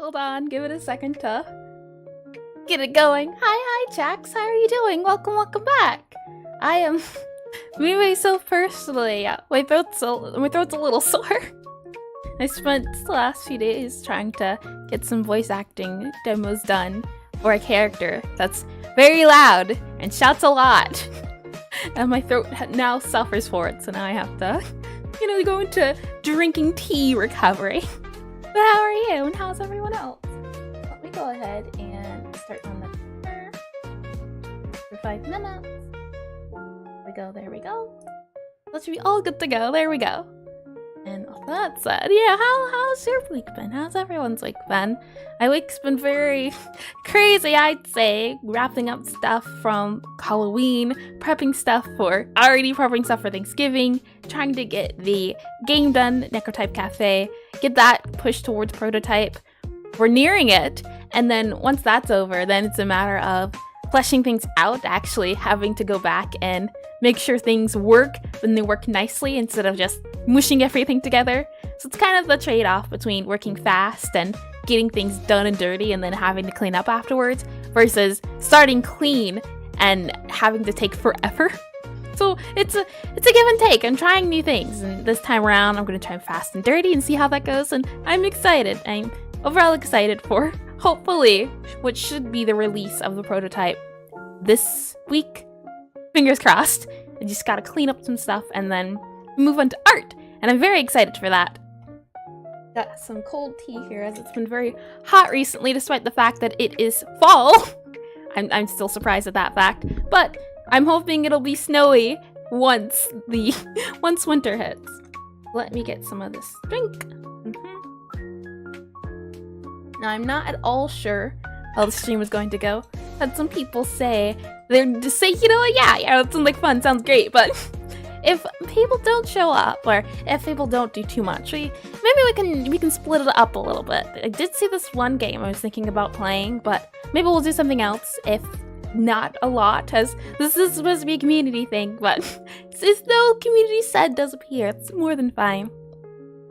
Hold on, give it a second to get it going. Hi, Jax. How are you doing? Welcome back. I am me myself personally. My throat's a little sore. I spent the last few days trying to get some voice acting demos done for a character that's very loud and shouts a lot. And my throat now suffers for it, so now I have to, go into drinking tea recovery. But how are you, and how's everyone else? Let me go ahead and start on the timer for 5 minutes. There we go. That should be all good to go. There we go. And with that said, yeah, how's your week been? How's everyone's week been? My week's been very crazy, I'd say. Wrapping up stuff from Halloween, prepping stuff for Thanksgiving, trying to get the game done, Necrotype Cafe, get that pushed towards prototype. We're nearing it, and then once that's over, then it's a matter of fleshing things out, actually having to go back and make sure things work when they work nicely instead of just mushing everything together. So it's kind of the trade-off between working fast and getting things done and dirty and then having to clean up afterwards versus starting clean and having to take forever. So it's a give and take. I'm trying new things, and this time around I'm going to try fast and dirty and see how that goes, and I'm excited. I'm overall excited for hopefully what should be the release of the prototype this week. Fingers crossed. I just gotta clean up some stuff and then move on to art, and I'm very excited for that. Got some cold tea here as it's been very hot recently, despite the fact that it is fall. I'm still surprised at that fact, but I'm hoping it'll be snowy once winter hits. Let me get some of this drink. Now I'm not at all sure how the stream is going to go. Had some people say they're just say, yeah, it sounds like fun, sounds great, but if people don't show up or if people don't do too much, maybe we can split it up a little bit. I did see this one game I was thinking about playing, but maybe we'll do something else if not a lot, as this is supposed to be a community thing, but if no community said does appear, it's more than fine.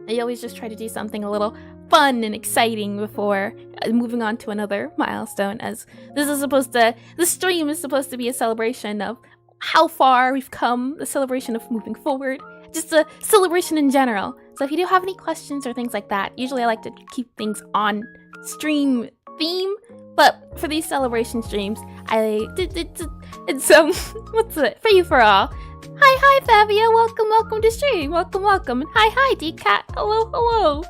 I always just try to do something a little fun and exciting before moving on to another milestone, as the stream is supposed to be a celebration of how far we've come, a celebration of moving forward, just a celebration in general. So if you do have any questions or things like that, usually I like to keep things on stream theme, but for these celebration streams, it's what's it, free for all. Hi Fabia, welcome to stream, welcome, and hi D-Cat, hello.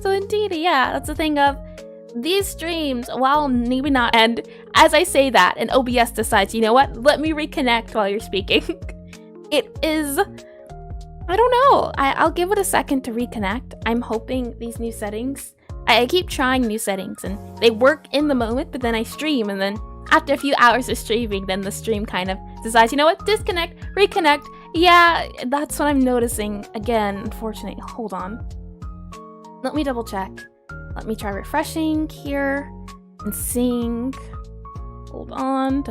So indeed, yeah, that's the thing of these streams, while maybe not, and as I say that, and OBS decides, you know what, let me reconnect while you're speaking. It is, I don't know, I'll give it a second to reconnect. I'm hoping these new settings, I keep trying new settings, and they work in the moment, but then I stream, and then after a few hours of streaming, then the stream kind of decides, you know what, disconnect, reconnect. Yeah, that's what I'm noticing again, unfortunately. Hold on. Let me double check. Let me try refreshing here and seeing. Hold on.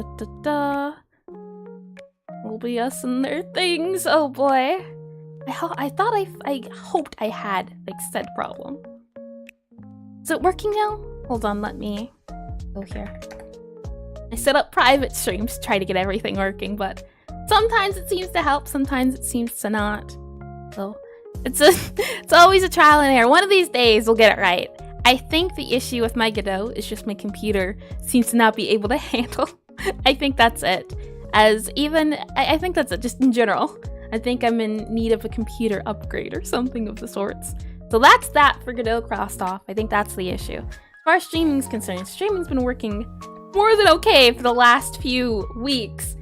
OBS and their things. Oh boy. I hoped I had said problem. Is it working now? Hold on, let me go here. I set up private streams to try to get everything working, but sometimes it seems to help, sometimes it seems to not. So it's always a trial and error. One of these days we'll get it right. I think the issue with my Godot is just my computer seems to not be able to handle. I think that's it. I think that's it, just in general. I think I'm in need of a computer upgrade or something of the sorts. So that's that for Godot crossed off. I think that's the issue. As far as streaming's concerned, streaming's been working more than okay for the last few weeks.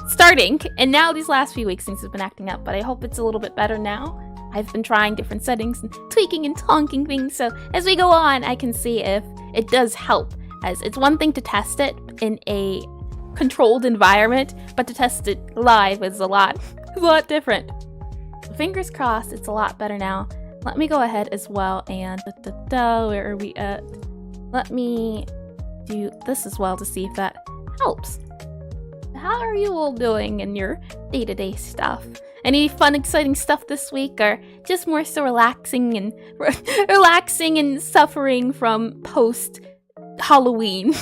Starting, and now these last few weeks things have been acting up, but I hope it's a little bit better now. I've been trying different settings and tweaking and tonking things, so as we go on, I can see if it does help, as it's one thing to test it in a controlled environment, but to test it live is a lot different. Fingers crossed, it's a lot better now. Let me go ahead as well and where are we at? Let me do this as well to see if that helps. How are you all doing in your day-to-day stuff? Any fun, exciting stuff this week, or just more so relaxing and relaxing and suffering from post Halloween?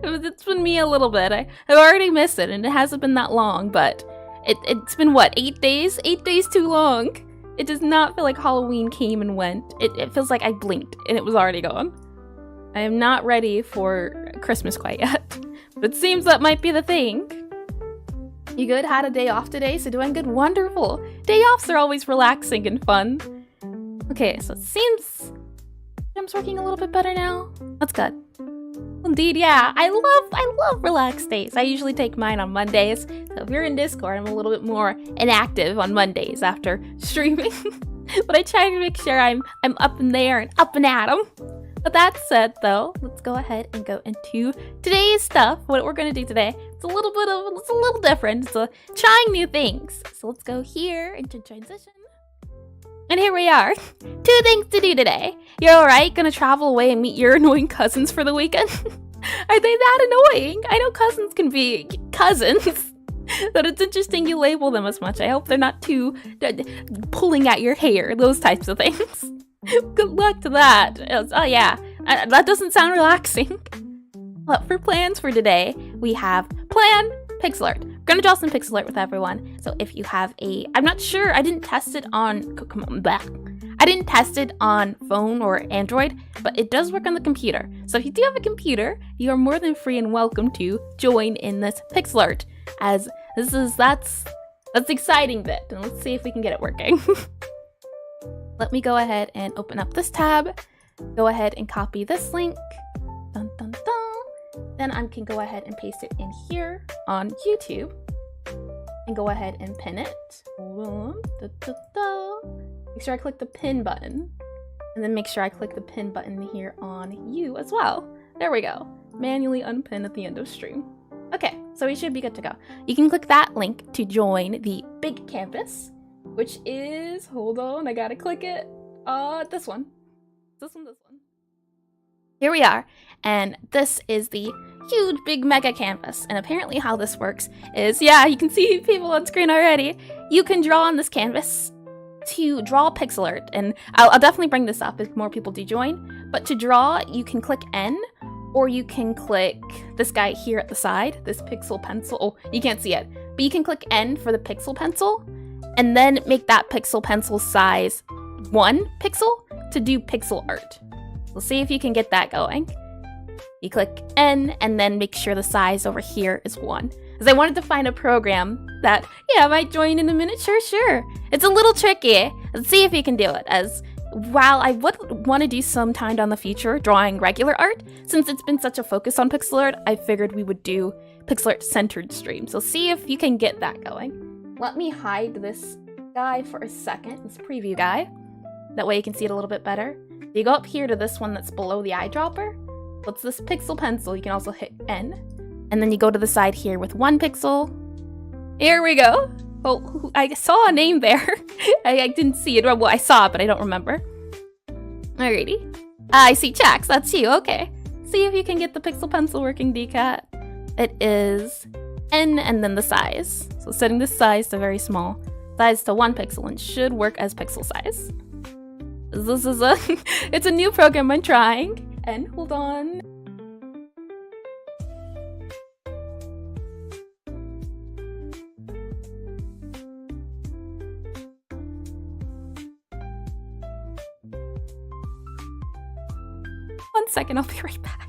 It's been me a little bit. I've already missed it, and it hasn't been that long, but it's been what, 8 days? 8 days too long. It does not feel like Halloween came and went. It feels like I blinked and it was already gone. I am not ready for Christmas quite yet, but it seems that might be the thing. You good? Had a day off today, so doing good? Wonderful. Day offs are always relaxing and fun. Okay, so it seems I'm working a little bit better now. That's good. Indeed, yeah. I love relaxed days. I usually take mine on Mondays. So if you're in Discord, I'm a little bit more inactive on Mondays after streaming. But I try to make sure I'm up in there and up and at 'em. But that said, though, let's go ahead and go into today's stuff. What we're gonna do today, it's a little different. It's trying new things. So let's go here into transition. And here we are. 2 things to do today. You're alright? Gonna travel away and meet your annoying cousins for the weekend? Are they that annoying? I know cousins can be cousins, but it's interesting you label them as much. I hope they're not too pulling at your hair, those types of things. Good luck to that. Oh yeah, that doesn't sound relaxing. But for plans for today, we have plan Pixelart. We're gonna draw some Pixelart with everyone. So if you have I'm not sure, I didn't test it on, I didn't test it on phone or Android, but it does work on the computer. So if you do have a computer, you are more than free and welcome to join in this Pixelart, as that's the exciting bit. And let's see if we can get it working. Let me go ahead and open up this tab. Go ahead and copy this link. Dun, dun, dun. Then I can go ahead and paste it in here on YouTube. And go ahead and pin it. Hold on. Da, da, da. Make sure I click the pin button. And then make sure I click the pin button here on you as well. There we go. Manually unpin at the end of stream. Okay, so we should be good to go. You can click that link to join the big campus, which is, hold on, I gotta click it. This one. This one. Here we are, and this is the huge, big, mega campus. And apparently how this works is, yeah, you can see people on screen already. You can draw on this canvas to draw pixel art, and I'll definitely bring this up if more people do join. But to draw, you can click N, or you can click this guy here at the side, this pixel pencil. Oh, you can't see it, but you can click N for the pixel pencil, and then make that pixel pencil size 1 pixel to do pixel art. We'll see if you can get that going. You click N, and then make sure the size over here is 1. Because I wanted to find a program that, yeah, I might join in a minute. Sure. It's a little tricky. Let's see if you can do it. As while I would want to do some time down the future drawing regular art, since it's been such a focus on pixel art, I figured we would do pixel art centered stream. So see if you can get that going. Let me hide this guy for a second, this preview guy. That way you can see it a little bit better. You go up here to this one that's below the eyedropper. What's this pixel pencil? You can also hit N. And then you go to the side here with 1 pixel. Here we go. Oh, I saw a name there. I didn't see it. Well, I saw it, but I don't remember. Alrighty. I see Jax. That's you. Okay. See if you can get the pixel pencil working, DCat. It is N and then the size. So setting the size to very small. Size to 1 pixel and should work as pixel size. This is it's a new program I'm trying. And hold on. One second, I'll be right back.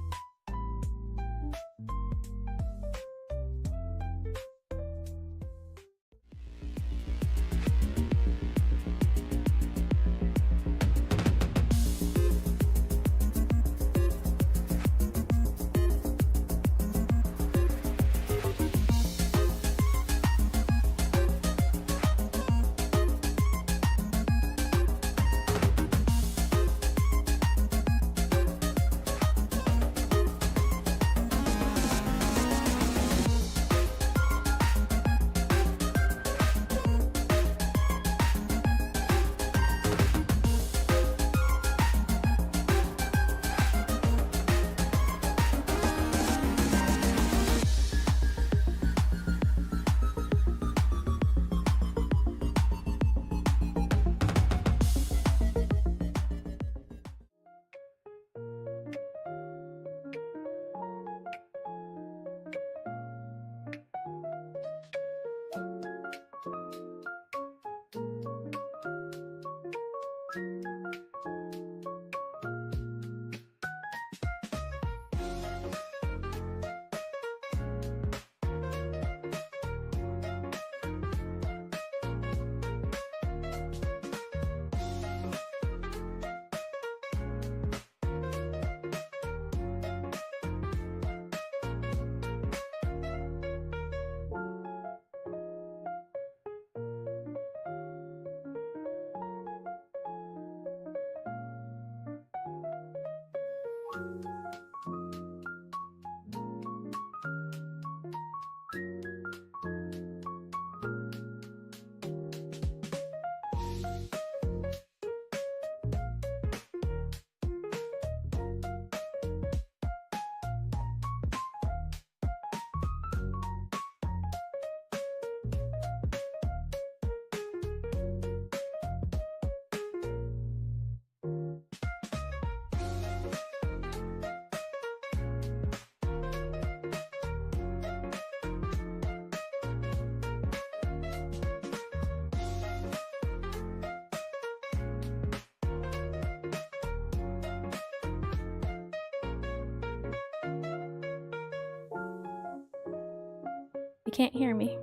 You can't hear me.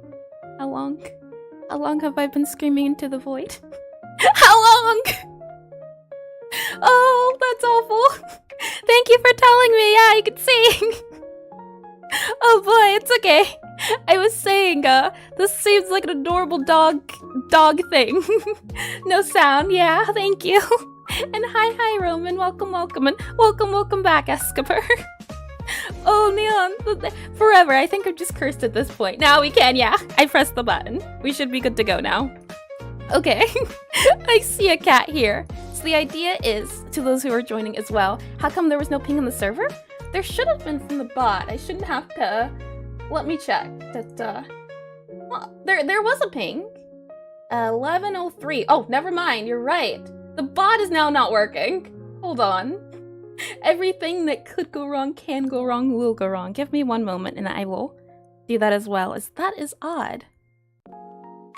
How long? How long have I been screaming into the void? How long? Oh, that's awful. Thank you for telling me. Yeah, I could sing. Oh boy, it's okay. I was saying, this seems like an adorable dog thing. No sound, yeah, thank you. And hi, Roman, welcome, and welcome back, Escaper. Oh, Neon, forever. I think I'm just cursed at this point. Now we can, yeah. I pressed the button. We should be good to go now. Okay, I see a cat here. So the idea is, to those who are joining as well, how come there was no ping on the server? There should have been from the bot. I shouldn't have to... Let me check. Well, there was a ping. 11:03. Oh, never mind. You're right. The bot is now not working. Hold on. Everything that could go wrong, can go wrong, will go wrong. Give me one moment and I will do that as well. That is odd.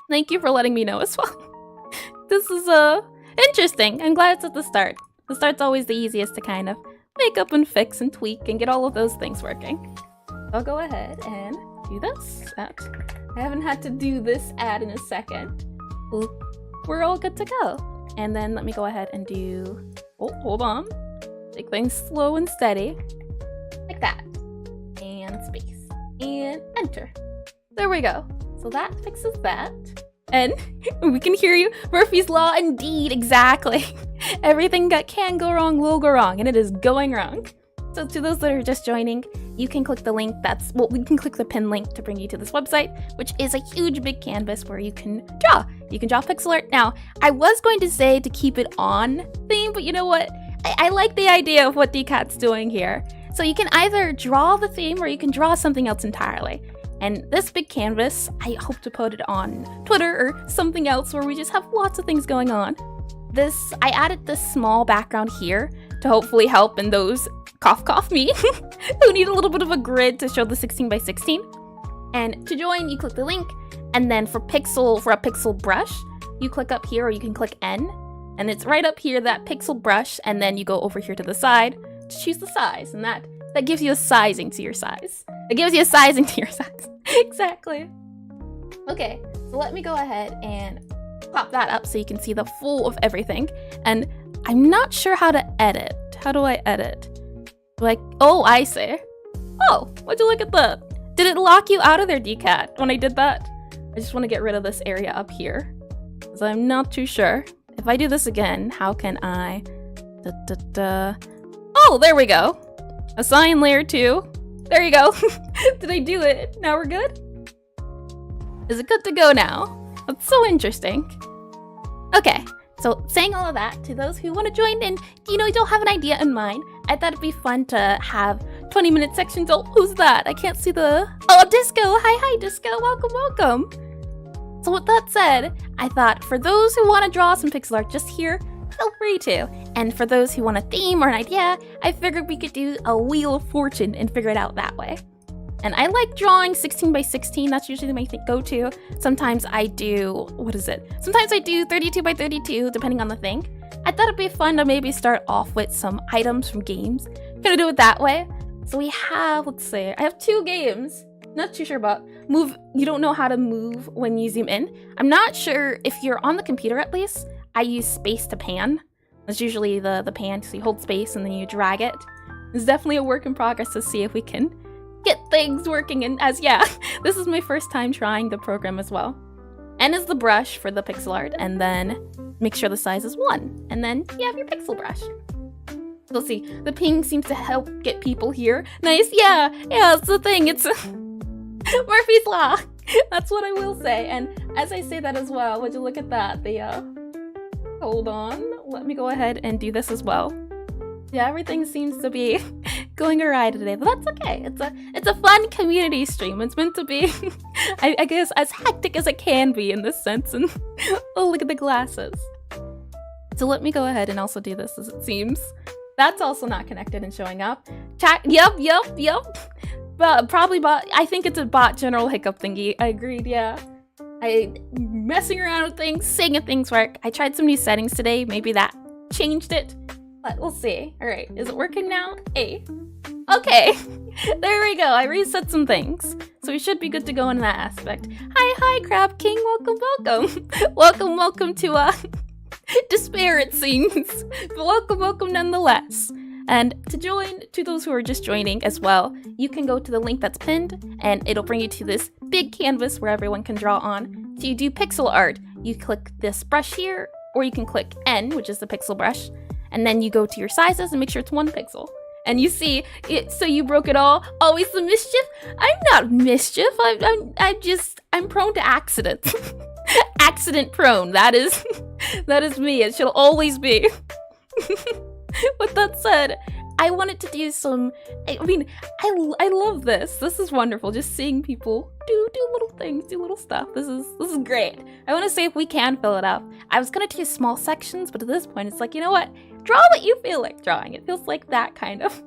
Thank you for letting me know as well. This is interesting. I'm glad it's at the start. The start's always the easiest to kind of make up and fix and tweak and get all of those things working. I'll go ahead and do this. I haven't had to do this ad in a second. We're all good to go. And then let me go ahead and do... Oh, hold on. Take things slow and steady. Like that. And space. And enter. There we go. So that fixes that. And we can hear you. Murphy's Law, indeed, exactly. Everything that can go wrong will go wrong, and it is going wrong. So to those that are just joining, you can click the link we can click the pin link to bring you to this website, which is a huge big canvas where you can draw. You can draw pixel art. Now, I was going to say to keep it on theme, but you know what? I like the idea of what DCat's doing here. So you can either draw the theme or you can draw something else entirely. And this big canvas, I hope to put it on Twitter or something else where we just have lots of things going on. I added this small background here to hopefully help in those cough me who need a little bit of a grid to show the 16x16. And to join, you click the link, and then for a pixel brush, you click up here or you can click N, and it's right up here, that pixel brush, and then you go over here to the side to choose the size, and that gives you a sizing to your size. It gives you a sizing to your size. Exactly. Okay, so let me go ahead and pop that up so you can see the full of everything. And I'm not sure how to edit. How do I edit? Oh, I see. Oh, would you look at that? Did it lock you out of there, DCat, when I did that? I just want to get rid of this area up here, because I'm not too sure. If I do this again, how can I... Oh, there we go. Assign layer 2. There you go. Did I do it? Now we're good? Is it good to go now? That's so interesting. Okay, so saying all of that, to those who want to join in, you don't have an idea in mind, I thought it'd be fun to have 20-minute sections. Oh, who's that? I can't see the... Oh, Disco! Hi, Disco! Welcome! So with that said, I thought for those who want to draw some pixel art just here, feel free to. And for those who want a theme or an idea, I figured we could do a Wheel of Fortune and figure it out that way. And I like drawing 16x16, that's usually my go-to. Sometimes I do, Sometimes I do 32x32, depending on the thing. I thought it'd be fun to maybe start off with some items from games. Gonna do it that way. So we have, I have 2 games. Not too sure about move. You don't know how to move when you zoom in. I'm not sure if you're on the computer at least. I use space to pan. That's usually the pan, so you hold space and then you drag it. It's definitely a work in progress to see if we can get things working. And this is my first time trying the program as well. N is the brush for the pixel art, and then make sure the size is 1. And then you have your pixel brush. Let's see. The ping seems to help get people here. Nice. Yeah, it's the thing. It's Murphy's Law. That's what I will say. And as I say that as well, would you look at that? Hold on. Let me go ahead and do this as well. Yeah, everything seems to be going awry today, but that's okay. It's a fun community stream. It's meant to be, I guess, as hectic as it can be in this sense. And oh, look at the glasses. So let me go ahead and also do this, as it seems. That's also not connected and showing up. Chat. Yep. But probably bot. I think it's a bot general hiccup thingy. I agreed. Yeah. Messing around with things, seeing if things work. I tried some new settings today. Maybe that changed it. But we'll see. All right, is it working now? Hey. Okay, there we go. I reset some things. So we should be good to go in that aspect. Hi, Crab King. Welcome. welcome to Despair, it seems. But welcome nonetheless. And to those who are just joining as well, you can go to the link that's pinned and it'll bring you to this big canvas where everyone can draw on. So you do pixel art. You click this brush here, or you can click N, which is the pixel brush. And then you go to your sizes and make sure it's 1 pixel. And you see it, so you broke it all. Always the mischief? I'm not mischief. I'm prone to accidents. Accident prone. That is me. It should always be. With that said, I wanted to do some, I love this. This is wonderful. Just seeing people do little things, do little stuff. This is great. I want to say if we can fill it up. I was gonna do small sections, but at this point it's like, you know what? Draw what you feel like drawing. It feels like that kind of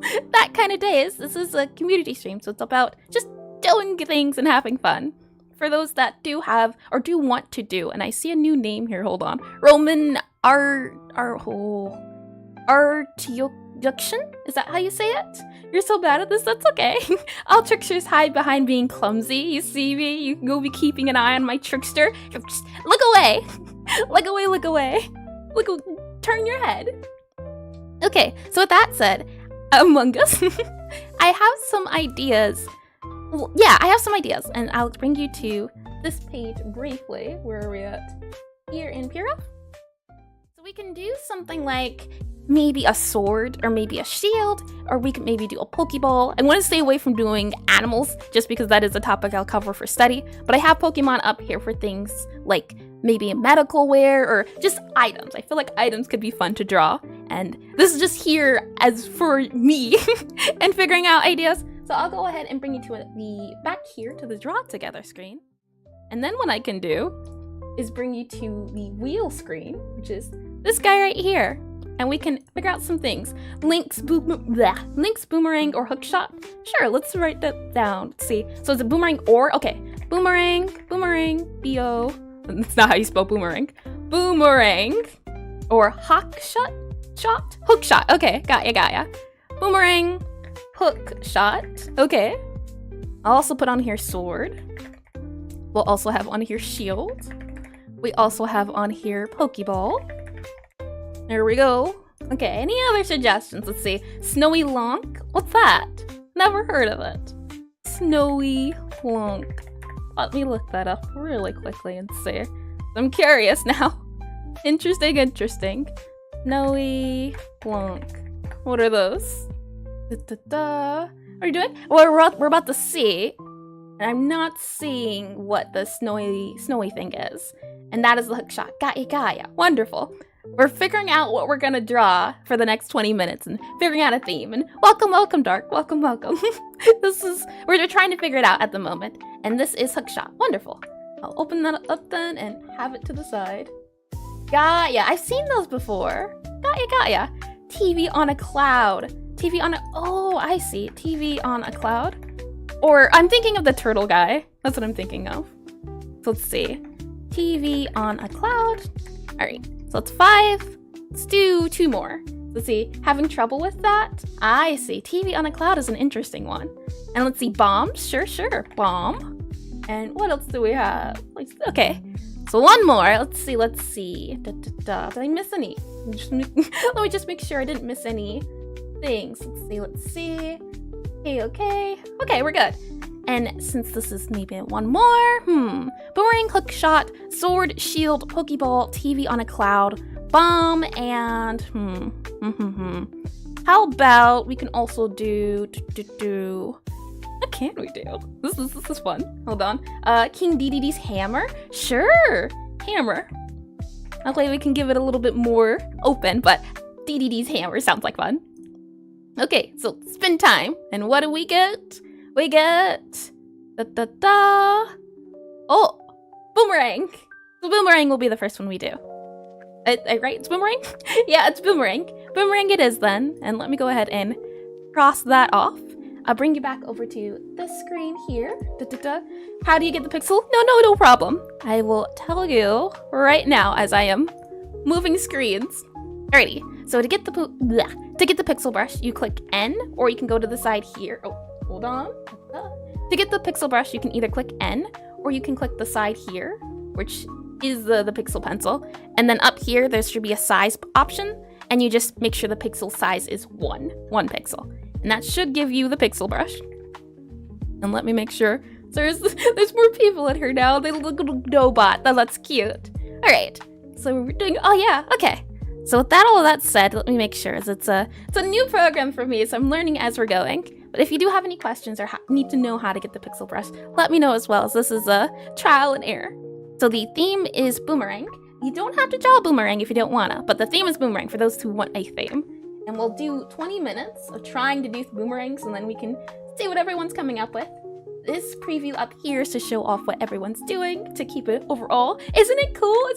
day. This is a community stream, so it's about just doing things and having fun. For those that do have or do want to do, and I see a new name here. Hold on, Roman Artiuction? Is that how you say it? You're so bad at this, that's okay. All tricksters hide behind being clumsy. You see me? You go be keeping an eye on my trickster. Just look away. Look away. Turn your head. Okay, so with that said, Among Us, I have some ideas. Well, yeah, I have some ideas, and I'll bring you to this page briefly. Where are we at? Here in Pura. So we can do something like maybe a sword, or maybe a shield, or we could maybe do a Pokeball. I want to stay away from doing animals, just because that is a topic I'll cover for study, but I have Pokemon up here for things like maybe medical wear, or just items. I feel like items could be fun to draw, and this is just here as for me, and figuring out ideas. So I'll go ahead and bring you to the back here to the draw together screen, and then what I can do is bring you to the wheel screen, which is this guy right here. And we can figure out some things. Link's boomerang or hookshot. Sure, let's write that down. Let's see. So is it boomerang or? Okay. Boomerang, B-O. That's not how you spell boomerang. Boomerang or hookshot. Okay, got ya. Boomerang, hookshot. Okay. I'll also put on here sword. We'll also have on here shield. We also have on here Pokeball. There we go. Okay, any other suggestions? Let's see. Snowy Lonk? What's that? Never heard of it. Snowy Lonk. Let me look that up really quickly and see. I'm curious now. Interesting. Snowy Lonk. What are those? Are you doing? Well, we're about to see. And I'm not seeing what the snowy thing is. And that is the hookshot. Got ya. Wonderful. We're figuring out what we're gonna draw for the next 20 minutes and figuring out a theme. And welcome, Dark. Welcome. We're trying to figure it out at the moment. And this is hookshot. Wonderful. I'll open that up then and have it to the side. Got ya. I've seen those before. Got ya. TV on a cloud. Oh, I see. TV on a cloud. Or I'm thinking of the turtle guy. That's what I'm thinking of. So let's see. TV on a cloud. All right. So that's 5. Let's do 2 more. Let's see. Having trouble with that? I see. TV on a cloud is an interesting one. And let's see. Bombs. Sure. Bomb. And what else do we have? Okay. So 1 more. Let's see. Did I miss any? Let me just make sure I didn't miss any things. Let's see. Okay, we're good. And since this is maybe 1 more, boomerang, hookshot, sword, shield, pokeball, TV on a cloud, bomb, and How about we can also do what can we do? This is fun. Hold on. King DDD's hammer? Sure! Hammer. That way we can give it a little bit more open, but DDD's hammer sounds like fun. Okay, so spin time. And what do we get? We get... Oh! Boomerang! So Boomerang will be the first one we do. Right? It's Boomerang? Yeah, it's Boomerang. Boomerang it is then. And let me go ahead and cross that off. I'll bring you back over to the screen here. How do you get the pixel? No problem. I will tell you right now as I am moving screens. Alrighty. So to get the pixel brush, you click N, or you can go to the side here. Oh, hold on. To get the pixel brush, you can either click N, or you can click the side here, which is the pixel pencil. And then up here, there should be a size option, and you just make sure the pixel size is one pixel. And that should give you the pixel brush. And let me make sure. So there's more people in here now. They look like a robot. That's cute. All right. So we're doing. Oh yeah. Okay. So with all of that said, let me make sure. It's a new program for me, so I'm learning as we're going. But if you do have any questions or need to know how to get the pixel brush, let me know as well, as this is a trial and error. So the theme is Boomerang. You don't have to draw a boomerang if you don't wanna, but the theme is Boomerang for those who want a theme. And we'll do 20 minutes of trying to do boomerangs, and then we can see what everyone's coming up with. This preview up here is to show off what everyone's doing, to keep it overall. Isn't it cool?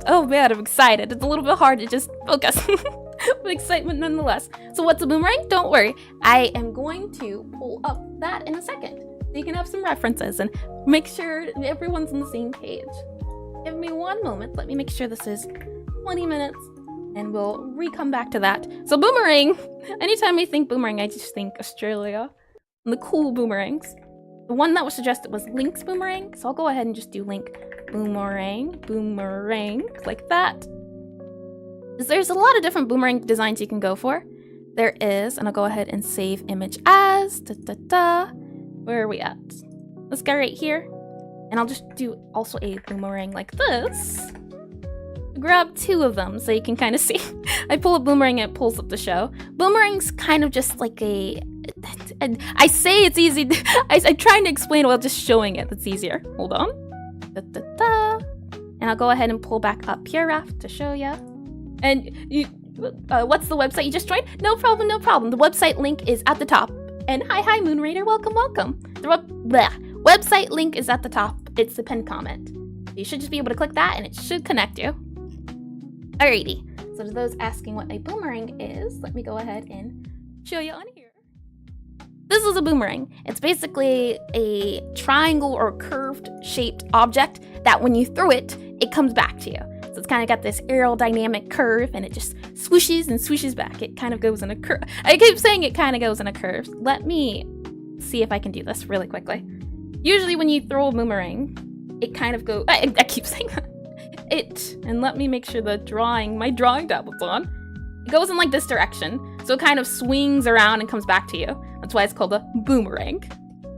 Oh man, I'm excited. It's a little bit hard to just focus. But excitement nonetheless. So what's a boomerang? Don't worry. I am going to pull up that in a second, so you can have some references and make sure everyone's on the same page. Give me one moment. Let me make sure this is 20 minutes. And we'll re-come back to that. So Boomerang! Anytime I think Boomerang, I just think Australia. And the cool boomerangs. The one that was suggested was Link's Boomerang. So I'll go ahead and just do Link Boomerang, like that. There's a lot of different boomerang designs you can go for. There is, and I'll go ahead and save image as. Where are we at? This guy right here. And I'll just do also a boomerang like this. Grab two of them so you can kind of see. I pull a boomerang and it pulls up the show. Boomerang's kind of just like I say it's easy. I'm trying to explain while just showing it. That's easier. Hold on. And I'll go ahead and pull back up here, Raph, to show ya. And what's the website you just joined? No problem. The website link is at the top. And hi, Moon Raider. Welcome. The website link is at the top. It's the pinned comment. You should just be able to click that and it should connect you. Alrighty, so to those asking what a boomerang is, let me go ahead and show you on here. This is a boomerang. It's basically a triangle or curved shaped object that when you throw it, it comes back to you. So it's kind of got this aerodynamic curve and it just swooshes and swooshes back. It kind of goes in a curve. I keep saying it kind of goes in a curve. Let me see if I can do this really quickly. Usually when you throw a boomerang, it kind of goes, I keep saying that. And let me make sure my drawing tablet's on. It goes in like this direction, so it kind of swings around and comes back to you. That's why it's called a boomerang.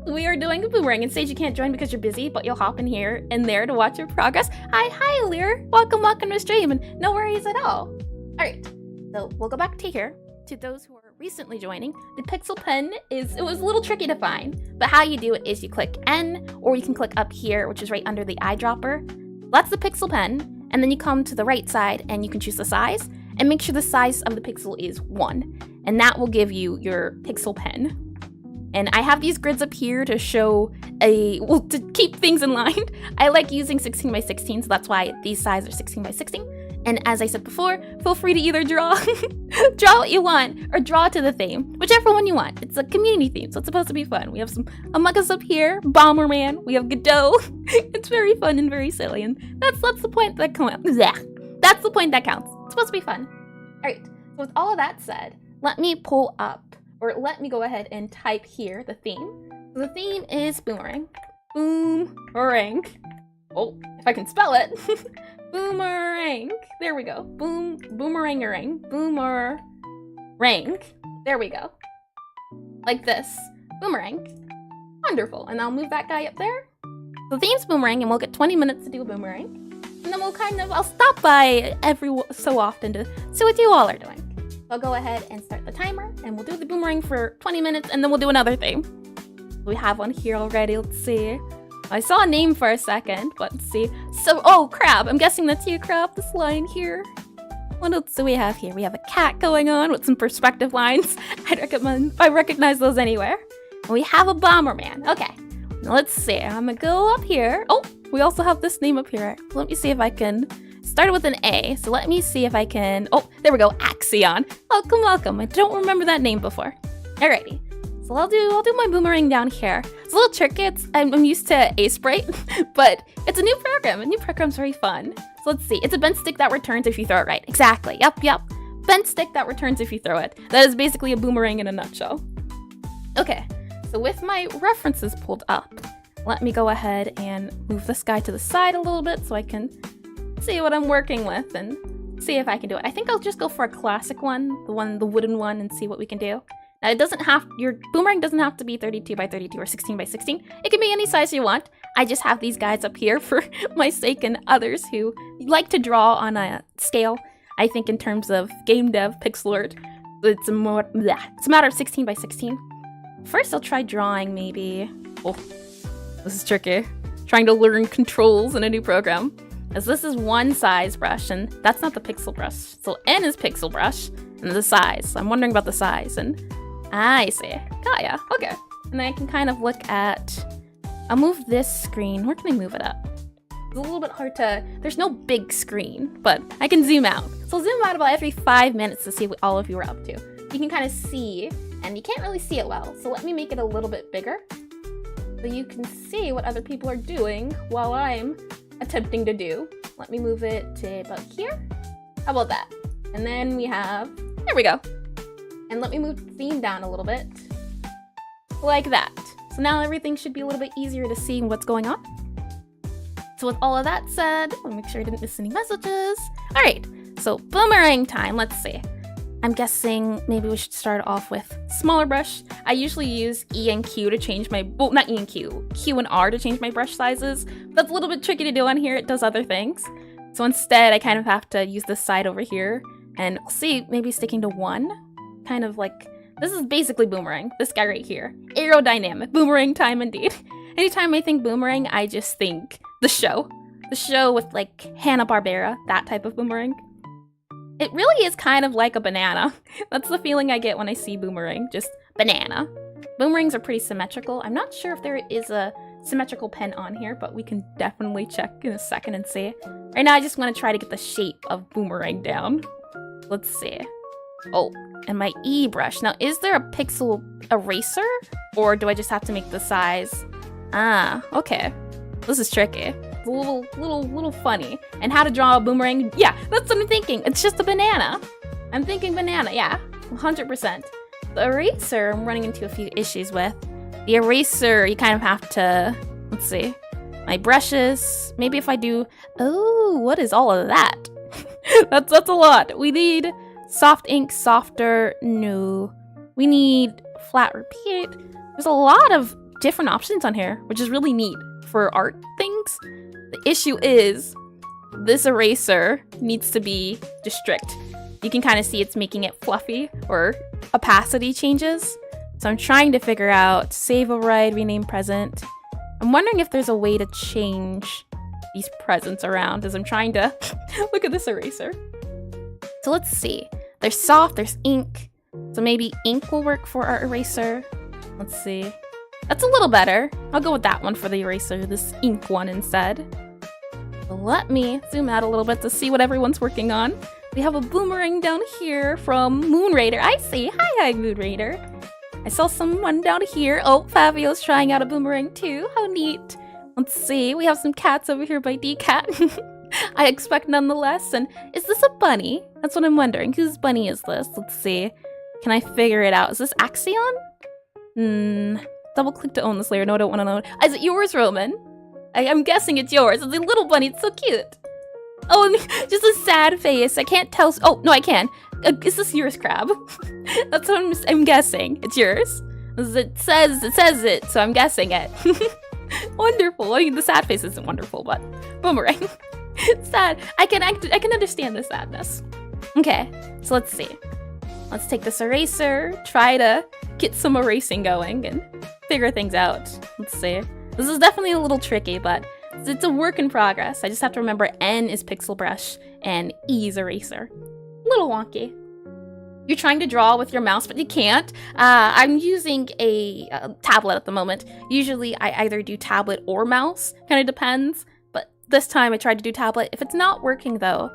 We are doing a boomerang, and Sage, you can't join because you're busy, but you'll hop in here and there to watch your progress. Hi, Lear. Welcome to stream, and no worries at all. All right, so we'll go back to here. To those who are recently joining, the pixel pen it was a little tricky to find, but how you do it is you click N, or you can click up here, which is right under the eyedropper. That's the pixel pen, and then you come to the right side and you can choose the size and make sure the size of the pixel is 1, and that will give you your pixel pen. And I have these grids up here to show to keep things in line. I like using 16 by 16, so that's why these sizes are 16 by 16. And as I said before, feel free to either draw what you want or draw to the theme, whichever one you want. It's a community theme, so it's supposed to be fun. We have some Among Us up here, Bomberman, we have Godot. It's very fun and very silly, and that's the point that counts. That's the point that counts. It's supposed to be fun. All right, so with all of that said, let me pull up, or let me go ahead and type here the theme. So the theme is Boomerang. Boomerang. Oh, if I can spell it. Boomerang. There we go. Boomerang. Boomerang. There we go. Like this. Boomerang. Wonderful. And I'll move that guy up there. The theme's Boomerang, and we'll get 20 minutes to do a boomerang. And then I'll stop by every so often to see what you all are doing. I'll go ahead and start the timer, and we'll do the boomerang for 20 minutes, and then we'll do another thing. We have one here already. Let's see. I saw a name for a second, but let's see. So, oh, Crab. I'm guessing that's you, Crab. This line here. What else do we have here? We have a cat going on with some perspective lines. I recognize those anywhere. And we have a Bomberman. Okay. Now let's see. I'm gonna go up here. Oh, we also have this name up here. Let me see if I can. Started with an A, so let me see if I can. Oh, there we go. Axion. Welcome, welcome. I don't remember that name before. Alrighty. So I'll do my boomerang down here. It's a little tricky. I'm used to Aseprite, but it's a new program. A new program's very fun. So let's see. It's a bent stick that returns if you throw it right. Exactly. Yep. Bent stick that returns if you throw it. That is basically a boomerang in a nutshell. Okay. So with my references pulled up, let me go ahead and move this guy to the side a little bit so I can see what I'm working with and see if I can do it. I think I'll just go for a classic one, the wooden one, and see what we can do. Now, your boomerang doesn't have to be 32 by 32 or 16 by 16. It can be any size you want. I just have these guys up here for my sake and others who like to draw on a scale. I think in terms of game dev, Pixelart, it's a matter of 16 by 16. First, I'll try drawing maybe. Oh, this is tricky. Trying to learn controls in a new program. As this is one size brush, and that's not the pixel brush. So N is pixel brush, and the size. So I'm wondering about the size, and I see. Got ya. Okay. And then I can kind of look at. I'll move this screen. Where can I move it up? It's a little bit hard to. There's no big screen, but I can zoom out. So I'll zoom out about every 5 minutes to see what all of you are up to. You can kind of see, and you can't really see it well. So let me make it a little bit bigger, so you can see what other people are doing while I'm attempting to do. Let me move it to about here. How about that? And then we have. There we go. And let me move the theme down a little bit. Like that. So now everything should be a little bit easier to see what's going on. So with all of that said, let me make sure I didn't miss any messages. All right, so boomerang time. Let's see. I'm guessing maybe we should start off with smaller brush. I usually use E and Q to change my, well, not E and Q, Q and R to change my brush sizes. That's a little bit tricky to do on here. It does other things. So instead, I kind of have to use this side over here and see, maybe sticking to one. Kind of like, this is basically Boomerang. This guy right here. Aerodynamic. Boomerang time indeed. Anytime I think Boomerang, I just think the show. The show with like Hanna-Barbera, that type of Boomerang. It really is kind of like a banana. That's the feeling I get when I see Boomerang, just banana. Boomerangs are pretty symmetrical. I'm not sure if there is a symmetrical pen on here, but we can definitely check in a second and see. Right now I just want to try to get the shape of Boomerang down. Let's see. Oh, and my E brush. Now, is there a pixel eraser? Or do I just have to make the size? Ah, okay. This is tricky. It's a little funny. And how to draw a boomerang? Yeah, that's what I'm thinking. It's just a banana. I'm thinking banana, yeah. 100%. The eraser, I'm running into a few issues with. The eraser, you kind of have to, let's see. My brushes, maybe if I do, oh, what is all of that? that's a lot. We need soft ink, softer, no. We need flat repeat. There's a lot of different options on here, which is really neat for art things. The issue is this eraser needs to be just strict. You can kind of see it's making it fluffy or opacity changes. So I'm trying to figure out save override, rename present. I'm wondering if there's a way to change these presents around as I'm trying to look at this eraser. So let's see. There's soft, there's ink. So maybe ink will work for our eraser. Let's see. That's a little better. I'll go with that one for the eraser, this ink one instead. So let me zoom out a little bit to see what everyone's working on. We have a boomerang down here from Moon Raider. I see. Hi, Moon Raider. I saw someone down here. Oh, Fabio's trying out a boomerang too. How neat. Let's see. We have some cats over here by DCat. I expect nonetheless. And is this a bunny? That's what I'm wondering. Whose bunny is this? Let's see. Can I figure it out? Is this Axion? Double click to own this layer. No, I don't want to know. Is it yours, Roman? I'm guessing it's yours. It's a little bunny. It's so cute. Oh, and just a sad face. I can't tell. Oh, no, I can. Is this yours, Crab? That's what I'm guessing. It's yours. It says it, so I'm guessing it. Wonderful. I mean, the sad face isn't wonderful, but Boomerang. Sad. I can understand the sadness. Okay, so let's see. Let's take this eraser, try to get some erasing going and figure things out. Let's see. This is definitely a little tricky, but it's a work in progress. I just have to remember N is pixel brush and E is eraser. A little wonky. You're trying to draw with your mouse, but you can't. I'm using a tablet at the moment. Usually I either do tablet or mouse, kind of depends. But this time I tried to do tablet. If it's not working though,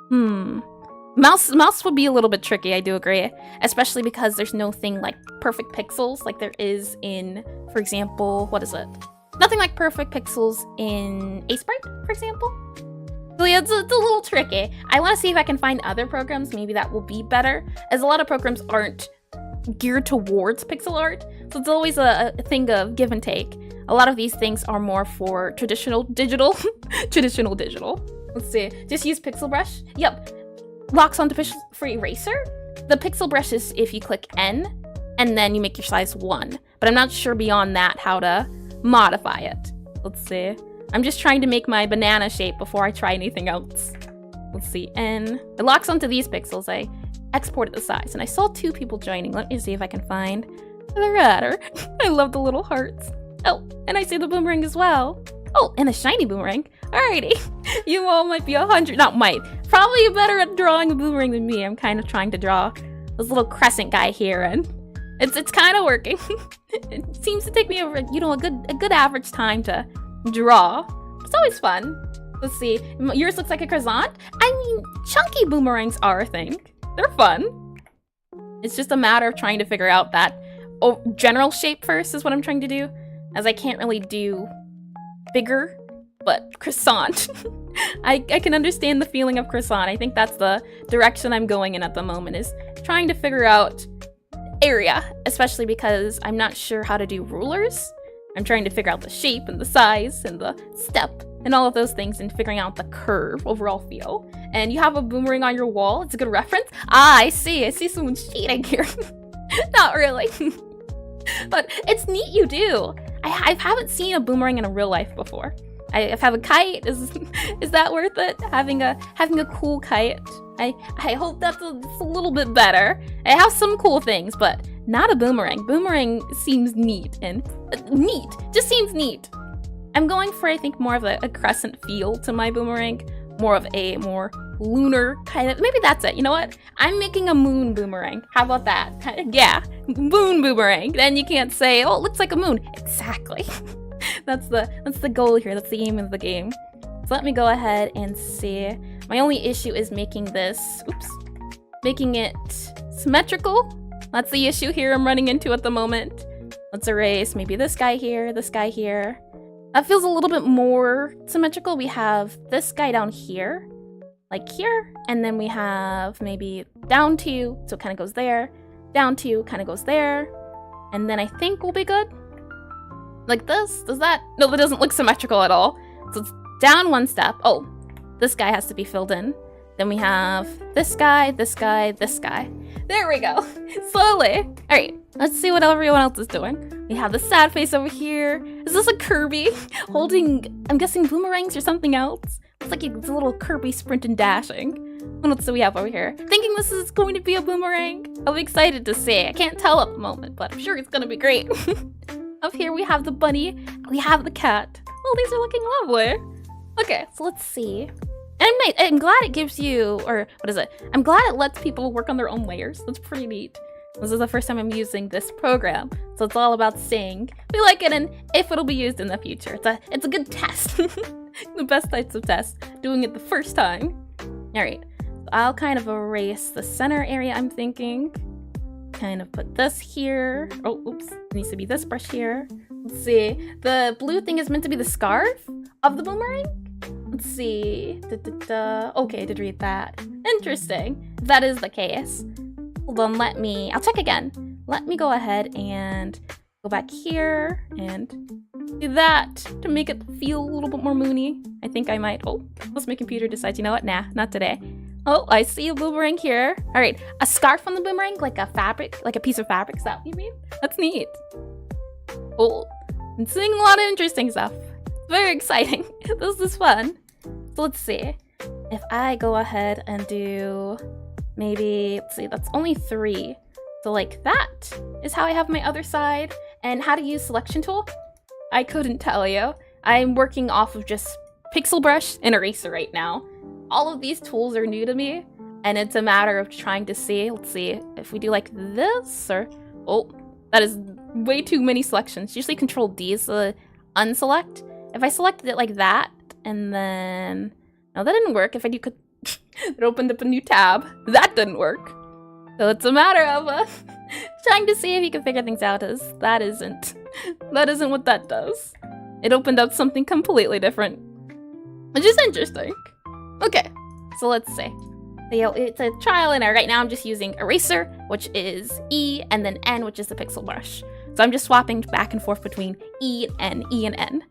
mouse would be a little bit tricky, I do agree. Especially because there's no thing like perfect pixels like there is in, for example, what is it? Nothing like perfect pixels in Aseprite, for example. So yeah, it's a little tricky. I want to see if I can find other programs, maybe that will be better, as a lot of programs aren't geared towards pixel art, so it's always a thing of give and take. A lot of these things are more for traditional digital. Traditional digital. Let's see, just use pixel brush. Yep, locks onto pixel for eraser. The pixel brush is if you click N, and then you make your size 1, but I'm not sure beyond that how to modify it. Let's see. I'm just trying to make my banana shape before I try anything else. Let's see, N. It locks onto these pixels. I exported the size, and I saw 2 people joining. Let me see if I can find the rudder. I love the little hearts. Oh, and I see the boomerang as well. Oh, and a shiny boomerang. Alrighty. You all might be 100, not might, probably better at drawing a boomerang than me. I'm kind of trying to draw this little crescent guy here, and it's kind of working. It seems to take me over, you know, a good average time to draw. It's always fun. Let's see. Yours looks like a croissant. I mean, chunky boomerangs are a thing. They're fun. It's just a matter of trying to figure out that general shape first is what I'm trying to do, as I can't really do bigger, but croissant. I can understand the feeling of croissant. I think that's the direction I'm going in at the moment, is trying to figure out area, especially because I'm not sure how to do rulers. I'm trying to figure out the shape and the size and the step and all of those things, and figuring out the curve, overall feel. And you have a boomerang on your wall. It's a good reference. Ah, I see someone cheating here. Not really. But it's neat you do. I haven't seen a boomerang in a real life before. I have a kite. Is that worth it? Having a cool kite. I hope that's a little bit better. I have some cool things, but not a boomerang. Boomerang seems neat, and neat just seems neat. I'm going for, I think, more of a crescent feel to my boomerang, more of a more lunar kind of. Maybe that's it. You know what? I'm making a moon boomerang. How about that? Yeah, moon boomerang. Then you can't say, oh, it looks like a moon. Exactly. That's the goal here. That's the aim of the game. So let me go ahead and see. My only issue is making this, making it symmetrical. That's the issue here I'm running into at the moment. Let's erase maybe this guy here, this guy here. That feels a little bit more symmetrical. We have this guy down here, like here, and then we have maybe down 2, so it kind of goes there, down 2, kind of goes there, and then I think we'll be good. Like this, does that? No, that doesn't look symmetrical at all. So it's down 1 step. Oh, this guy has to be filled in. Then we have this guy, this guy, this guy. There we go. Slowly. All right, let's see what everyone else is doing. We have the sad face over here. Is this a Kirby holding, I'm guessing, boomerangs or something else? It's like it's a little Kirby sprint and dashing. What else do we have over here? Thinking this is going to be a boomerang. I'm excited to see. I can't tell at the moment, but I'm sure it's gonna be great. Up here we have the bunny, we have the cat. Oh, these are looking lovely. Okay, so let's see. And I'm glad it gives you, or what is it? I'm glad it lets people work on their own layers. That's pretty neat. This is the first time I'm using this program, so it's all about saying we like it and if it'll be used in the future. It's a good test. The best types of tests, doing it the first time. All right, so I'll kind of erase the center area, I'm thinking. Kind of put this here. Oh, oops, it needs to be this brush here. Let's see, the blue thing is meant to be the scarf of the boomerang. Let's see, okay, I did read that. Interesting, if that is the case. Hold on, I'll check again. Let me go ahead and go back here and do that to make it feel a little bit more moony. I think I might, unless my computer decides, you know what, nah, not today. Oh, I see a boomerang here. All right, a scarf on the boomerang, like a fabric, like a piece of fabric, is that what you mean? That's neat. Oh, I'm seeing a lot of interesting stuff. It's very exciting. This is fun. So let's see. If I go ahead and do maybe, let's see, that's only 3. So like that is how I have my other side. And how to use selection tool, I couldn't tell you. I'm working off of just pixel brush and eraser right now. All of these tools are new to me, and it's a matter of trying to see. Let's see if we do like this, or oh, that is way too many selections. Usually Control D is the unselect. If I selected it like that, and then no, that didn't work. If I do, it opened up a new tab. That didn't work. So it's a matter of trying to see if you can figure things out. As that isn't what that does. It opened up something completely different, which is interesting. Okay, so let's see. So, it's a trial and error. Right now I'm just using eraser, which is E, and then N, which is the pixel brush. So I'm just swapping back and forth between E and N.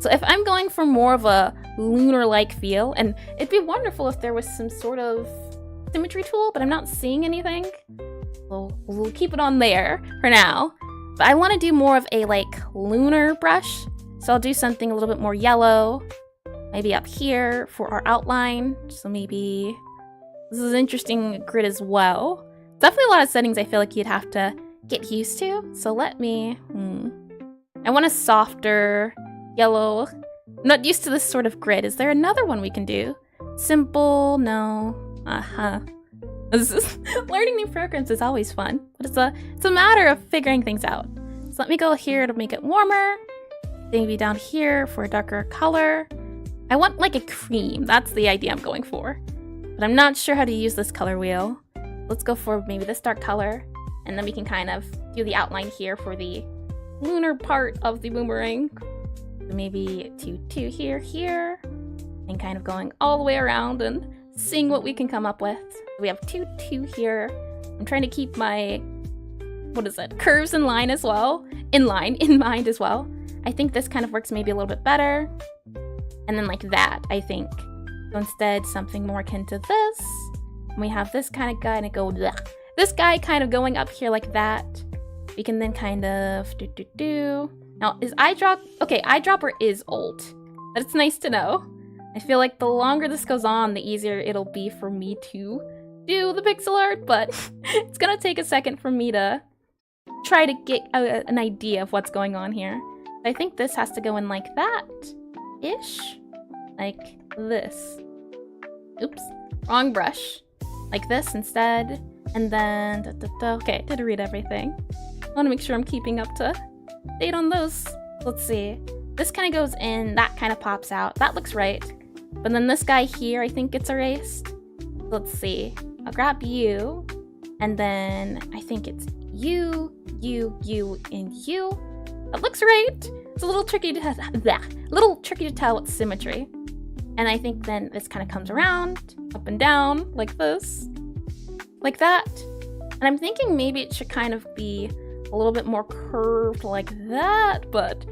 So if I'm going for more of a lunar-like feel, and it'd be wonderful if there was some sort of symmetry tool, but I'm not seeing anything. So we'll keep it on there for now. But I want to do more of a like lunar brush. So I'll do something a little bit more yellow, maybe up here for our outline. So maybe this is an interesting grid as well. Definitely a lot of settings I feel like you'd have to get used to. So let me, I want a softer yellow. I'm not used to this sort of grid. Is there another one we can do? Simple, no. This is, learning new programs is always fun, but it's a matter of figuring things out. So let me go here to make it warmer. Maybe down here for a darker color. I want like a cream. That's the idea I'm going for. But I'm not sure how to use this color wheel. Let's go for maybe this dark color, and then we can kind of do the outline here for the lunar part of the boomerang. So maybe 2 here, and kind of going all the way around and seeing what we can come up with. We have 2 here. I'm trying to keep my, curves in line as well. In mind as well. I think this kind of works maybe a little bit better. And then like that, I think. So instead, something more akin to this. And we have this kind of guy, and it goes, this guy kind of going up here like that. We can then kind of Now, is eyedrop? Okay, eyedropper is old. But it's nice to know. I feel like the longer this goes on, the easier it'll be for me to do the pixel art, but it's gonna take a second for me to try to get an idea of what's going on here. I think this has to go in like that-ish. Like this. Oops, wrong brush. Like this instead. And then, okay, did read everything. I wanna make sure I'm keeping up to date on those. Let's see. This kind of goes in, that kind of pops out. That looks right. But then this guy here, I think gets erased. Let's see. I'll grab you, and then I think it's you, and you. That looks right. It's a little tricky to tell what's symmetry. And I think then this kind of comes around, up and down, like this, like that. And I'm thinking maybe it should kind of be a little bit more curved like that, but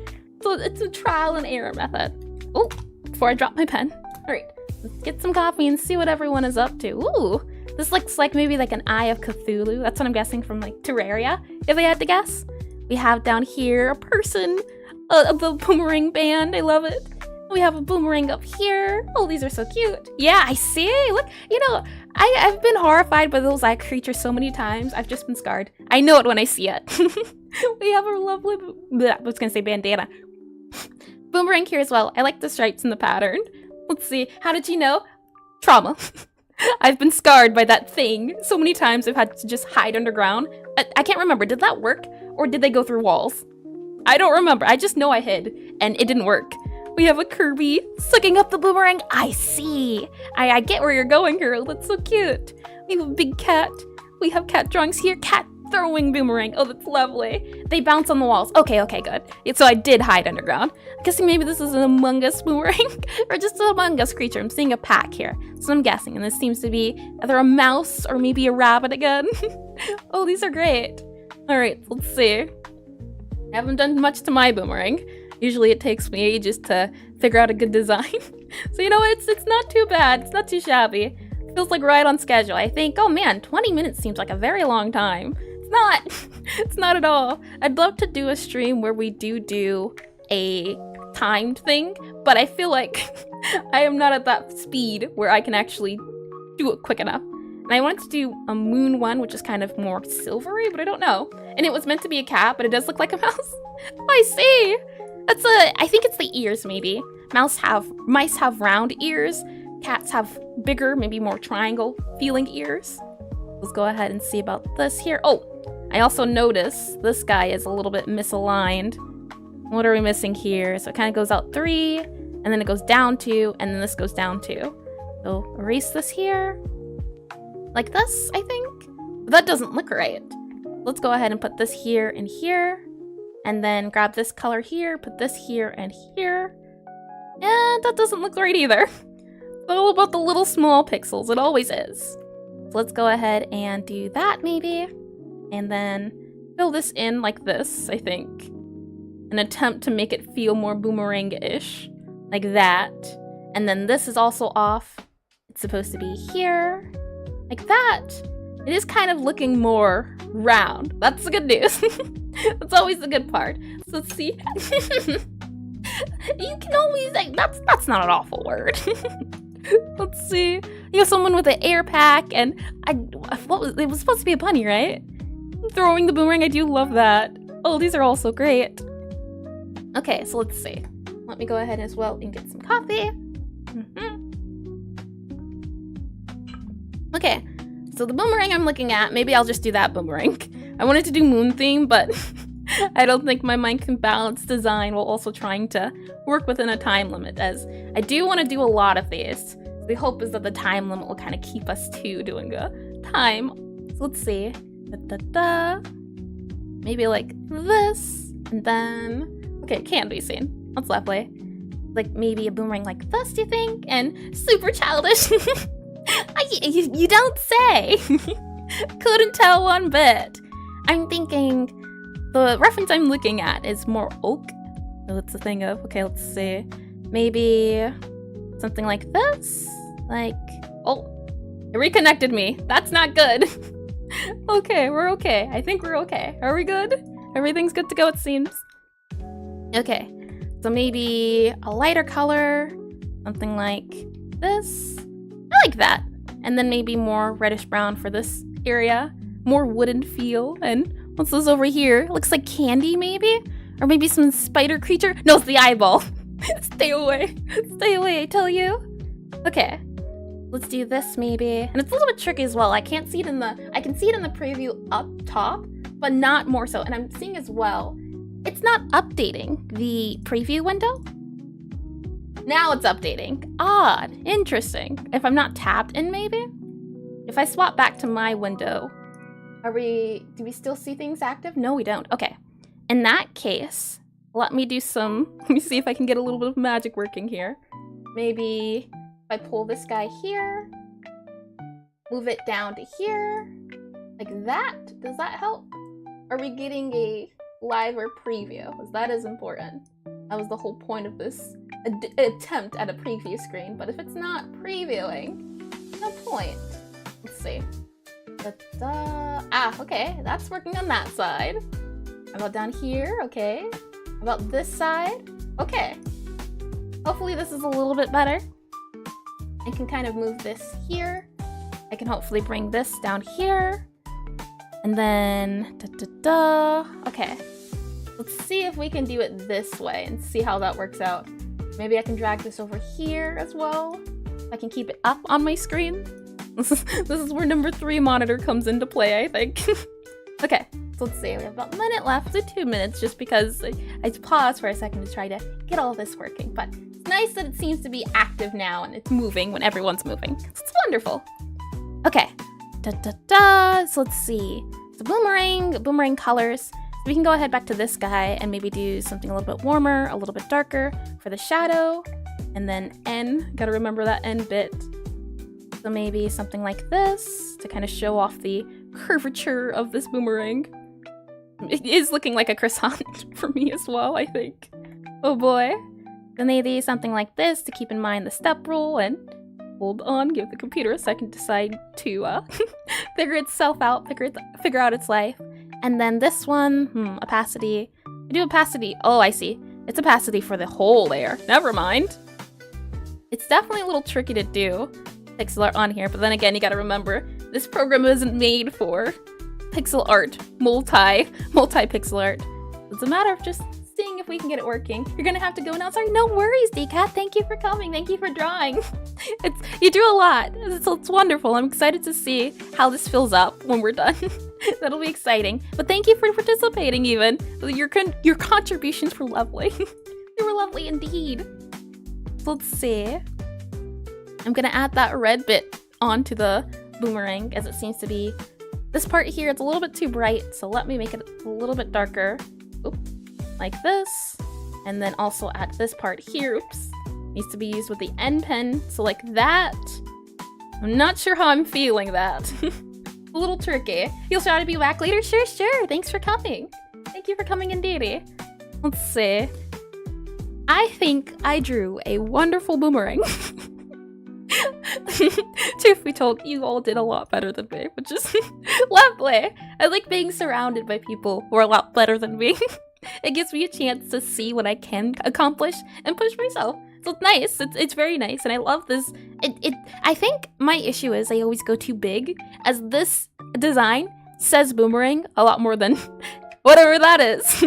so it's a trial and error method. Oh, before I drop my pen. All right, let's get some coffee and see what everyone is up to. Ooh, this looks like maybe like an Eye of Cthulhu. That's what I'm guessing from like Terraria, if I had to guess. We have down here a person, the Boomerang band. I love it. We have a boomerang up here. Oh, these are so cute. Yeah, I see. Look, you know, I've been horrified by those eye creatures so many times. I've just been scarred. I know it when I see it. We have a lovely, I was gonna say bandana. Boomerang here as well. I like the stripes and the pattern. Let's see. How did you know? Trauma. I've been scarred by that thing so many times. I've had to just hide underground. I can't remember. Did that work? Or did they go through walls? I don't remember. I just know I hid and it didn't work. We have a Kirby sucking up the boomerang. I see. I get where you're going, girl. That's so cute. We have a big cat. We have cat drawings here. Cat throwing boomerang. Oh, that's lovely. They bounce on the walls. Okay, good. So I did hide underground. I'm guessing maybe this is an Among Us boomerang or just an Among Us creature. I'm seeing a pack here. So I'm guessing, and this seems to be either a mouse or maybe a rabbit again. Oh, these are great. All right, let's see. I haven't done much to my boomerang. Usually it takes me ages to figure out a good design. So you know what, it's not too bad. It's not too shabby. It feels like right on schedule. I think, oh man, 20 minutes seems like a very long time. It's not. It's not at all. I'd love to do a stream where we do a timed thing, but I feel like I am not at that speed where I can actually do it quick enough. And I wanted to do a moon one, which is kind of more silvery, but I don't know. And it was meant to be a cat, but it does look like a mouse. Oh, I see. I think it's the ears, maybe. Mice have round ears. Cats have bigger, maybe more triangle feeling ears. Let's go ahead and see about this here. Oh, I also noticed this guy is a little bit misaligned. What are we missing here? So it kind of goes out 3, and then it goes down 2, and then this goes down 2. So erase this here. Like this, I think. But that doesn't look right. Let's go ahead and put this here and here. And then grab this color here, put this here and here. And that doesn't look right either. It's all about the little small pixels. It always is. So let's go ahead and do that maybe. And then fill this in like this, I think. An attempt to make it feel more boomerang-ish. Like that. And then this is also off. It's supposed to be here. Like that. It is kind of looking more round. That's the good news. That's always the good part. So let's see. You can always, like, that's not an awful word. Let's see. You have someone with an air pack, and it was supposed to be a bunny, right? Throwing the boomerang, I do love that. Oh, these are all so great. Okay, so let's see. Let me go ahead as well and get some coffee. Okay, so the boomerang I'm looking at, maybe I'll just do that boomerang. I wanted to do moon theme, but I don't think my mind can balance design while also trying to work within a time limit, as I do want to do a lot of these. The hope is that the time limit will kind of keep us to doing a time. So let's see. Maybe like this, and then, okay, it can be seen. That's lovely. Like maybe a boomerang like this, do you think? And super childish. You don't say. Couldn't tell one bit. I'm thinking the reference I'm looking at is more oak. So it's a thing of, okay, let's see. Maybe something like this. Like, oh, it reconnected me. That's not good. Okay, we're okay. I think we're okay. Are we good? Everything's good to go, it seems. Okay, so maybe a lighter color. Something like this. I like that. And then maybe more reddish brown for this area. More wooden feel. And what's this over here? It looks like candy, maybe? Or maybe some spider creature? No, it's the eyeball. Stay away. Stay away, I tell you. Okay. Let's do this maybe. And it's a little bit tricky as well. I can see it in the preview up top, but not more so. And I'm seeing as well, it's not updating the preview window. Now it's updating. Odd. Interesting. If I'm not tapped in, maybe? If I swap back to my window, do we still see things active? No, we don't. Okay. In that case, let me see if I can get a little bit of magic working here. Maybe if I pull this guy here, move it down to here, like that. Does that help? Are we getting a live or preview? Because that is important. That was the whole point of this attempt at a preview screen. But if it's not previewing, no point. Let's see. Okay, that's working on that side. How about down here? Okay. How about this side? Okay. Hopefully this is a little bit better. I can kind of move this here. I can hopefully bring this down here. And then, okay. Let's see if we can do it this way and see how that works out. Maybe I can drag this over here as well. I can keep it up on my screen. This is where number 3 monitor comes into play, I think. Okay, so let's see. We have about a minute left to 2 minutes just because I paused for a second to try to get all this working. But it's nice that it seems to be active now and it's moving when everyone's moving. So it's wonderful. Okay. So let's see. So boomerang colors. So we can go ahead back to this guy and maybe do something a little bit warmer, a little bit darker for the shadow. And then N, gotta remember that N bit. So maybe something like this to kind of show off the curvature of this boomerang. It is looking like a croissant for me as well, I think. Oh boy. Then maybe something like this to keep in mind the step rule and hold on, give the computer a second to decide to figure itself out, figure out its life. And then this one, opacity. I do opacity. Oh, I see. It's opacity for the whole layer. Never mind. It's definitely a little tricky to do Pixelart on here, but then again, you gotta remember, This program isn't made for pixel art, multi-pixel art. It's a matter of just seeing if we can get it working. You're gonna have to go now. Sorry, no worries, DCat. Thank you for coming. Thank you for drawing. You do a lot. It's wonderful. I'm excited to see how this fills up when we're done. That'll be exciting. But thank you for participating even. Your contributions were lovely. They were lovely indeed. So let's see. I'm gonna add that red bit onto the boomerang as it seems to be. This part here, it's a little bit too bright, so let me make it a little bit darker. Oop, like this. And then also add this part here. Oops. Needs to be used with the end pen, so like that. I'm not sure how I'm feeling that. A little tricky. You'll try to be back later? Sure. Thanks for coming. Thank you for coming indeedy. Let's see. I think I drew a wonderful boomerang. Truth be told, you all did a lot better than me, which is lovely. I like being surrounded by people who are a lot better than me. It gives me a chance to see what I can accomplish and push myself. So it's nice. It's very nice, and I love this. I think my issue is I always go too big, as this design says boomerang a lot more than whatever that is.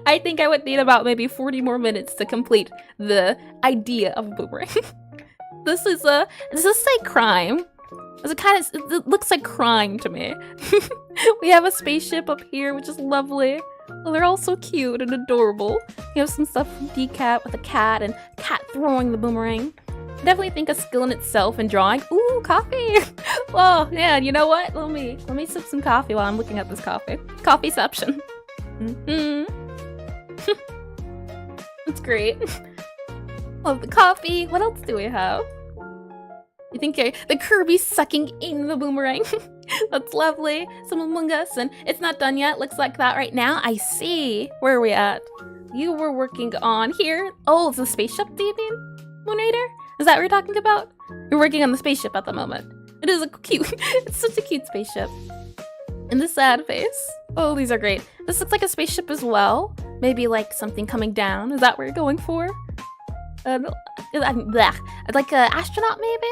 I think I would need about maybe 40 more minutes to complete the idea of a boomerang. This is like crime. It looks like crime to me. We have a spaceship up here, which is lovely. Well, they're all so cute and adorable. You have some stuff from DCat with a cat and cat throwing the boomerang. I definitely think a skill in itself in drawing. Ooh, coffee! Well, yeah, you know what? Let me sip some coffee while I'm looking at this coffee. Coffeeception. That's great. Love the coffee. What else do we have? You think the Kirby's sucking in the boomerang? That's lovely. Some Among Us, and it's not done yet. Looks like that right now. I see. Where are we at? You were working on here. Oh, it's a spaceship, do you mean? Moon Raider? Is that what you're talking about? You're working on the spaceship at the moment. It is it's such a cute spaceship. And the sad face. Oh, these are great. This looks like a spaceship as well. Maybe like something coming down. Is that what you're going for? Like an astronaut, maybe?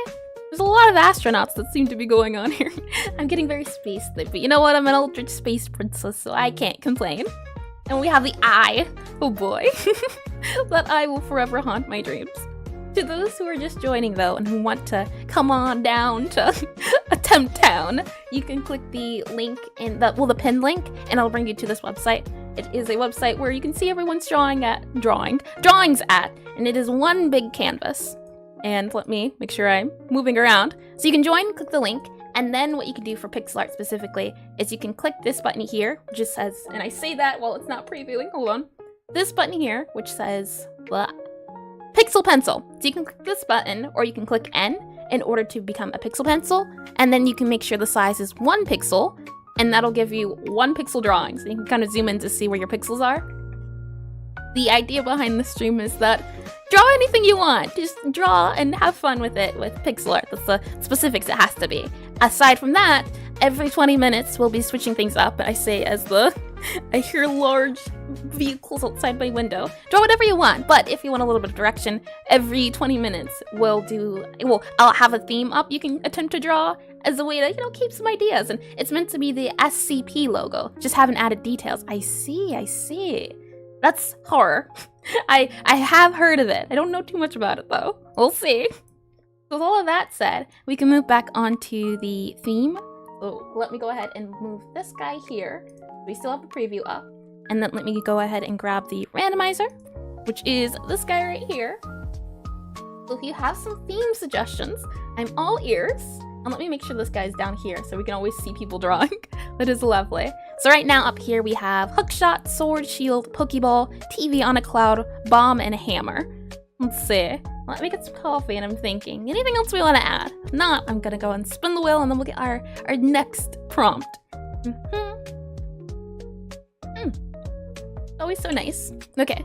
There's a lot of astronauts that seem to be going on here. I'm getting very space thick, but you know what? I'm an Eldritch Space Princess, so I can't complain. And we have the eye. Oh boy. That eye will forever haunt my dreams. To those who are just joining, though, and who want to come on down to Attempt Town, you can click the link in the pinned link, and it'll bring you to this website. It is a website where you can see everyone's drawings at, and it is one big canvas. And let me make sure I'm moving around. So you can join, click the link, and then what you can do for Pixelart specifically is you can click this button here, which just says, and I say that while it's not previewing, hold on. This button here, which says, Pixel Pencil. So you can click this button, or you can click N in order to become a pixel pencil, and then you can make sure the size is 1 pixel, and that'll give you 1 pixel drawings. And you can kind of zoom in to see where your pixels are. The idea behind the stream is that draw anything you want. Just draw and have fun with it with pixel art. That's the specifics it has to be. Aside from that, every 20 minutes we'll be switching things up. I say as I hear large vehicles outside my window. Draw whatever you want, but if you want a little bit of direction, every 20 minutes I'll have a theme up you can attempt to draw as a way to, keep some ideas. And it's meant to be the SCP logo. Just haven't added details. I see. That's horror. I have heard of it. I don't know too much about it though. We'll see. With all of that said, we can move back onto the theme. So let me go ahead and move this guy here. We still have the preview up. And then let me go ahead and grab the randomizer, which is this guy right here. So if you have some theme suggestions, I'm all ears. And let me make sure this guy's down here so we can always see people drawing. That is lovely. So right now up here we have hookshot, sword, shield, pokeball, TV on a cloud, bomb, and a hammer. Let's see. Let me get some coffee and I'm thinking, anything else we want to add? If not, I'm gonna go and spin the wheel and then we'll get our next prompt. Always so nice. Okay,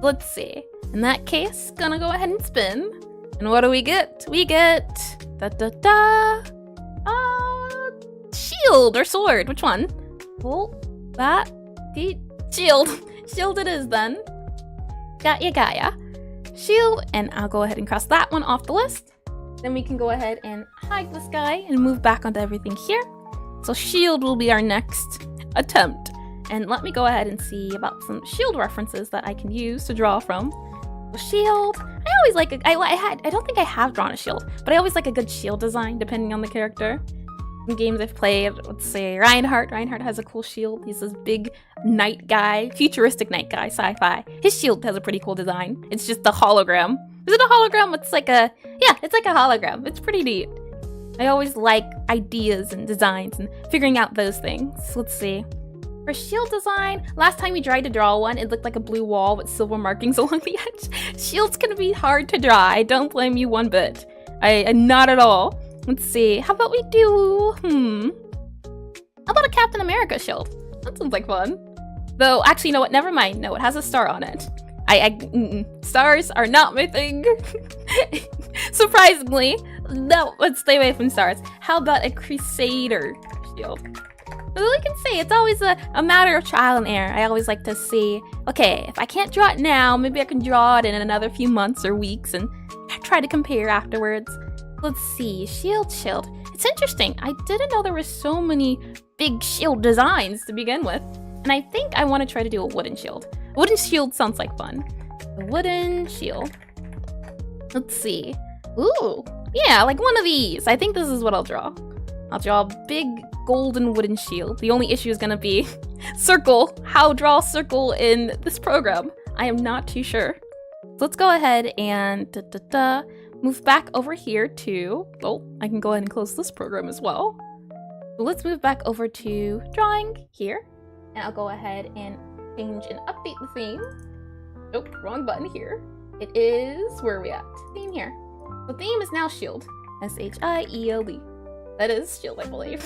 let's see. In that case, gonna go ahead and spin. And what do we get? We get shield or sword. Which one? Well, that the shield. Shield it is then. Got ya. Shield, and I'll go ahead and cross that one off the list. Then we can go ahead and hide this guy and move back onto everything here. So shield will be our next attempt. And let me go ahead and see about some shield references that I can use to draw from. So shield, I always like, I don't think I have drawn a shield, but I always like a good shield design depending on the character. In games I've played, let's say Reinhardt. Reinhardt has a cool shield. He's this big knight guy, futuristic knight guy, sci-fi. His shield has a pretty cool design. It's just a hologram. Is it a hologram? It's like a, yeah, it's like a hologram. It's pretty neat. I always like ideas and designs and figuring out those things. Let's see. For shield design, last time we tried to draw one, it looked like a blue wall with silver markings along the edge. Shield's gonna be hard to draw. I don't blame you one bit. Not at all. Let's see. How about we do, how about a Captain America shield? That sounds like fun. Though, actually, you know what? Never mind. No, it has a star on it. Stars are not my thing. Surprisingly, no, let's stay away from stars. How about a Crusader shield? Well, we can see, it's always a matter of trial and error. I always like to see, okay, if I can't draw it now, maybe I can draw it in another few months or weeks and try to compare afterwards. Let's see, shield. It's interesting. I didn't know there were so many big shield designs to begin with. And I think I want to try to do a wooden shield. A wooden shield sounds like fun. A wooden shield. Let's see. Ooh, yeah, like one of these. I think this is what I'll draw. I'll draw a big golden wooden shield. The only issue is gonna be circle. How draw a circle in this program? I am not too sure. So let's go ahead and move back over here to, oh, I can go ahead and close this program as well. So let's move back over to drawing here. And I'll go ahead and change and update the theme. Nope, wrong button here. It is, where are we at? Theme here. The theme is now shield. S-H-I-E-L-D. That is shield, I believe.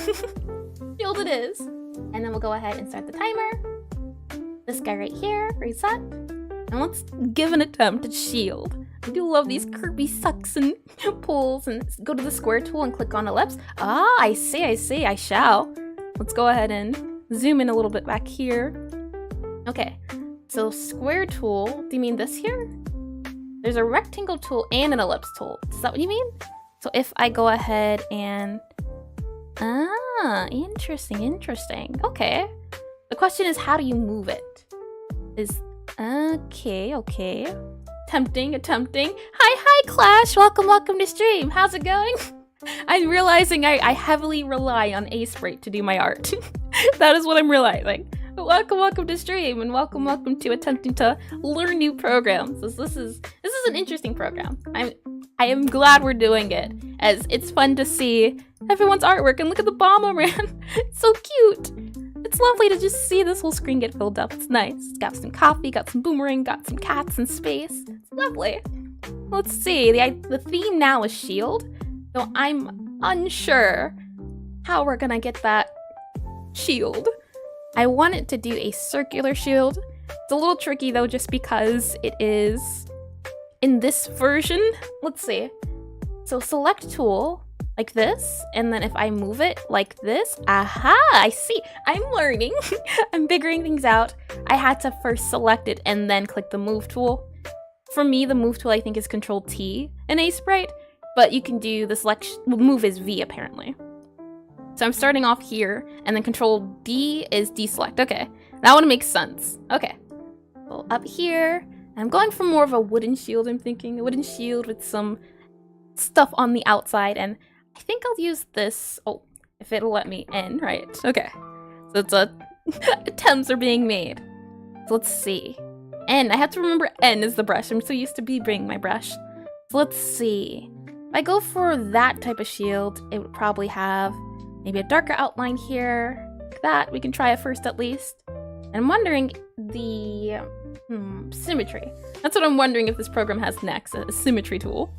Shield it is. And then we'll go ahead and start the timer. This guy right here, reset. And let's give an attempt at shield. I do love these curvy sucks and pulls. And go to the square tool and click on ellipse. Ah, I see, I shall. Let's go ahead and zoom in a little bit back here. Okay, so square tool, do you mean this here? There's a rectangle tool and an ellipse tool. Is that what you mean? So if I go ahead and, interesting. Okay. The question is, how do you move it? Okay. Attempting. Hi, Clash. Welcome to stream. How's it going? I'm realizing I heavily rely on Aseprite to do my art. That is what I'm realizing. Welcome to stream, and welcome to attempting to learn new programs. This is an interesting program. I am glad we're doing it, as it's fun to see everyone's artwork. And look at the Boomerang. It's so cute. It's lovely to just see this whole screen get filled up. It's nice. It's got some coffee, got some Boomerang, got some cats in space. It's lovely. Let's see. The theme now is shield, though I'm unsure how we're gonna get that shield. I wanted to do a circular shield. It's a little tricky though, just because it is in this version. Let's see. So select tool like this, and then if I move it like this, aha, I see. I'm learning. I'm figuring things out. I had to first select it and then click the move tool. For me, the move tool I think is Control T in Aseprite, but you can do the selection, move is V apparently. So I'm starting off here, and then Control D is deselect. Okay, that one makes sense. Okay, so up here, I'm going for more of a wooden shield, I'm thinking. A wooden shield with some stuff on the outside, and I think I'll use this, oh, if it'll let me in, right? Okay, so it's attempts are being made. So let's see. N, I have to remember N is the brush. I'm so used to B bringing my brush. So let's see. If I go for that type of shield, it would probably have maybe a darker outline here, like that. We can try it first at least. And I'm wondering the symmetry. That's what I'm wondering if this program has next, a symmetry tool.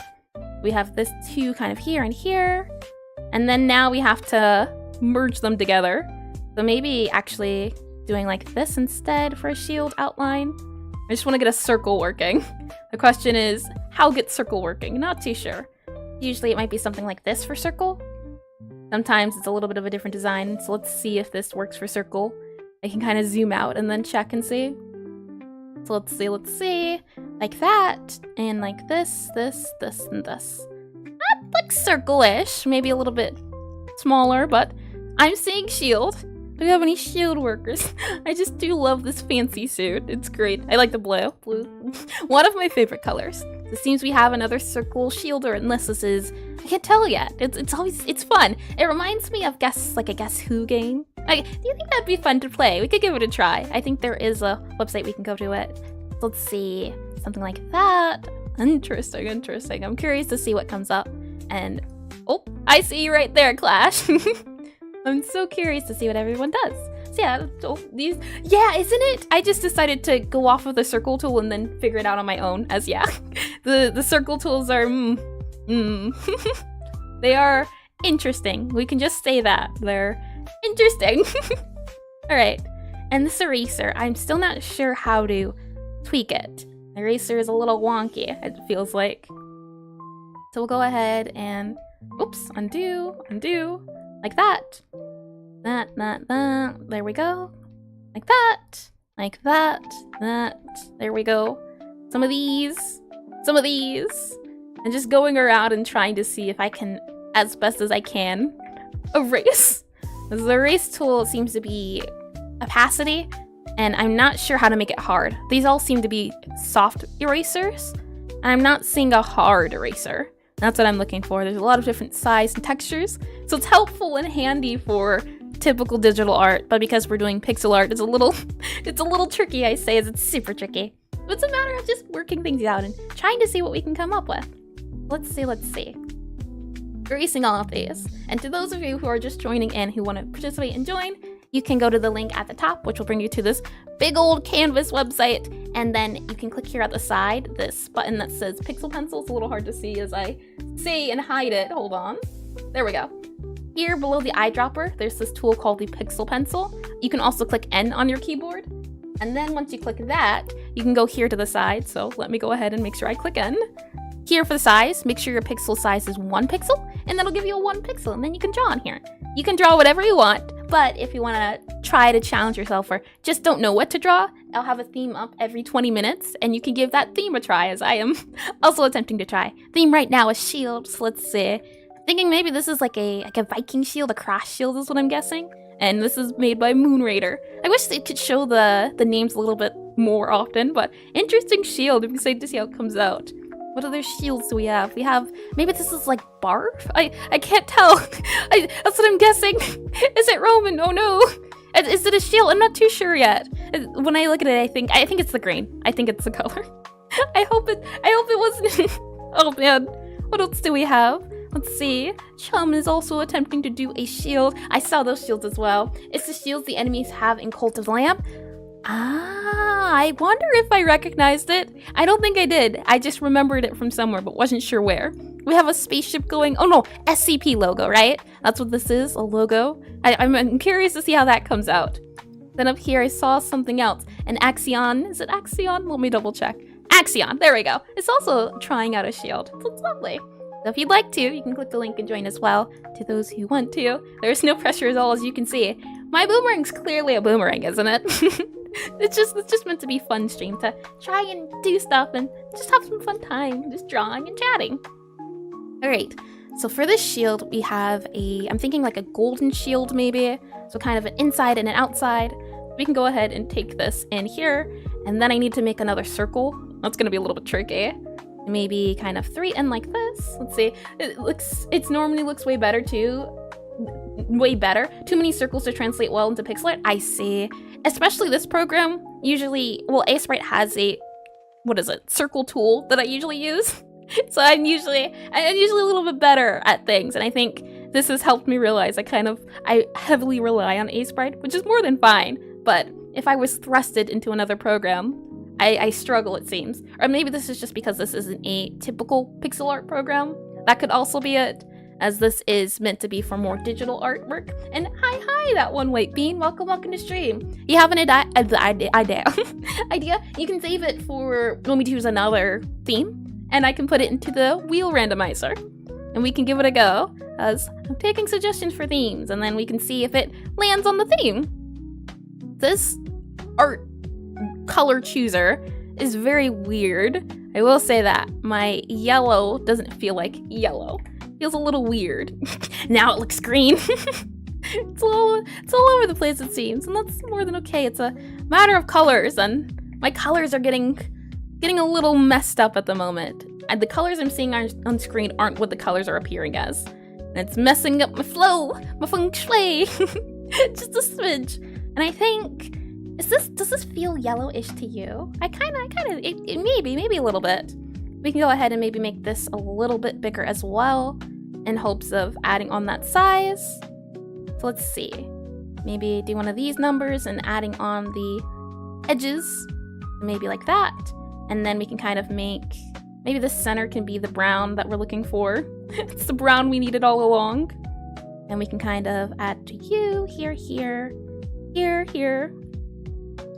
We have this two kind of here and here. And then now we have to merge them together. So maybe actually doing like this instead for a shield outline. I just want to get a circle working. The question is, how get circle working? Not too sure. Usually it might be something like this for circle. Sometimes it's a little bit of a different design, so let's see if this works for circle. I can kind of zoom out and then check and see. So let's see, like that, and like this, and this. like circle-ish, maybe a little bit smaller, but I'm seeing shield. Do we have any shield workers? I just do love this fancy suit. It's great. I like the blue. Blue, one of my favorite colors. It seems we have another circle shielder, unless this is, I can't tell yet. It's fun. It reminds me of a Guess Who game. Do you think that'd be fun to play? We could give it a try. I think there is a website we can go to it. Let's see, something like that. Interesting. I'm curious to see what comes up. And, oh, I see you right there, Clash. I'm so curious to see what everyone does. So yeah, isn't it? I just decided to go off of the circle tool and then figure it out on my own, as the circle tools are, they are interesting. We can just say that. They're interesting. Alright, and this eraser, I'm still not sure how to tweak it. The eraser is a little wonky, it feels like. So we'll go ahead and, oops, undo, like that. That. There we go. Like that. There we go. Some of these. And just going around and trying to see if I can, as best as I can, erase. The erase tool seems to be opacity, and I'm not sure how to make it hard. These all seem to be soft erasers, and I'm not seeing a hard eraser. That's what I'm looking for. There's a lot of different sizes and textures, so it's helpful and handy for typical digital art, but because we're doing pixel art, it's a little tricky, I say, it's super tricky. But it's a matter of just working things out and trying to see what we can come up with. Let's see. Erasing all of these. And to those of you who are just joining in who want to participate and join, you can go to the link at the top, which will bring you to this big old canvas website, and then you can click here at the side, this button that says Pixel Pencil. It's a little hard to see as I say and hide it. Hold on. There we go. Here below the eyedropper, there's this tool called the Pixel Pencil. You can also click N on your keyboard. And then once you click that, you can go here to the side. So let me go ahead and make sure I click N. Here for the size, make sure your pixel size is 1 pixel, and that'll give you a 1 pixel, and then you can draw on here. You can draw whatever you want, but if you want to try to challenge yourself or just don't know what to draw, I'll have a theme up every 20 minutes, and you can give that theme a try, as I am also attempting to try. Theme right now is shield, so let's see. Thinking maybe this is like a Viking shield, a cross shield is what I'm guessing. And this is made by Moon Raider. I wish they could show the names a little bit more often, but interesting shield. I'm excited to see how it comes out. What other shields do we have? We have, maybe this is like barf? I can't tell. That's what I'm guessing. Is it Roman? Oh no. Is it a shield? I'm not too sure yet. When I look at it, I think it's the green. I think it's the color. I hope it wasn't. Oh man. What else do we have? Let's see. Chum is also attempting to do a shield. I saw those shields as well. It's the shields the enemies have in Cult of the Lamb. Ah, I wonder if I recognized it. I don't think I did. I just remembered it from somewhere, but wasn't sure where. We have a spaceship going. Oh no, SCP logo, right? That's what this is, a logo. I'm curious to see how that comes out. Then up here, I saw something else. An Axion. Is it Axion? Let me double check. Axion, there we go. It's also trying out a shield. So it's lovely. So if you'd like to, you can click the link and join as well. To those who want to. There's no pressure at all, as you can see. My boomerang's clearly a boomerang, isn't it? It's just meant to be fun stream to try and do stuff and just have some fun time, just drawing and chatting. Alright, so for this shield, we have I'm thinking like a golden shield maybe. So kind of an inside and an outside. We can go ahead and take this in here, and then I need to make another circle. That's gonna be a little bit tricky. Maybe kind of 3 and like this. Let's see. It normally looks way better too. Way better. Too many circles to translate well into Pixelart. I see. Especially this program. Usually, well, Aseprite has a, circle tool that I usually use. So I'm usually a little bit better at things, and I think this has helped me realize I heavily rely on Aseprite, which is more than fine. But if I was thrusted into another program, I struggle, it seems. Or maybe this is just because this isn't a typical pixel art program. That could also be it, as this is meant to be for more digital artwork. And hi, that one white bean. Welcome to stream. You have an idea? You can save it for when we choose another theme, and I can put it into the wheel randomizer, and we can give it a go, as I'm taking suggestions for themes, and then we can see if it lands on the theme. This art color chooser is very weird. I will say that my yellow doesn't feel like yellow. It feels a little weird. Now it looks green. It's all over the place, it seems, and that's more than okay. It's a matter of colors, and my colors are getting a little messed up at the moment. And the colors I'm seeing on screen aren't what the colors are appearing as. And it's messing up my flow, my feng shui. Just a smidge. And I think, does this feel yellowish to you? Maybe a little bit. We can go ahead and maybe make this a little bit bigger as well, in hopes of adding on that size. So let's see. Maybe do one of these numbers and adding on the edges, maybe like that. And then we can kind of make, maybe the center can be the brown that we're looking for. It's the brown we needed all along. And we can kind of add to you, here, here, here, here.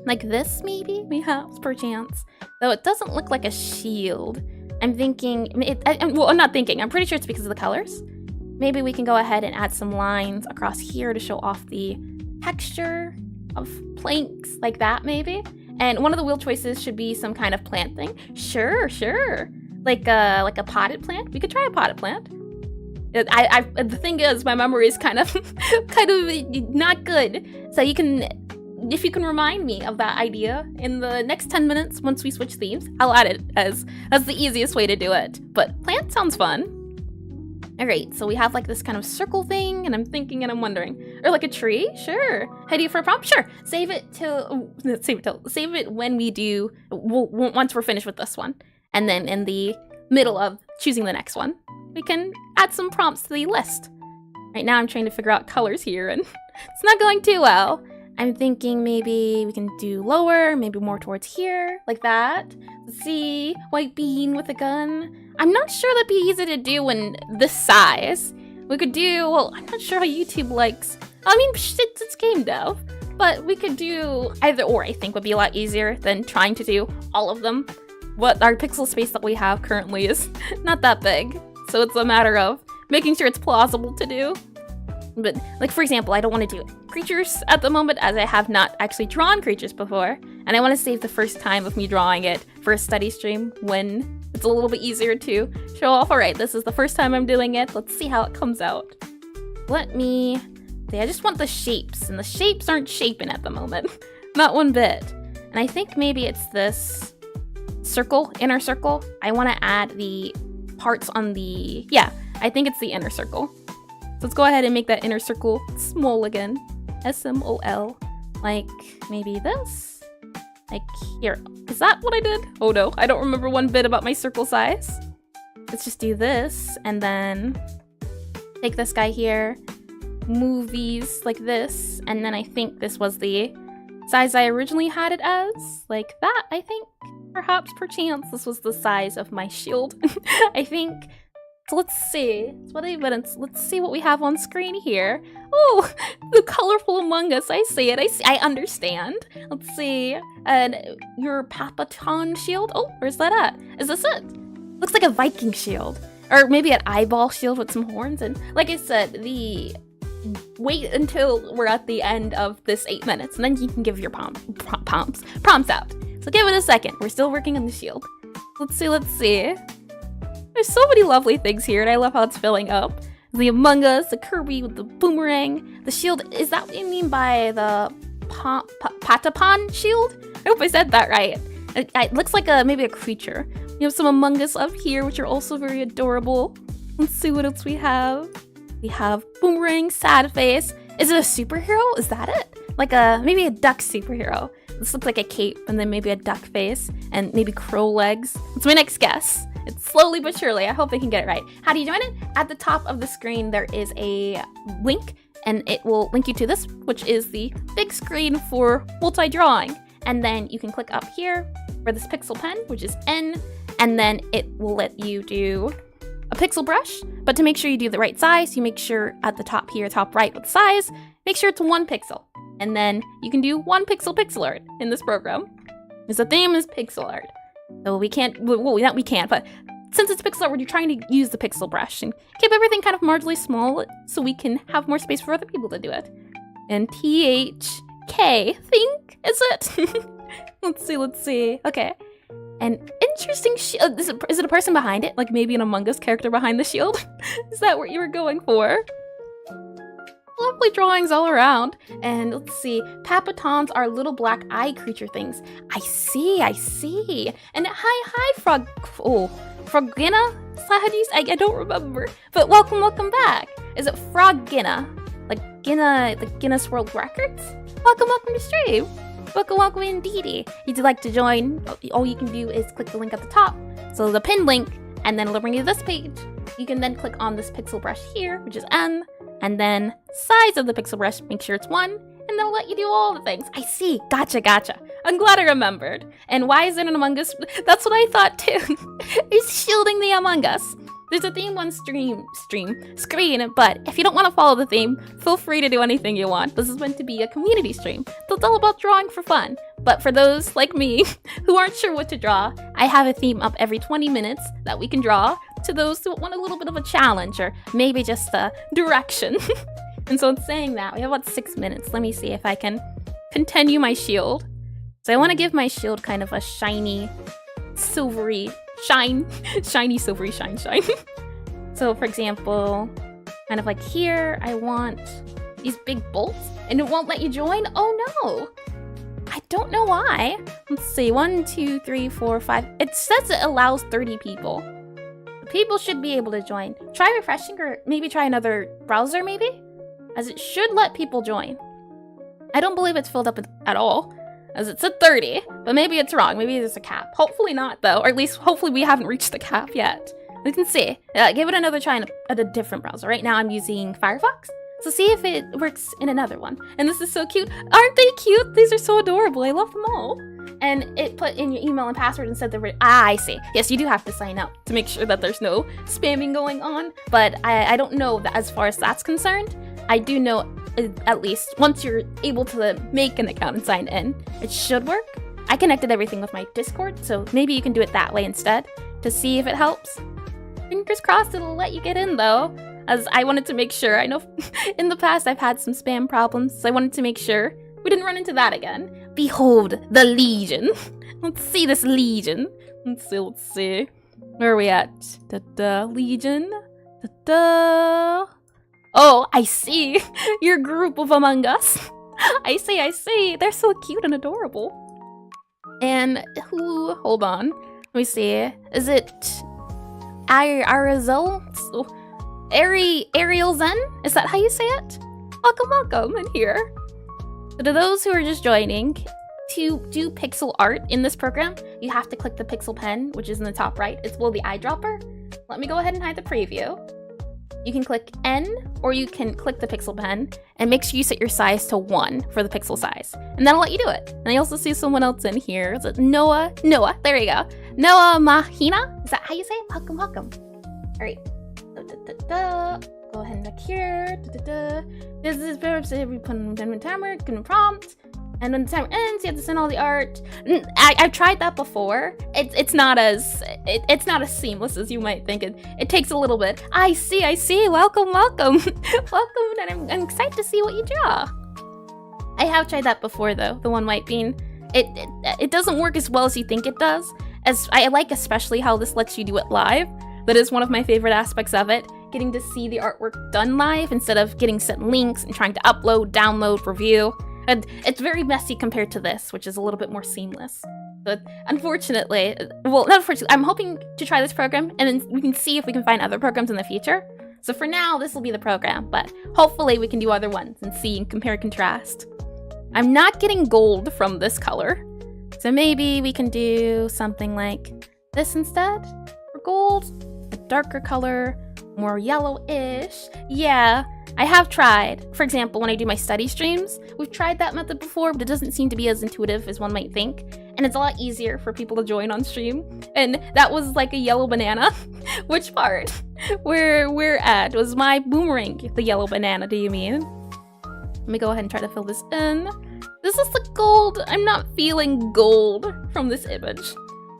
Like this, maybe, perchance. Though it doesn't look like a shield. I'm thinking, well, I'm not thinking, I'm pretty sure it's because of the colors. Maybe we can go ahead and add some lines across here to show off the texture of planks, like that maybe. And one of the wheel choices should be some kind of plant thing. Sure. Like a potted plant. We could try a potted plant. The thing is, my memory is kind of not good. So if you can remind me of that idea in the next 10 minutes once we switch themes, I'll add it as the easiest way to do it. But plant sounds fun. Alright, so we have like this kind of circle thing, and I'm thinking and I'm wondering. Or like a tree? Sure. Idea for a prompt? Sure. Save it when we do, once we're finished with this one. And then in the middle of choosing the next one, we can add some prompts to the list. Right now I'm trying to figure out colors here, and it's not going too well. I'm thinking maybe we can do lower, maybe more towards here, like that. Let's see, white bean with a gun. I'm not sure that'd be easy to do in this size. We could do, well, I'm not sure how YouTube likes, I mean, it's game dev, but we could do either or, I think would be a lot easier than trying to do all of them. What our pixel space that we have currently is not that big, so it's a matter of making sure it's plausible to do. But, like, for example, I don't want to do creatures at the moment, as I have not actually drawn creatures before, and I want to save the first time of me drawing it for a study stream when it's a little bit easier to show off. Alright, this is the first time I'm doing it. Let's see how it comes out. Let me see, I just want the shapes, and the shapes aren't shaping at the moment. Not one bit. And I think maybe it's this circle, inner circle. I want to add the parts on the, yeah, I think it's the inner circle. So let's go ahead and make that inner circle small again. S-M-O-L. Like, maybe this? Like, here. Is that what I did? Oh no, I don't remember one bit about my circle size. Let's just do this, and then take this guy here, move these like this, and then I think this was the size I originally had it as. Like that, I think. Perhaps, perchance, this was the size of my shield. I think. So let's see. Let's see what we have on screen here. Oh, the colorful Among Us. I see it. I understand. Let's see. And your Papaton shield. Oh, where's that at? Is this it? Looks like a Viking shield. Or maybe an eyeball shield with some horns. And like I said, wait until we're at the end of this 8 minutes, and then you can give your prompts out. So give it a second. We're still working on the shield. Let's see. There's so many lovely things here, and I love how it's filling up. The Among Us, the Kirby with the Boomerang, the shield. Is that what you mean by the Patapon shield? I hope I said that right. It looks like maybe a creature. We have some Among Us up here, which are also very adorable. Let's see what else we have. We have Boomerang, sad face. Is it a superhero? Is that it? Like maybe a duck superhero. This looks like a cape, and then maybe a duck face, and maybe crow legs. That's my next guess. It's slowly but surely. I hope I can get it right. How do you join it? At the top of the screen, there is a link, and it will link you to this, which is the big screen for multi-drawing. And then you can click up here for this pixel pen, which is N, and then it will let you do a pixel brush. But to make sure you do the right size, you make sure at the top here, top right with size, make sure it's 1 pixel. And then you can do 1 pixel pixel art in this program. Because the theme is pixel art. So we can't, well, not we can't, but since it's pixel art, we're trying to use the pixel brush and keep everything kind of marginally small so we can have more space for other people to do it. And THK, think, is it? Let's see. Okay. And interesting shield. Is it a person behind it? Like maybe an Among Us character behind the shield? Is that what you were going for? Lovely drawings all around. And let's see. Papatons are little black eye creature things. I see. And hi, Frog. Oh, Frogina? Is that how do you say? I don't remember. But welcome back. Is it Frogina? Like Guinness World Records? Welcome to stream. Welcome indeedy. If you'd like to join, all you can do is click the link at the top. So the pinned link, and then it'll bring you to this page. You can then click on this pixel brush here, which is N, and then size of the pixel brush, make sure it's 1, and then it'll let you do all the things. I see. Gotcha. I'm glad I remembered. And why is it an Among Us? That's what I thought too. It's shielding the Among Us. There's a theme on screen, but if you don't want to follow the theme, feel free to do anything you want. This is meant to be a community stream, so it's all about drawing for fun. But for those like me who aren't sure what to draw, I have a theme up every 20 minutes that we can draw to those who want a little bit of a challenge or maybe just a direction. And so in saying that, we have about 6 minutes. Let me see if I can continue my shield. So I want to give my shield kind of a shiny, silvery shiny silvery shine. So for example, kind of like here, I want these big bolts and it won't let you join. Oh no, I don't know why. Let's see, 1, 2, 3, 4, 5. It says it allows 30 people. People should be able to join. Try refreshing or maybe try another browser maybe, as it should let people join. I don't believe it's filled up at all, as it said 30, but maybe it's wrong. Maybe there's a cap. Hopefully not, though, or at least hopefully we haven't reached the cap yet. We can see. Give it another try at a different browser. Right now I'm using Firefox, so see if it works in another one. And this is so cute. Aren't they cute? These are so adorable. I love them all. And it put in your email and password and said I see. Yes, you do have to sign up to make sure that there's no spamming going on, but I don't know that as far as that's concerned. I do know at least once you're able to make an account and sign in, it should work. I connected everything with my Discord, so maybe you can do it that way instead to see if it helps. Fingers crossed it'll let you get in though, as I wanted to make sure. I know in the past I've had some spam problems, so I wanted to make sure we didn't run into that again. Behold the Legion. Let's see this Legion. Let's see. Where are we at? Legion. Oh, I see. Your group of Among Us. I see. They're so cute and adorable. And who? Hold on. Let me see. Is it Ariel Zen? Is that how you say it? Welcome in here. So to those who are just joining, to do pixel art in this program, you have to click the pixel pen, which is in the top right. It's below the eyedropper. Let me go ahead and hide the preview. You can click N, or you can click the pixel pen, and make sure you set your size to 1 for the pixel size. And that'll let you do it. And I also see someone else in here. Is it Noah, there you go. Noah Mahina, is that how you say it? Welcome. All right. Go ahead and look here. This is we put in the timer, gonna prompt. And when the timer ends, you have to send all the art. I've tried that before. It's not as seamless as you might think. It takes a little bit. I see. Welcome. Welcome, and I'm excited to see what you draw. I have tried that before though. The one white bean. It doesn't work as well as you think it does. As I like especially how this lets you do it live. That is one of my favorite aspects of it. Getting to see the artwork done live instead of getting sent links and trying to upload, download, review. And it's very messy compared to this, which is a little bit more seamless. But unfortunately, well, not unfortunately, I'm hoping to try this program and then we can see if we can find other programs in the future. So for now, this will be the program, but hopefully we can do other ones and see and compare and contrast. I'm not getting gold from this color, so maybe we can do something like this instead for gold, a darker color, more yellowish. Yeah, I have tried. For example, when I do my study streams, we've tried that method before, but it doesn't seem to be as intuitive as one might think. And it's a lot easier for people to join on stream. And that was like a yellow banana. Which part? Where we're at was my boomerang. The yellow banana, do you mean? Let me go ahead and try to fill this in. This is the gold. I'm not feeling gold from this image.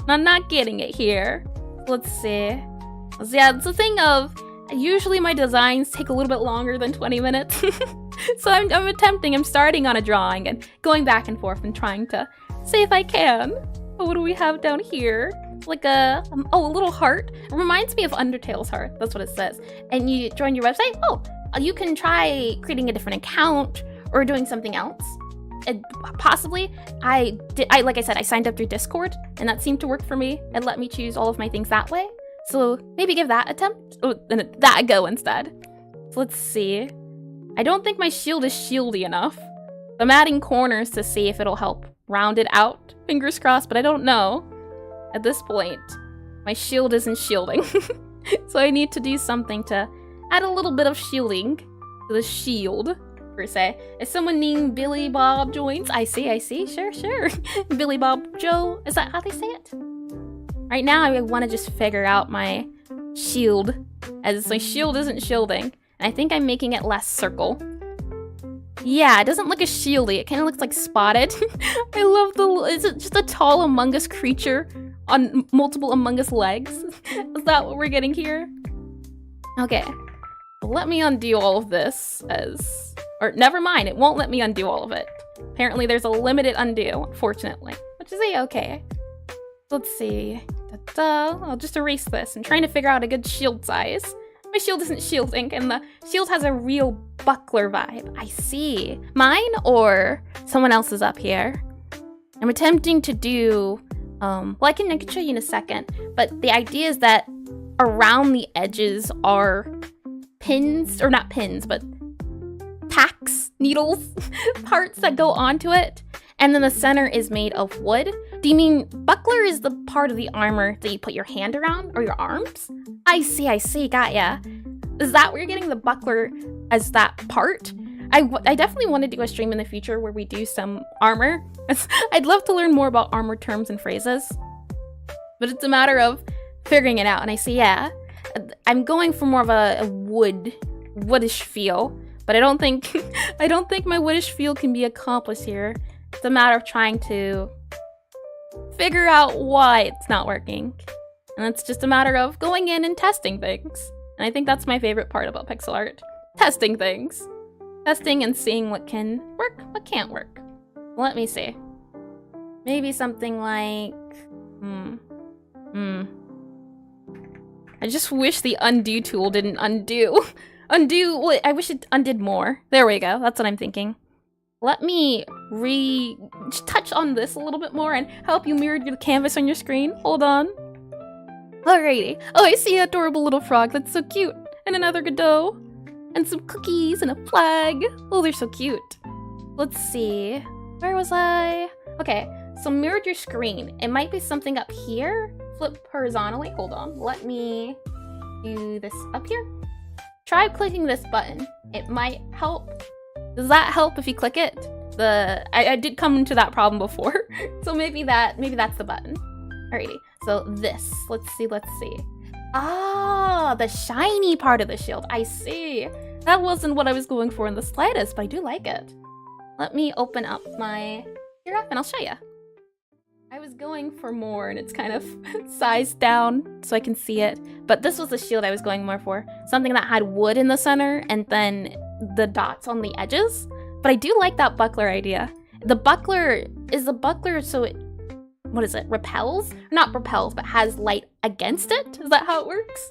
I'm not getting it here. Let's see. Yeah, it's a thing of, usually my designs take a little bit longer than 20 minutes. So I'm starting on a drawing and going back and forth and trying to see if I can. What do we have down here? Like a little heart. It reminds me of Undertale's heart. That's what it says. And you join your website. Oh, you can try creating a different account or doing something else. Possibly. Like I said, I signed up through Discord, and that seemed to work for me. It let me choose all of my things that way. So maybe give that a go instead. So let's see. I don't think my shield is shieldy enough. I'm adding corners to see if it'll help round it out. Fingers crossed, but I don't know. At this point, my shield isn't shielding. So I need to do something to add a little bit of shielding to the shield, per se. Is someone named Billy Bob joins? I see. Sure. Billy Bob Joe. Is that how they say it? Right now, I want to just figure out my shield, as my shield isn't shielding. And I think I'm making it less circle. Yeah, it doesn't look as shieldy. It kind of looks like spotted. I love is it just a tall Among Us creature on multiple Among Us legs? Is that what we're getting here? Okay. Let me undo all of this or never mind, it won't let me undo all of it. Apparently there's a limited undo, unfortunately, which is okay. Let's see. I'll just erase this. I'm trying to figure out a good shield size. My shield isn't shielding, and the shield has a real buckler vibe. I see. Mine or someone else's up here? I'm attempting to do, well, I can show you in a second, but the idea is that around the edges are pins, or not pins, but tacks, needles, parts that go onto it, and then the center is made of wood. Do you mean buckler is the part of the armor that you put your hand around, or your arms? I see, got ya. Is that where you're getting the buckler as that part? I definitely want to do a stream in the future where we do some armor. I'd love to learn more about armor terms and phrases, but it's a matter of figuring it out. And I see, yeah, I'm going for more of a woodish feel, but I don't think my woodish feel can be accomplished here. It's a matter of trying to figure out why it's not working. And it's just a matter of going in and testing things. And I think that's my favorite part about pixel art. Testing things. Testing and seeing what can work, what can't work. Let me see. Maybe something like... I just wish the undo tool didn't undo. I wish it undid more. There we go, that's what I'm thinking. Let me touch on this a little bit more and help you mirror the canvas on your screen. Hold on. Alrighty. Oh, I see an adorable little frog. That's so cute. And another Godot. And some cookies and a flag. Oh, they're so cute. Let's see. Where was I? Okay, so mirrored your screen. It might be something up here. Flip horizontally. Hold on. Let me do this up here. Try clicking this button. It might help. Does that help if you click it? I did come into that problem before. So maybe that's the button. Alrighty. So this. Let's see. Ah, the shiny part of the shield. I see. That wasn't what I was going for in the slightest, but I do like it. Let me open up my giraffe and I'll show you. I was going for more and it's kind of sized down so I can see it. But this was the shield I was going more for. Something that had wood in the center and then the dots on the edges. But I do like that buckler idea. The buckler, so it, what is it, repels? Not repels, but has light against it? Is that how it works?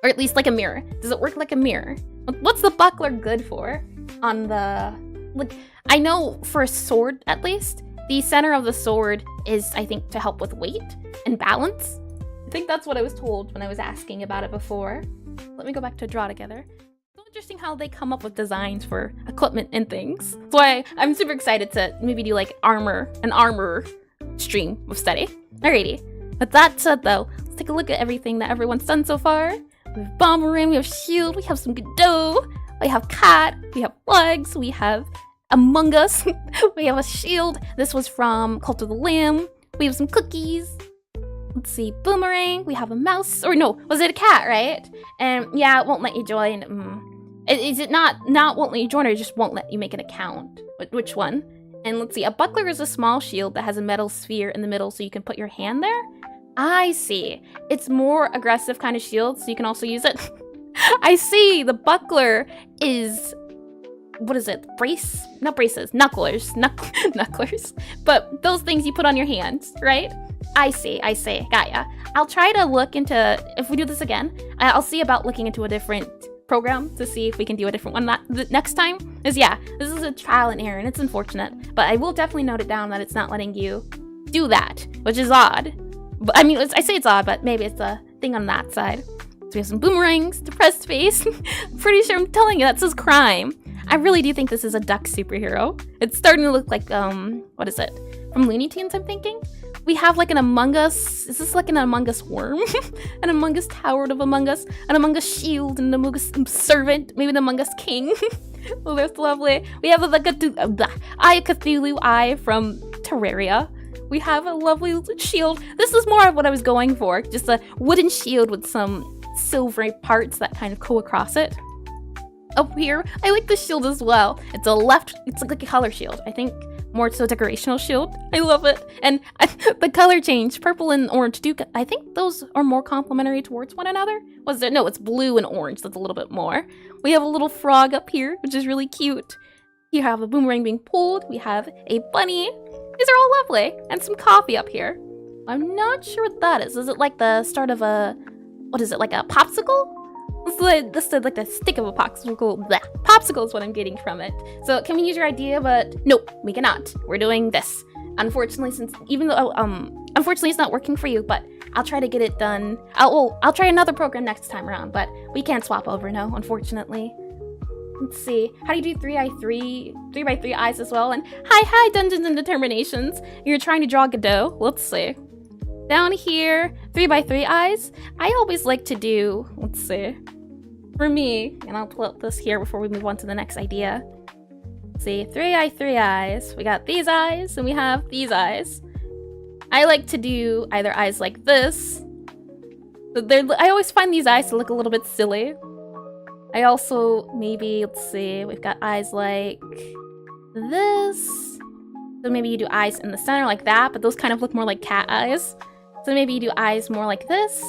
Or at least like a mirror. Does it work like a mirror? What's the buckler good for? On the, like, I know for a sword at least, the center of the sword is, I think, to help with weight and balance. I think that's what I was told when I was asking about it before. Let me go back to draw together. So interesting how they come up with designs for equipment and things. That's why I'm super excited to maybe do like an armor stream with Steady. Alrighty. But that said though, let's take a look at everything that everyone's done so far. We have Boomerang, we have Shield, we have some Godot, we have Cat, we have Flags, we have Among Us, we have a shield. This was from Cult of the Lamb. We have some cookies. Let's see, Boomerang. We have a mouse. Or no, was it a cat, right? And yeah, it won't let you join. Is it not won't let you join, or it just won't let you make an account? Which one? And let's see, a buckler is a small shield that has a metal sphere in the middle so you can put your hand there. I see. It's more aggressive kind of shield, so you can also use it. I see. The buckler is what is it? Not braces, knucklers. Knucklers. But those things you put on your hands, right? I see. Got ya. I'll try to look into, if we do this again, I'll see about looking into a different program to see if we can do a different one next time. Because yeah, this is a trial and error and it's unfortunate. But I will definitely note it down that it's not letting you do that, which is odd. But I mean, I say it's odd, but maybe it's a thing on that side. So we have some boomerangs, depressed face. Pretty sure I'm telling you that says crime. I really do think this is a duck superhero. It's starting to look like, what is it? From Looney Tunes, I'm thinking? We have like an Among Us, is this like an Among Us worm? An Among Us tower of Among Us, an Among Us shield, an Among Us servant, maybe an Among Us king. Oh, that's lovely. We have the Eye of Cthulhu eye from Terraria. We have a lovely shield. This is more of what I was going for, just a wooden shield with some silvery parts that kind of go across it. Up here, I like the shield as well. It's like a color shield. I think more so decorational shield. I love it. And the color change, purple and orange do, I think those are more complementary towards one another. Was it? No, it's blue and orange. That's a little bit more. We have a little frog up here, which is really cute. You have a boomerang being pulled. We have a bunny. These are all lovely. And some coffee up here. I'm not sure what that is. Is it like the start of a, what is it, like a popsicle? This is like the stick of a popsicle. Blech. Popsicle is what I'm getting from it. So can we use your idea? But nope, we cannot. We're doing this. Unfortunately, unfortunately it's not working for you, but I'll try to get it done. I'll try another program next time around, but we can't swap over, no, unfortunately. Let's see. How do you do 3x3 eyes as well? And hi, Dungeons and Determinations. You're trying to draw Godot. Let's see. Down here, 3x3 eyes. I always like to do, let's see, for me, and I'll pull up this here before we move on to the next idea. Let's see, 3x3 eyes. We got these eyes, and we have these eyes. I like to do either eyes like this. I always find these eyes to look a little bit silly. I also, maybe, let's see, we've got eyes like this. So maybe you do eyes in the center like that, but those kind of look more like cat eyes. So maybe you do eyes more like this.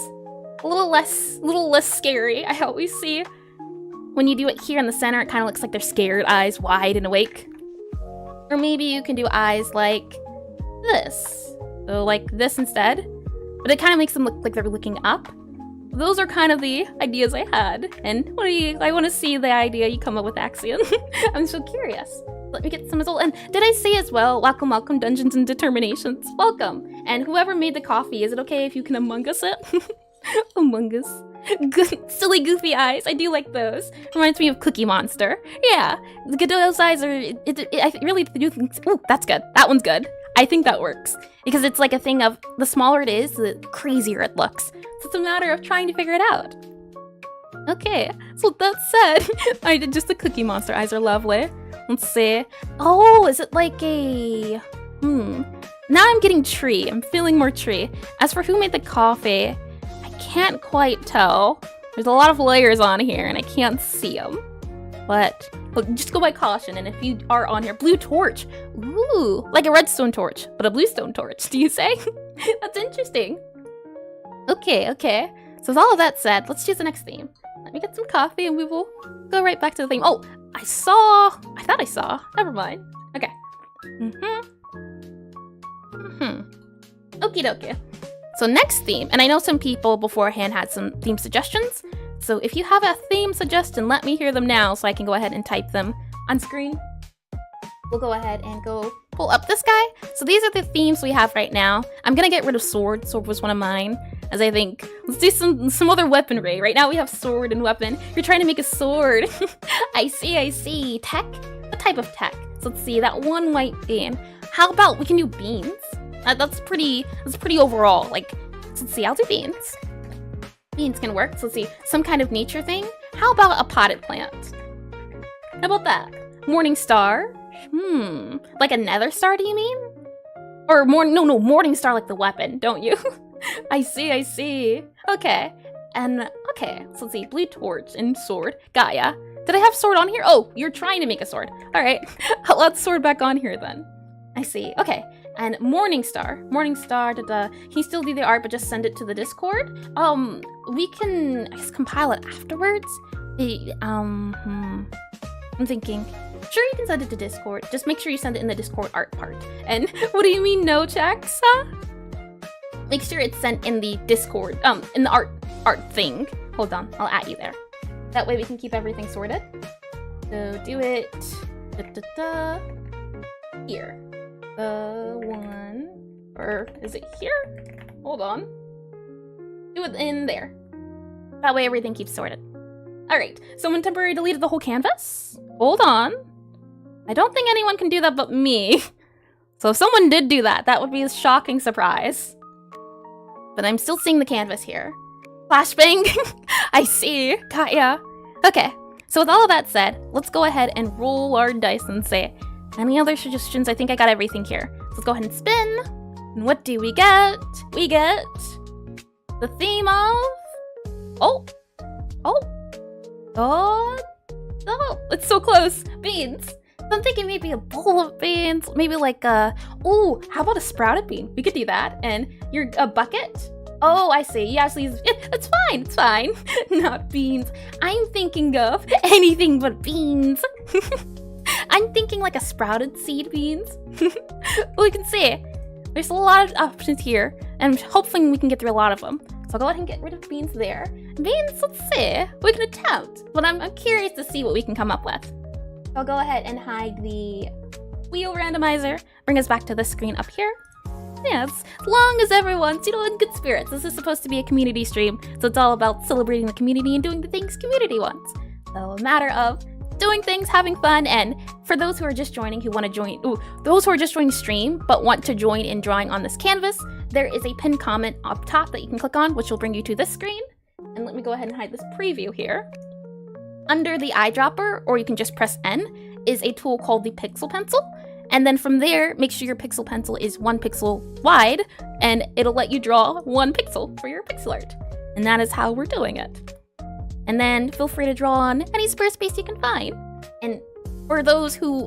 A little less scary, I always see. When you do it here in the center, it kind of looks like they're scared, eyes wide and awake. Or maybe you can do eyes like this. So like this instead. But it kind of makes them look like they're looking up. Those are kind of the ideas I had. And I want to see the idea you come up with, Axion. I'm so curious. Let me get some result. And did I say as well, welcome, Dungeons and Determinations. Welcome. And whoever made the coffee, is it okay if you can Among Us it? Among Us. Good, silly, goofy eyes. I do like those. Reminds me of Cookie Monster. Yeah, the Godot's eyes are, I really do think, ooh, that's good. That one's good. I think that works. Because it's like a thing of, the smaller it is, the crazier it looks. So it's a matter of trying to figure it out. Okay, so that said, I did just the Cookie Monster eyes are lovely. Let's see. Oh, is it like a... Now I'm getting tree. I'm feeling more tree. As for who made the coffee, I can't quite tell. There's a lot of layers on here and I can't see them. But look, just go by caution. And if you are on here, blue torch. Ooh, like a redstone torch, but a bluestone torch, do you say? That's interesting. Okay. So with all of that said, let's choose the next theme. Let me get some coffee and we will go right back to the theme. Oh, I thought I saw. Never mind. Okay. Okie dokie. So next theme, and I know some people beforehand had some theme suggestions. So if you have a theme suggestion, let me hear them now so I can go ahead and type them on screen. We'll go ahead and go pull up this guy. So these are the themes we have right now. I'm gonna get rid of sword. Sword was one of mine. As I think, let's do some other weaponry. Right now we have sword and weapon. You're trying to make a sword. I see. Tech? What type of tech? So let's see, that one white bean. How about we can do beans? That's pretty overall. Like, so let's see, I'll do beans. Beans can work. So let's see, some kind of nature thing. How about a potted plant? How about that? Morning star. Like a nether star, do you mean? Or no, morning star like the weapon, don't you? I see. Okay. And, okay, so let's see, blue torch and sword. Gaia. Did I have sword on here? Oh, you're trying to make a sword. All right, let's sword back on here then. I see, okay. And morning star, can you still do the art but just send it to the Discord? We can, I guess, compile it afterwards. I'm thinking, Sure, you can send it to Discord. Just make sure you send it in the Discord art part. And what do you mean no, Jax? Make sure it's sent in the Discord, in the art thing. Hold on, I'll add you there. That way we can keep everything sorted. So do it here. One, or is it here? Hold on. Do it in there. That way everything keeps sorted. Alright, someone temporarily deleted the whole canvas? Hold on. I don't think anyone can do that but me. So if someone did do that, that would be a shocking surprise. But I'm still seeing the canvas here. Flashbang! I see. Got ya. Okay, so with all of that said, let's go ahead and roll our dice and say, any other suggestions? I think I got everything here. So let's go ahead and spin. And what do we get? We get the theme of... Oh, it's so close. Beans. So I'm thinking maybe a bowl of beans, maybe like ooh, how about a sprouted bean? We could do that. And a bucket? Oh, I see. Yes, it's fine. Not beans. I'm thinking of anything but beans. I'm thinking like a sprouted seed beans. We can see. There's a lot of options here, and hopefully we can get through a lot of them. So I'll go ahead and get rid of beans there. Beans, let's see. We can attempt, but I'm curious to see what we can come up with. So I'll go ahead and hide the wheel randomizer. Bring us back to the screen up here. Yes, as long as everyone's, in good spirits. This is supposed to be a community stream, so it's all about celebrating the community and doing the things community wants. So a matter of doing things, having fun, and for those who are just joining, who want to join, those who are just joining stream but want to join in drawing on this canvas, there is a pinned comment up top that you can click on, which will bring you to this screen. And let me go ahead and hide this preview here. Under the eyedropper, or you can just press N, is a tool called the Pixel Pencil. And then from there, make sure your pixel pencil is 1 pixel wide, and it'll let you draw 1 pixel for your pixel art. And that is how we're doing it. And then feel free to draw on any spare space you can find. And for those who,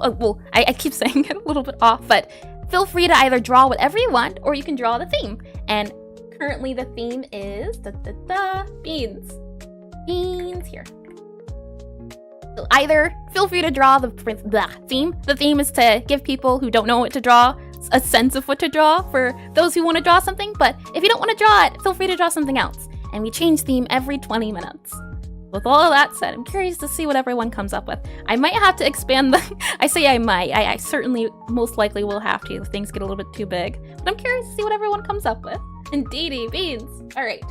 I keep saying it a little bit off, but feel free to either draw whatever you want, or you can draw the theme. And currently the theme is beans. Beans here. So either feel free to draw the theme. The theme is to give people who don't know what to draw a sense of what to draw for those who want to draw something. But if you don't want to draw it, feel free to draw something else. And we change theme every 20 minutes. With all of that said, I'm curious to see what everyone comes up with. I might have to expand the... I say I might. I certainly most likely will have to if things get a little bit too big. But I'm curious to see what everyone comes up with. Indeedy beans. Alright.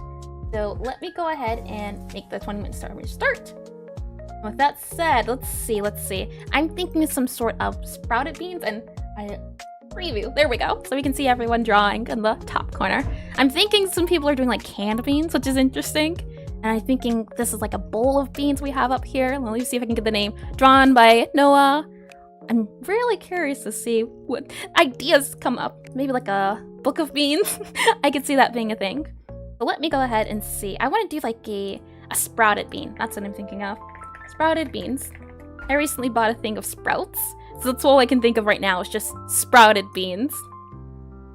So let me go ahead and make the 20-minute start. With that said, let's see. I'm thinking of some sort of sprouted beans and preview. There we go. So we can see everyone drawing in the top corner. I'm thinking some people are doing like canned beans, which is interesting. And I'm thinking this is like a bowl of beans we have up here. Let me see if I can get the name. Drawn by Noah. I'm really curious to see what ideas come up. Maybe like a book of beans. I could see that being a thing. So let me go ahead and see. I want to do like a sprouted bean. That's what I'm thinking of. Sprouted beans. I recently bought a thing of sprouts, so that's all I can think of right now is just sprouted beans,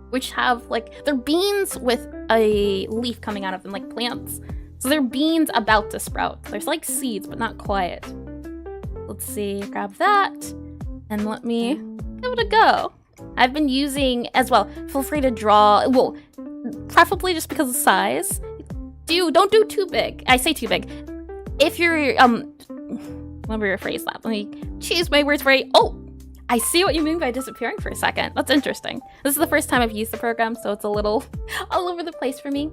which have like, they're beans with a leaf coming out of them, like plants. So they're beans about to sprout. There's like seeds, but not quite. Let's see, grab that, and let me give it a go. I've been using, as well, feel free to draw, well, preferably just because of size. Don't do too big. I say too big. If you're, let me rephrase that. Let me choose my words right. Oh, I see what you mean by disappearing for a second. That's interesting. This is the first time I've used the program, so it's a little all over the place for me.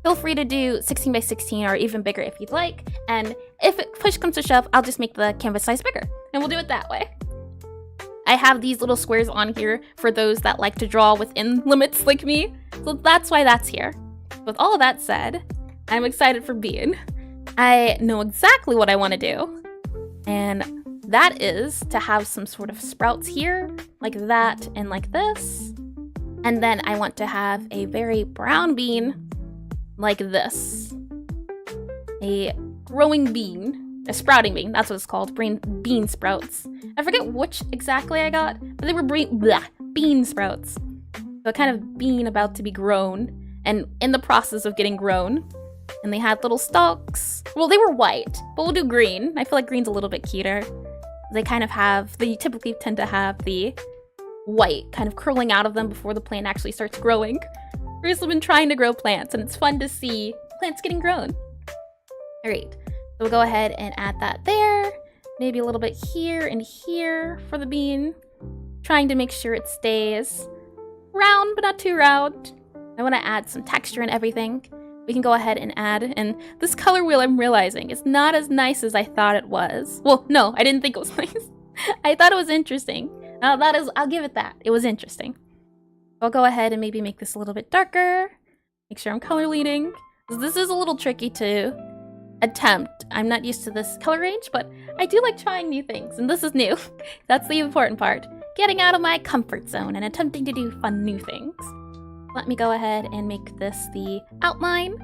Feel free to do 16 by 16 or even bigger if you'd like. And if push comes to shove, I'll just make the canvas size bigger, and we'll do it that way. I have these little squares on here for those that like to draw within limits like me. So that's why that's here. With all of that said, I'm excited for Bean. I know exactly what I want to do, and that is to have some sort of sprouts here, like that and like this. And then I want to have a very brown bean like this. A growing bean, a sprouting bean, that's what it's called, bean sprouts. I forget which exactly I got, but they were bean sprouts. So kind of bean about to be grown, and in the process of getting grown. And they had little stalks. Well, they were white, but we'll do green. I feel like green's a little bit cuter. They typically tend to have the white kind of curling out of them before the plant actually starts growing. I've recently been trying to grow plants, and it's fun to see plants getting grown. All right, so we'll go ahead and add that there. Maybe a little bit here and here for the bean. Trying to make sure it stays round, but not too round. I want to add some texture and everything. We can go ahead and add, and this color wheel, I'm realizing, is not as nice as I thought it was. Well, no, I didn't think it was nice. I thought it was interesting. I'll give it that. It was interesting. I'll go ahead and maybe make this a little bit darker. Make sure I'm color leading. This is a little tricky to attempt. I'm not used to this color range, but I do like trying new things, and this is new. That's the important part. Getting out of my comfort zone and attempting to do fun new things. Let me go ahead and make this the outline,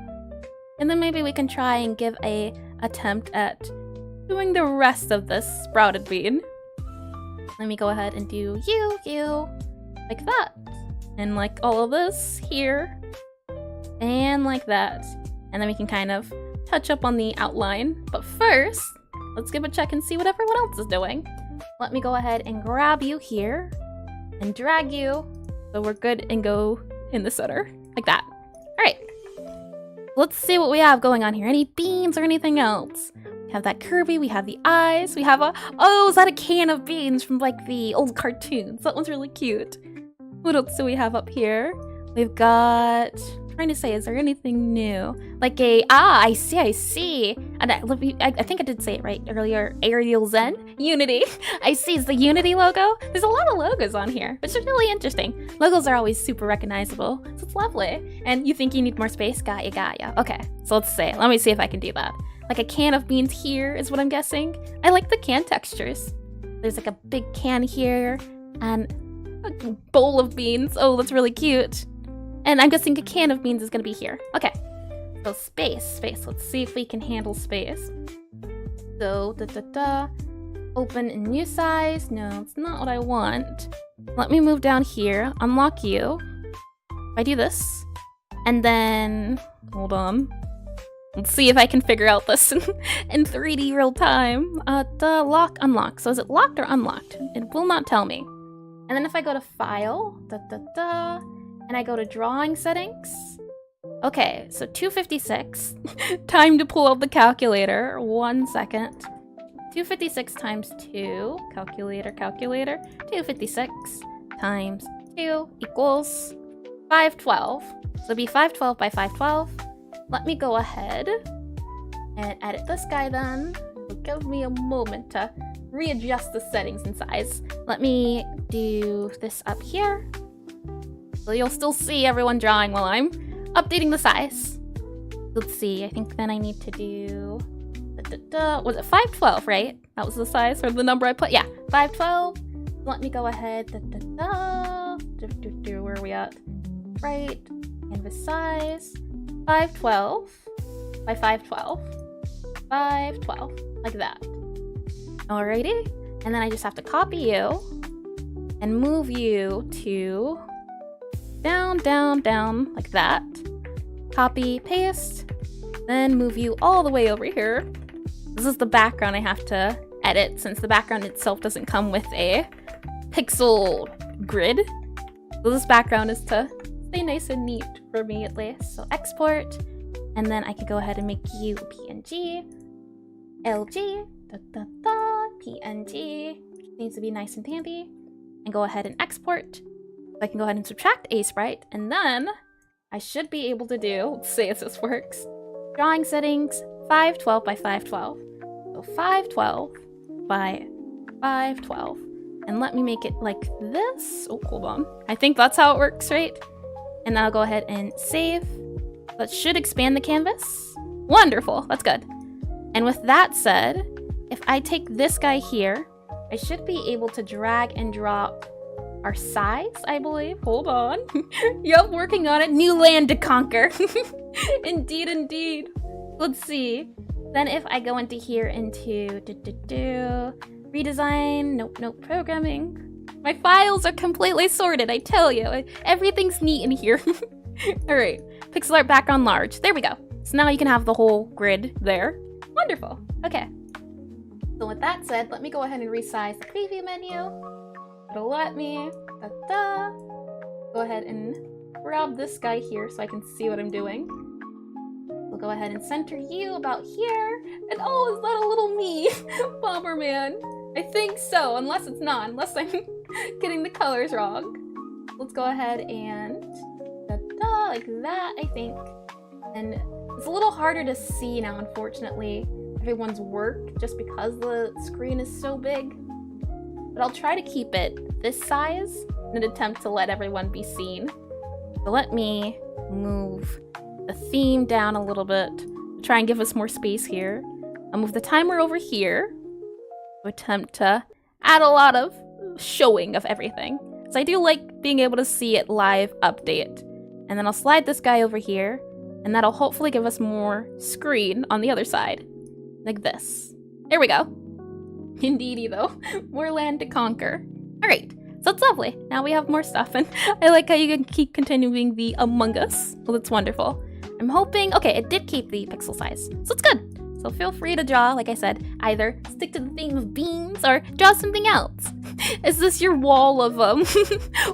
and then maybe we can try and give a attempt at doing the rest of this sprouted bean. Let me go ahead and do you, like that, and like all of this here, and like that, and then we can kind of touch up on the outline. But first, let's give a check and see what everyone else is doing. Let me go ahead and grab you here and drag you so we're good and go in the center, like that. All right, let's see what we have going on here. Any beans or anything else? We have that curvy, we have the eyes, we have oh, is that a can of beans from like the old cartoons? That one's really cute. What else do we have up here? We've got, trying to say, is there anything new? Like I see. And I think I did say it right earlier. Ariel Zen? Unity. I see, it's the Unity logo. There's a lot of logos on here, which is really interesting. Logos are always super recognizable, so it's lovely. And you think you need more space? Got ya. Okay, so let me see if I can do that. Like a can of beans here is what I'm guessing. I like the can textures. There's like a big can here and a bowl of beans. Oh, that's really cute. And I'm guessing a can of beans is gonna be here. Okay, so space. Let's see if we can handle space. So, open a new size. No, it's not what I want. Let me move down here, unlock you. If I do this, and then, hold on. Let's see if I can figure out this in 3D real time. Lock, unlock. So is it locked or unlocked? It will not tell me. And then if I go to File, and I go to Drawing Settings. Okay, so 256. Time to pull out the calculator. 1 second. 256 times 2. Calculator. 256 times 2 equals 512. So it'll be 512 by 512. Let me go ahead and edit this guy then. Give me a moment to readjust the settings and size. Let me do this up here. So you'll still see everyone drawing while I'm updating the size. Let's see, I think then I need to do, was it 512, right? That was the size or the number I put? Yeah, 512. Let me go ahead, where are we at? Right, canvas size, 512 by 512, 512, like that. Alrighty, and then I just have to copy you and move you to down, like that. Copy, paste, then move you all the way over here. This is the background I have to edit since the background itself doesn't come with a pixel grid. So this background is to stay nice and neat for me at least. So export, and then I can go ahead and make you PNG, LG, PNG, which needs to be nice and dandy, and go ahead and export. I can go ahead and subtract Aseprite, and then I should be able to do, let's see if this works, drawing settings, 512 by 512. So 512 by 512. And let me make it like this. Oh, hold on. I think that's how it works, right? And I'll go ahead and save. That should expand the canvas. Wonderful, that's good. And with that said, if I take this guy here, I should be able to drag and drop our size, I believe. Hold on. Yup, working on it. New land to conquer. Indeed. Let's see. Then if I go into here into redesign, nope, programming. My files are completely sorted, I tell you. Everything's neat in here. All right, Pixelart background large. There we go. So now you can have the whole grid there. Wonderful. Okay. So with that said, let me go ahead and resize the preview menu. It'll let me, go ahead and grab this guy here so I can see what I'm doing. We'll go ahead and center you about here. And oh, is that a little me? Bomberman. I think so, unless it's not, unless I'm getting the colors wrong. Let's go ahead and like that, I think. And it's a little harder to see now, unfortunately, everyone's work just because the screen is so big. But I'll try to keep it this size in an attempt to let everyone be seen. So let me move the theme down a little bit, try and give us more space here. I'll move the timer over here to attempt to add a lot of showing of everything. So I do like being able to see it live update. And then I'll slide this guy over here, and that'll hopefully give us more screen on the other side. Like this. There we go. Indeedy though. More land to conquer. Alright, so it's lovely. Now we have more stuff, and I like how you can keep continuing the Among Us. Well, that's wonderful. I'm hoping, okay, it did keep the pixel size, so it's good. So feel free to draw, like I said, either stick to the theme of beans or draw something else. Is this your wall of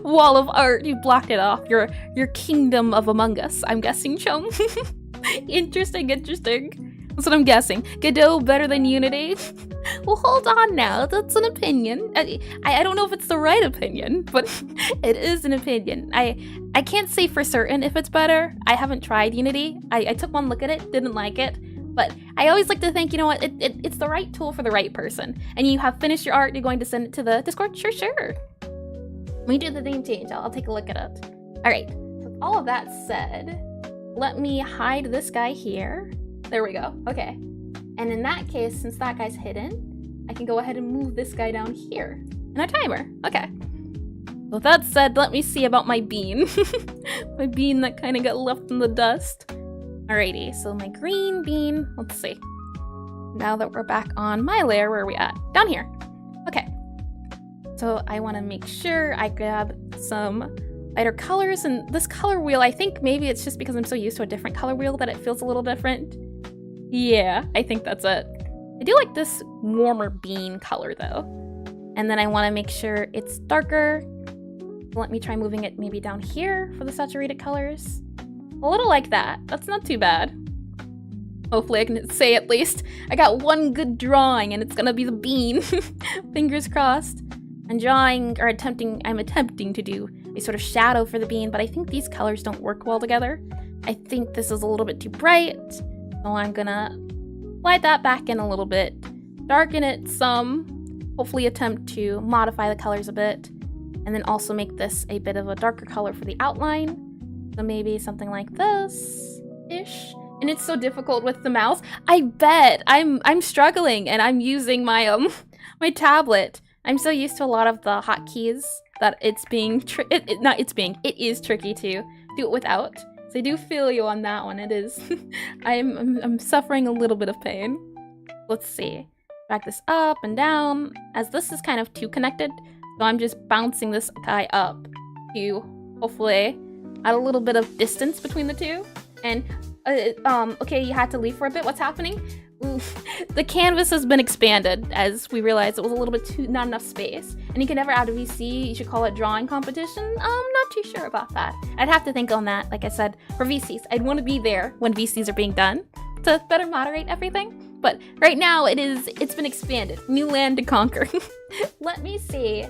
wall of art? You blocked it off. Your kingdom of Among Us, I'm guessing, chum. Interesting. That's what I'm guessing. Godot better than Unity? Well, hold on now. That's an opinion. I don't know if it's the right opinion, but it is an opinion. I can't say for certain if it's better. I haven't tried Unity. I took one look at it, didn't like it. But I always like to think, you know what, it's the right tool for the right person. And you have finished your art, you're going to send it to the Discord? Sure. When we do the name change, I'll take a look at it. All right, so with all of that said, let me hide this guy here. There we go, okay. And in that case, since that guy's hidden, I can go ahead and move this guy down here in our timer, okay. So with that said, let me see about my bean. My bean that kind of got left in the dust. Alrighty, so my green bean, let's see. Now that we're back on my layer, where are we at? Down here. Okay. So I want to make sure I grab some lighter colors, and this color wheel, I think maybe it's just because I'm so used to a different color wheel that it feels a little different. Yeah, I think that's it. I do like this warmer bean color though. And then I want to make sure it's darker. Let me try moving it maybe down here for the saturated colors. A little like that. That's not too bad. Hopefully I can say at least I got one good drawing and it's gonna be the bean. Fingers crossed. I'm attempting to do a sort of shadow for the bean, but I think these colors don't work well together. I think this is a little bit too bright, so I'm gonna slide that back in a little bit, darken it some, hopefully attempt to modify the colors a bit, and then also make this a bit of a darker color for the outline. So maybe something like this-ish. And it's so difficult with the mouse. I bet I'm struggling, and I'm using my my tablet. I'm so used to a lot of the hotkeys that it is tricky to do it without. So I do feel you on that one. It is. I'm suffering a little bit of pain. Let's see. Drag this up and down, as this is kind of too connected. So I'm just bouncing this guy up to hopefully add a little bit of distance between the two. And okay, you had to leave for a bit. What's happening? The canvas has been expanded, as we realized it was a little bit not enough space. And you can never add a VC. You should call it drawing competition. I'm not too sure about that. I'd have to think on that. Like I said, for VCs, I'd want to be there when VCs are being done to better moderate everything. But right now it's been expanded. New land to conquer. Let me see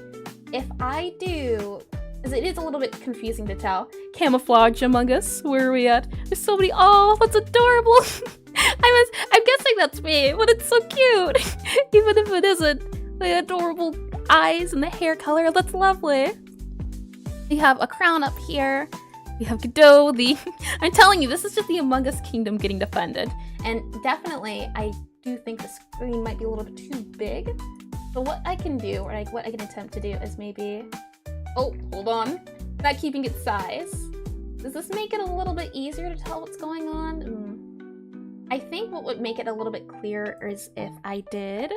if I do, because it is a little bit confusing to tell. Camouflage Among Us, where are we at? There's so many, oh, that's adorable. I'm guessing that's me, but it's so cute. Even if it isn't. The adorable eyes and the hair color, that's lovely. We have a crown up here. We have Godot, I'm telling you, this is just the Among Us kingdom getting defended. And definitely, I do think the screen might be a little bit too big. So what I can do, or what I can attempt to do is maybe, oh, hold on, not keeping its size. Does this make it a little bit easier to tell what's going on? I think what would make it a little bit clearer is if I did,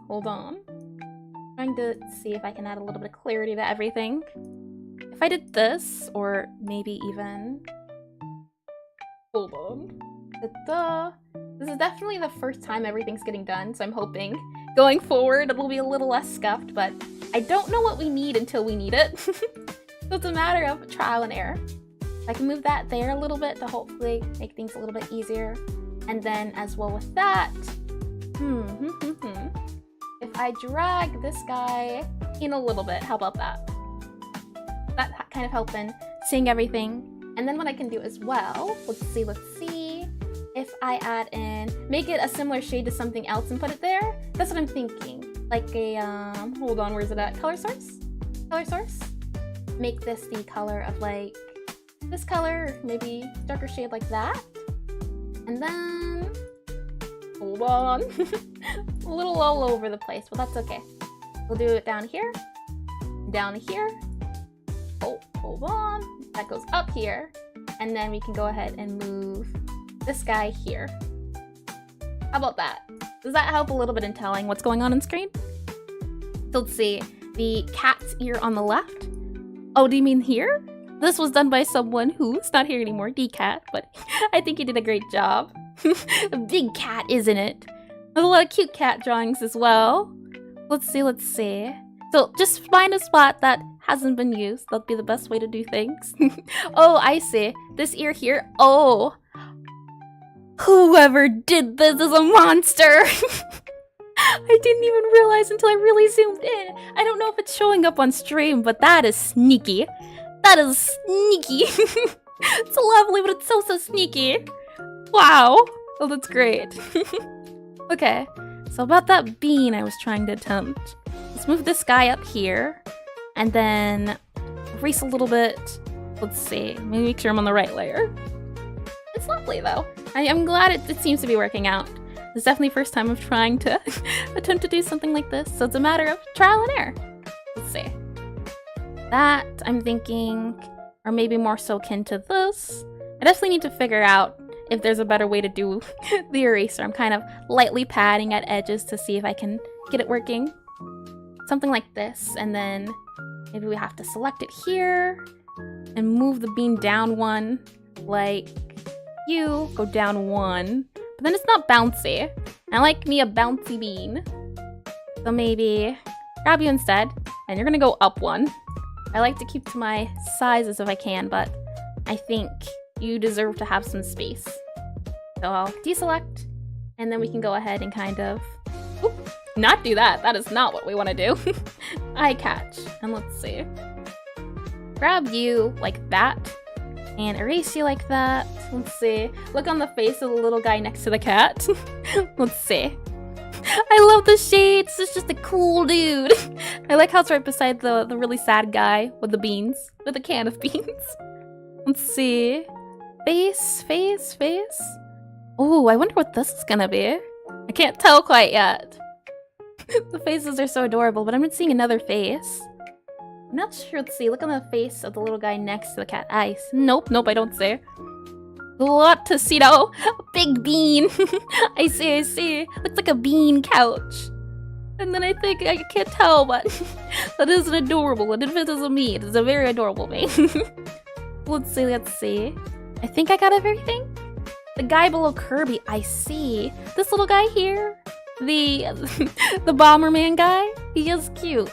hold on, trying to see if I can add a little bit of clarity to everything. If I did this, or maybe even, hold on, This is definitely the first time everything's getting done, so I'm hoping going forward it'll be a little less scuffed, but I don't know what we need until we need it. So it's a matter of trial and error. I can move that there a little bit to hopefully make things a little bit easier. And then as well with that, if I drag this guy in a little bit, how about that? That kind of helping seeing everything. And then what I can do as well, let's see. If I add in, make it a similar shade to something else and put it there. That's what I'm thinking. Like a, hold on, where's it at? Color source? Color source? Make this the color of like this color, or maybe darker shade like that. And then, hold on. A little all over the place, but that's okay. We'll do it down here. Oh, hold on. That goes up here. And then we can go ahead and move this guy here. How about that? Does that help a little bit in telling what's going on screen? So let's see. The cat's ear on the left. Oh, do you mean here? This was done by someone who's not here anymore, D-Cat, but I think he did a great job. A big cat, isn't it? There's a lot of cute cat drawings as well. Let's see. So just find a spot that hasn't been used. That'll be the best way to do things. Oh, I see. This ear here. Oh. Whoever did this is a monster! I didn't even realize until I really zoomed in. I don't know if it's showing up on stream, but that is sneaky. That is sneaky. It's lovely, but it's so sneaky. Wow. Oh, that's great. Okay, so about that bean I was trying to attempt. Let's move this guy up here. And then erase a little bit. Let's see. Maybe make sure I'm on the right layer. It's lovely, though. I'm glad it seems to be working out. It's definitely the first time of trying to attempt to do something like this, so it's a matter of trial and error. Let's see. That, I'm thinking, or maybe more so akin to this. I definitely need to figure out if there's a better way to do the eraser. I'm kind of lightly padding at edges to see if I can get it working. Something like this, and then maybe we have to select it here and move the bean down one, like you, go down one. But then it's not bouncy. I like me a bouncy bean. So maybe grab you instead, and you're gonna go up one. I like to keep to my sizes if I can, but I think you deserve to have some space. So I'll deselect, and then we can go ahead and kind of, not do that. That is not what we want to do. Eye catch, and let's see. Grab you like that, and erase you like that. Let's see. Look on the face of the little guy next to the cat. Let's see. I love the shades. It's just a cool dude. I like how it's right beside the really sad guy with the beans, with a can of beans. Let's see. Face. Oh, I wonder what this is gonna be. I can't tell quite yet. The faces are so adorable, but I'm not seeing another face. I'm not sure. Let's see. Look on the face of the little guy next to the cat. Eyes. Nope, I don't see. A lot to see though. A big bean. I see. Looks like a bean couch. And then I think, I can't tell, but that is an adorable. And if it is a me, it is a very adorable me. Let's see. I think I got everything. The guy below Kirby, I see. This little guy here, the Boomerang guy, he is cute,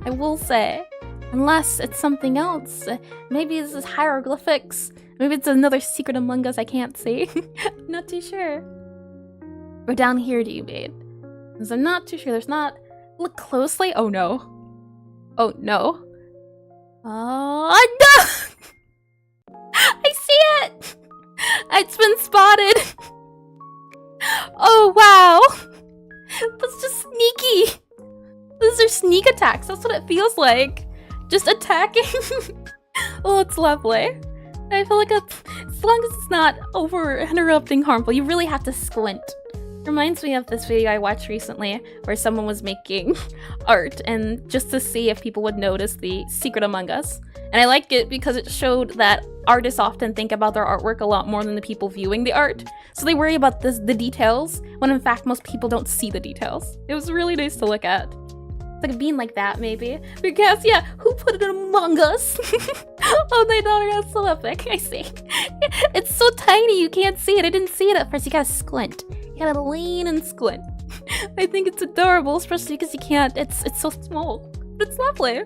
I will say. Unless it's something else. Maybe this is hieroglyphics. Maybe it's another secret among us I can't see. Not too sure. Or down here do you mean? Because I'm not too sure. There's not... Look closely. Oh no. Oh no. Oh no! I see it! It's been spotted! Oh wow! That's just sneaky! Those are sneak attacks. That's what it feels like. Just attacking. Oh, it's lovely. I feel like as long as it's not interrupting harmful, you really have to squint. Reminds me of this video I watched recently where someone was making art and just to see if people would notice the secret among us. And I like it because it showed that artists often think about their artwork a lot more than the people viewing the art. So they worry about the details, when in fact most people don't see the details. It was really nice to look at. It's like a bean like that, maybe. Because, yeah, who put it among us? Oh, my daughter, that's so epic. I see. It's so tiny, you can't see it. I didn't see it at first. You gotta squint. You gotta lean and squint. I think it's adorable, especially because you can't. It's so small, but it's lovely.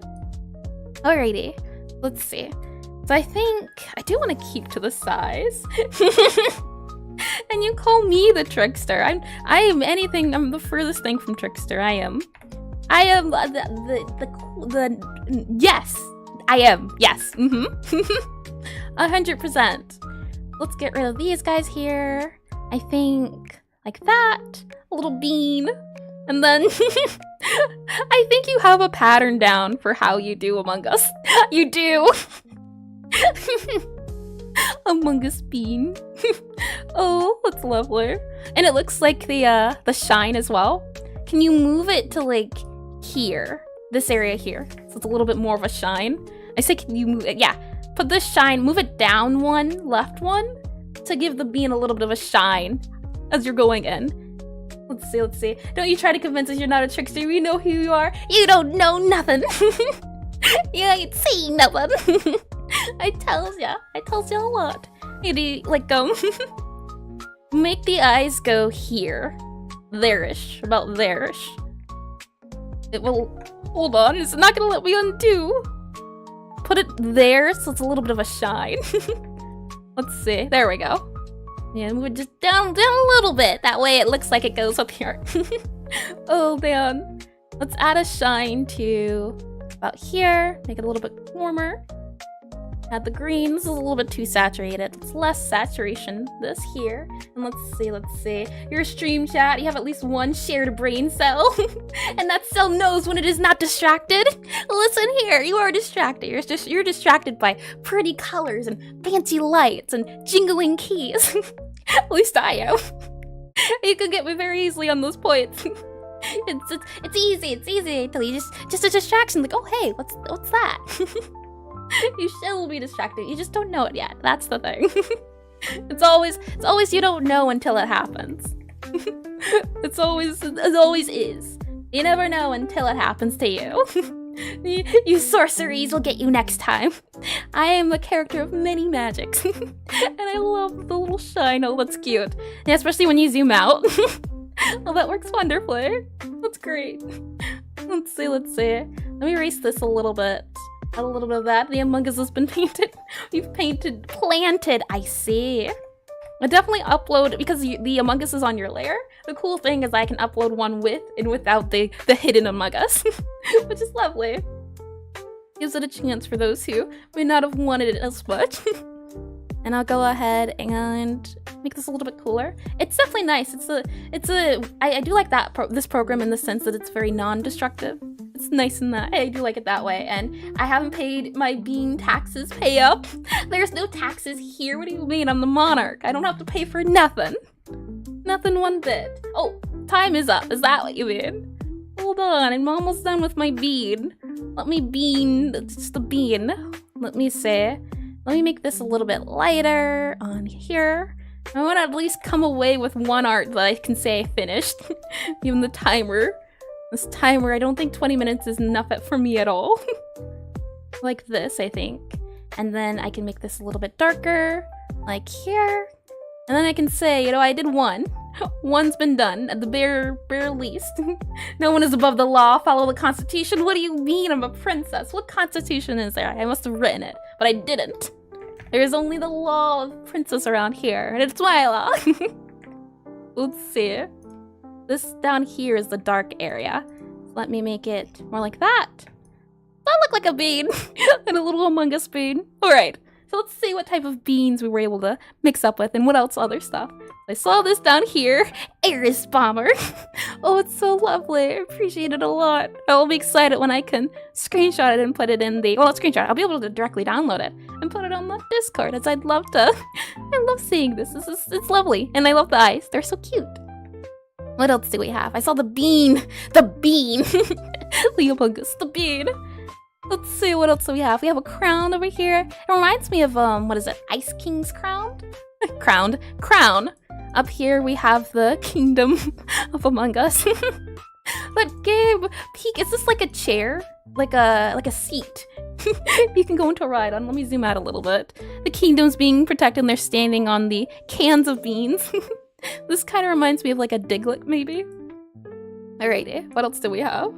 Alrighty, let's see. So I think I do want to keep to the size. And you call me the trickster. I am anything. I'm the furthest thing from trickster. I am yes. I am. Yes. 100%. Let's get rid of these guys here. I think like that. A little bean. And then I think you have a pattern down for how you do Among Us. You do. Among Us bean. Oh, that's lovely. And it looks like the shine as well. Can you move it to like here? This area here. So it's a little bit more of a shine. I say can you move it? Yeah. Put the shine, move it down one, left one, to give the bean a little bit of a shine as you're going in. Let's see. Don't you try to convince us you're not a trickster. We know who you are. You don't know nothing. You ain't seen nothing. I tells ya a lot. You do, like, make the eyes go here. There-ish. About there-ish. It will, hold on, it's not gonna let me undo. Put it there so it's a little bit of a shine. Let's see, there we go. Yeah, move it just down a little bit. That way it looks like it goes up here. Oh man. Let's add a shine to about here. Make it a little bit warmer. Add the green. This is a little bit too saturated. It's less saturation. This here. And let's see. Your stream chat, you have at least one shared brain cell. And that cell knows when it is not distracted. Listen here, you are distracted. You're distracted by pretty colors and fancy lights and jingling keys. At least I am. You can get me very easily on those points. It's easy. I tell you, just a distraction. Like, oh hey, what's that? You will be distracted. You just don't know it yet. That's the thing. It's always you don't know until it happens. It always is. You never know until it happens to you. You sorceries will get you next time. I am a character of many magics. And I love the little shine. Oh, that's cute. Yeah, especially when you zoom out. Oh, that works wonderfully. That's great. Let's see. Let me erase this a little bit. Add a little bit of that. The Among Us has been painted. You've planted. I see. I definitely upload, because the Among Us is on your layer. The cool thing is I can upload one with and without the hidden Among Us, which is lovely. Gives it a chance for those who may not have wanted it as much. And I'll go ahead and make this a little bit cooler. It's definitely nice. I do like this program in the sense that it's very non-destructive. It's nice in that. I do like it that way. And I haven't paid my bean taxes pay up. There's no taxes here. What do you mean? I'm the monarch. I don't have to pay for nothing. Nothing one bit. Oh, time is up. Is that what you mean? Hold on. I'm almost done with my bean. Let me bean. Just the bean. Let me see. Let me make this a little bit lighter on here. I want to at least come away with one art that I can say I finished. Even the timer. This timer, I don't think 20 minutes is enough for me at all. Like this, I think. And then I can make this a little bit darker, like here. And then I can say, I did one. One's been done, at the bare least. No one is above the law, follow the Constitution. What do you mean I'm a princess? What Constitution is there? I must have written it, but I didn't. There is only the law of princess around here, and it's my law. Let's see. This down here is the dark area. Let me make it more like that. That look like a bean. And a little Among Us bean. Alright, so let's see what type of beans we were able to mix up with and what else other stuff. I saw this down here. Aris Bomber. Oh, it's so lovely. I appreciate it a lot. I'll be excited when I can screenshot it and put it in the... Well, not screenshot. I'll be able to directly download it and put it on the Discord, as I'd love to. I love seeing this. It's lovely. And I love the eyes. They're so cute. What else do we have? I saw the bean. The bean. The Among Us. The bean. Let's see, what else do we have? We have a crown over here. It reminds me of, what is it? Ice King's crown? Crown. Up here we have the kingdom of Among Us. But Gabe, peek, is this like a chair? Like a seat? You can go into a ride on. Let me zoom out a little bit. The kingdom's being protected and they're standing on the cans of beans. This kind of reminds me of like a Diglett, maybe. Alrighty, what else do we have?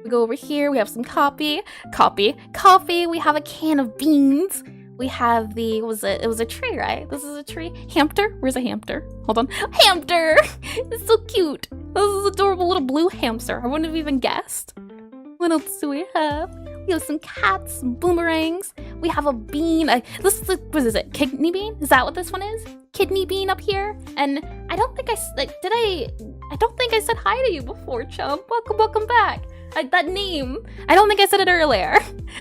We go over here, we have some coffee. We have a can of beans. We have the, it was a tree, right? This is a tree. Hamster? Where's a hamster? Hold on. Hamster! It's so cute. This is adorable little blue hamster. I wouldn't have even guessed. What else do we have? We have some cats, some boomerangs. We have a bean. This is, what is it? Kidney bean? Is that what this one is? Kidney bean up here. And I don't think I don't think I said hi to you before, chum. Welcome back. That name. I don't think I said it earlier.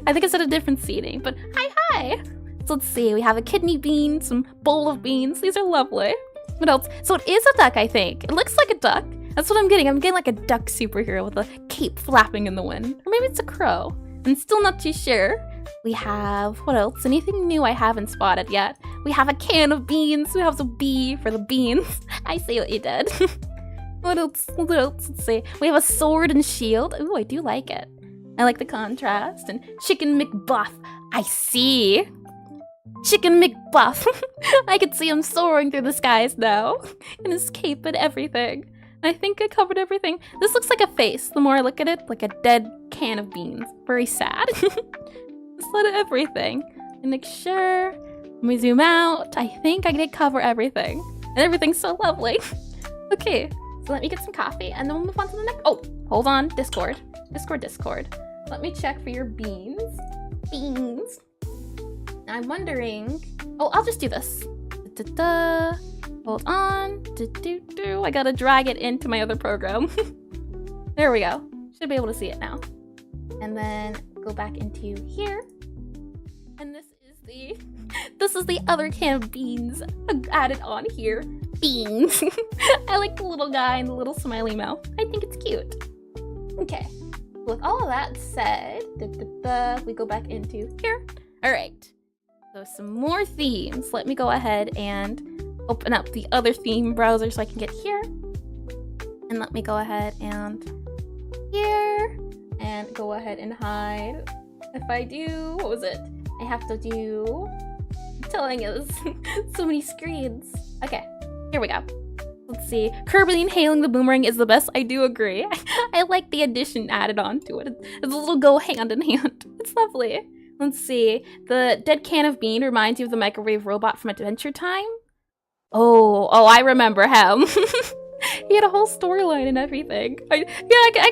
I think I said a different seating, but hi. So let's see. We have a kidney bean, some bowl of beans. These are lovely. What else? So it is a duck, I think. It looks like a duck. That's what I'm getting. I'm getting like a duck superhero with a cape flapping in the wind. Or maybe it's a crow. I'm still not too sure. We have, what else? Anything new I haven't spotted yet? We have a can of beans. We have the B for the beans. I see what you did. What else? Let's see. We have a sword and shield. Ooh, I do like it. I like the contrast. And Chicken McBuff. I see. Chicken McBuff. I can see him soaring through the skies now. In his cape and everything. I think I covered everything. This looks like a face. The more I look at it, like a dead can of beans. Very sad. Just let it everything. And make sure. Let me zoom out. I think I did cover everything. And everything's so lovely. Okay, so let me get some coffee and then we'll move on to the next. Oh, hold on. Discord. Let me check for your beans. Beans. I'm wondering. Oh, I'll just do this. Hold on. I gotta drag it into my other program. There we go. Should be able to see it now. And then go back into here. And this is the other can of beans added on here. Beans. I like the little guy and the little smiley mouth. I think it's cute. Okay. With all of that said, we go back into here. All right. So some more themes. Let me go ahead and open up the other theme browser so I can get here. And let me go ahead and here. And go ahead and hide. If I do, what was it? I have to do, I'm telling you, so many screens. Okay, here we go. Let's see. Curbing inhaling the boomerang is the best. I do agree. I like the addition added on to it. It's a little go hand in hand. It's lovely. Let's see. The dead can of bean reminds you of the microwave robot from Adventure Time. Oh, I remember him. He had a whole storyline and everything. I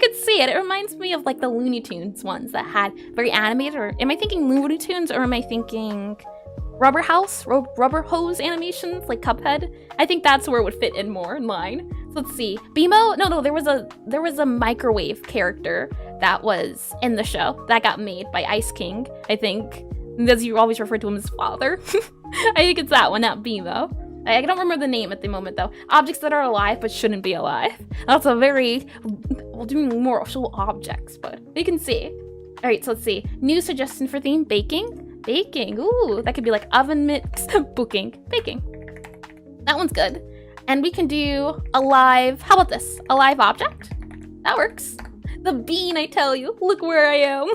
could see it. It reminds me of like the Looney Tunes ones that had very animated. Or am I thinking Looney Tunes or am I thinking Rubber Hose animations like Cuphead? I think that's where it would fit in more in line. So let's see. Bimo? No, there was a microwave character that was in the show that got made by Ice King, I think. As you always refer to him as father. I think it's that one, not Bimo. I don't remember the name at the moment, though. Objects that are alive but shouldn't be alive. That's a very... Well, doing more actual objects, but you can see. All right, so let's see. New suggestion for theme, baking. Baking, ooh, that could be like oven mix, baking. That one's good. And we can do a live... How about this? A live object? That works. The bean, I tell you. Look where I am.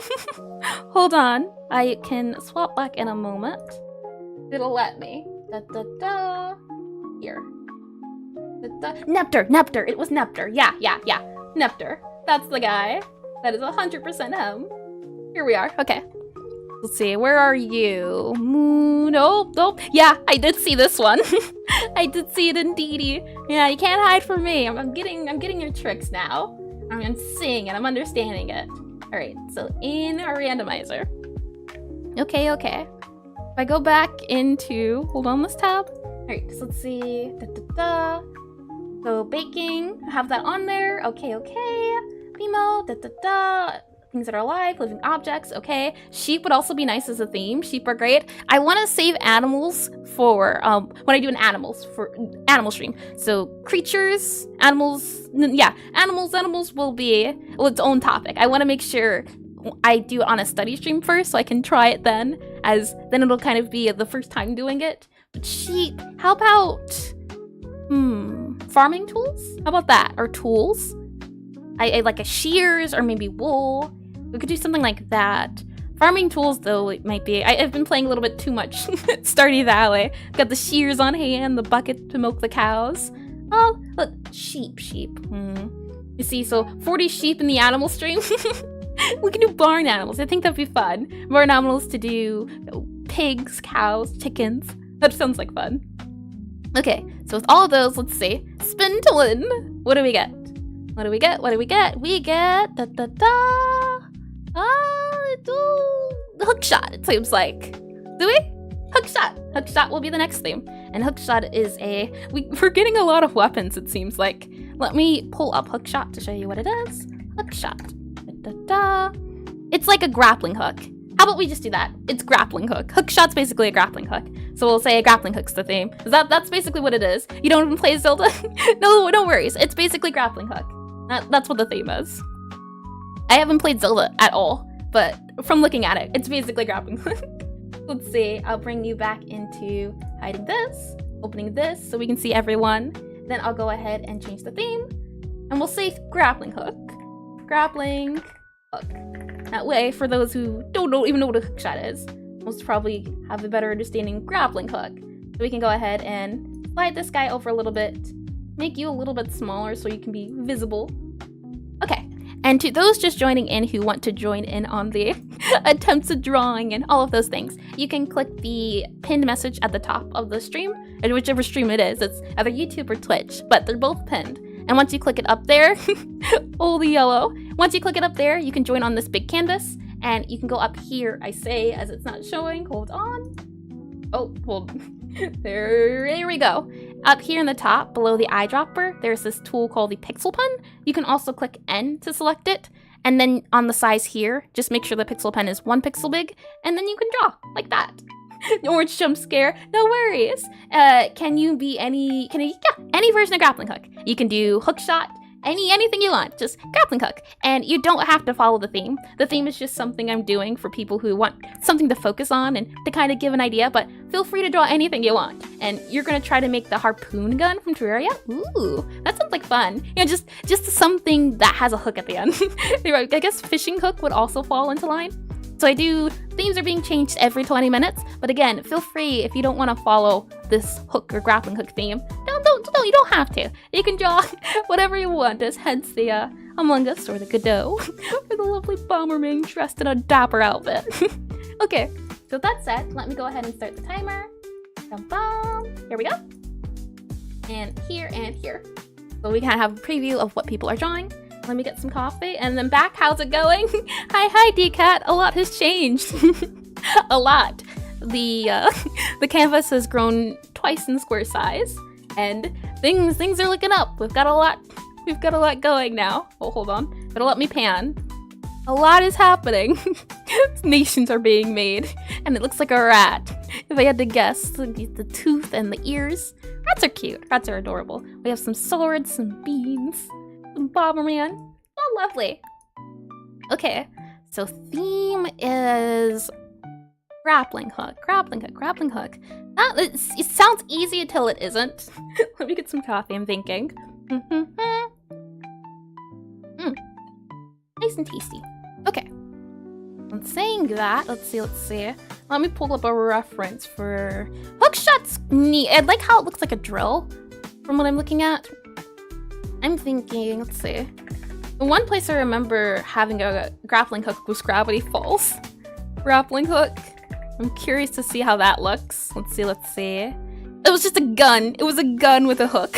Hold on. I can swap back in a moment. It'll let me. Here. Nepter. It was Nepter. Yeah. Nepter. That's the guy. That is 100% him. Here we are. Okay. Let's see. Where are you? Nope. Yeah, I did see this one. I did see it indeedy. Yeah, you can't hide from me. I'm getting your tricks now. I'm seeing it. I'm understanding it. All right. So in our randomizer. Okay. If I go back into, hold on, this tab. All right, so let's see. So baking, have that on there. Okay. Bimo, things that are alive, living objects. Okay. Sheep would also be nice as a theme. Sheep are great. I want to save animals for when I do an animals stream. So creatures, animals. Yeah, animals will be its own topic. I want to make sure I do it on a study stream first so I can try it then, as then it'll kind of be the first time doing it. But sheep, how about farming tools? How about that? Or tools? I like a shears or maybe wool. We could do something like that. Farming tools though, it might be, I've been playing a little bit too much Stardew Valley. Got the shears on hand, the bucket to milk the cows. Oh, look, sheep. You see, so 40 sheep in the animal stream. We can do barn animals. I think that'd be fun. Barn animals to do pigs, cows, chickens. That sounds like fun. Okay, so with all of those, let's see. Spin to win. What do we get? What do we get? We get the hook shot, it seems like. Do we? Hook shot. Hook shot will be the next theme. And hook shot is we're getting a lot of weapons, it seems like. Let me pull up hook shot to show you what it is. Hook shot. It's like a grappling hook. How about we just do that? It's grappling hook. Hook shot's basically a grappling hook. So we'll say a grappling hook's the theme. That's basically what it is. You don't even play Zelda? No worries. It's basically grappling hook. That's what the theme is. I haven't played Zelda at all, but from looking at it, it's basically grappling hook. Let's see. I'll bring you back into hiding this, opening this so we can see everyone. Then I'll go ahead and change the theme, and we'll say grappling hook. Grappling hook. That way, for those who don't even know what a hook shot is, most probably have a better understanding of grappling hook. So we can go ahead and slide this guy over a little bit, make you a little bit smaller so you can be visible. Okay, and to those just joining in who want to join in on the attempts at drawing and all of those things, you can click the pinned message at the top of the stream, and whichever stream it is, it's either YouTube or Twitch, but they're both pinned. And once you click it up there, oh, the yellow. Once you click it up there, you can join on this big canvas, and you can go up here, I say, as it's not showing. Hold on. Oh, hold. There we go. Up here in the top, below the eyedropper, there's this tool called the pixel pen. You can also click N to select it. And then on the size here, just make sure the pixel pen is 1 pixel big, and then you can draw like that. Orange jump scare, no worries. Can you be any version of grappling hook? You can do hook shot, anything you want, just grappling hook. And you don't have to follow the theme. The theme is just something I'm doing for people who want something to focus on and to kind of give an idea, but feel free to draw anything you want. And you're gonna try to make the harpoon gun from Terraria? Ooh, that sounds like fun. You know, just something that has a hook at the end. I guess fishing hook would also fall into line. So themes are being changed every 20 minutes, but again, feel free if you don't want to follow this hook or grappling hook theme. You don't have to. You can draw whatever you want, as hence the Among Us or the Godot, or the lovely Boomerang dressed in a dapper outfit. Okay, so that said, let me go ahead and start the timer. Here we go. And here and here. So we can have a preview of what people are drawing. Let me get some coffee, and then back. How's it going? Hi, DCat. A lot has changed. A lot. The canvas has grown twice in square size, and things are looking up. We've got a lot going now. Oh, hold on. Better let me pan. A lot is happening. Nations are being made, and it looks like a rat. If I had to guess, the tooth and the ears. Rats are cute. Rats are adorable. We have some swords, some beans. Boomerang. Oh, lovely. Okay, so theme is grappling hook. It sounds easy until it isn't. Let me get some coffee, I'm thinking. Nice and tasty. Okay. I'm saying that, let's see. Let me pull up a reference for hookshot's neat. I like how it looks like a drill from what I'm looking at. I'm thinking, let's see. The one place I remember having a grappling hook was Gravity Falls. Grappling hook. I'm curious to see how that looks. Let's see. It was just a gun. It was a gun with a hook.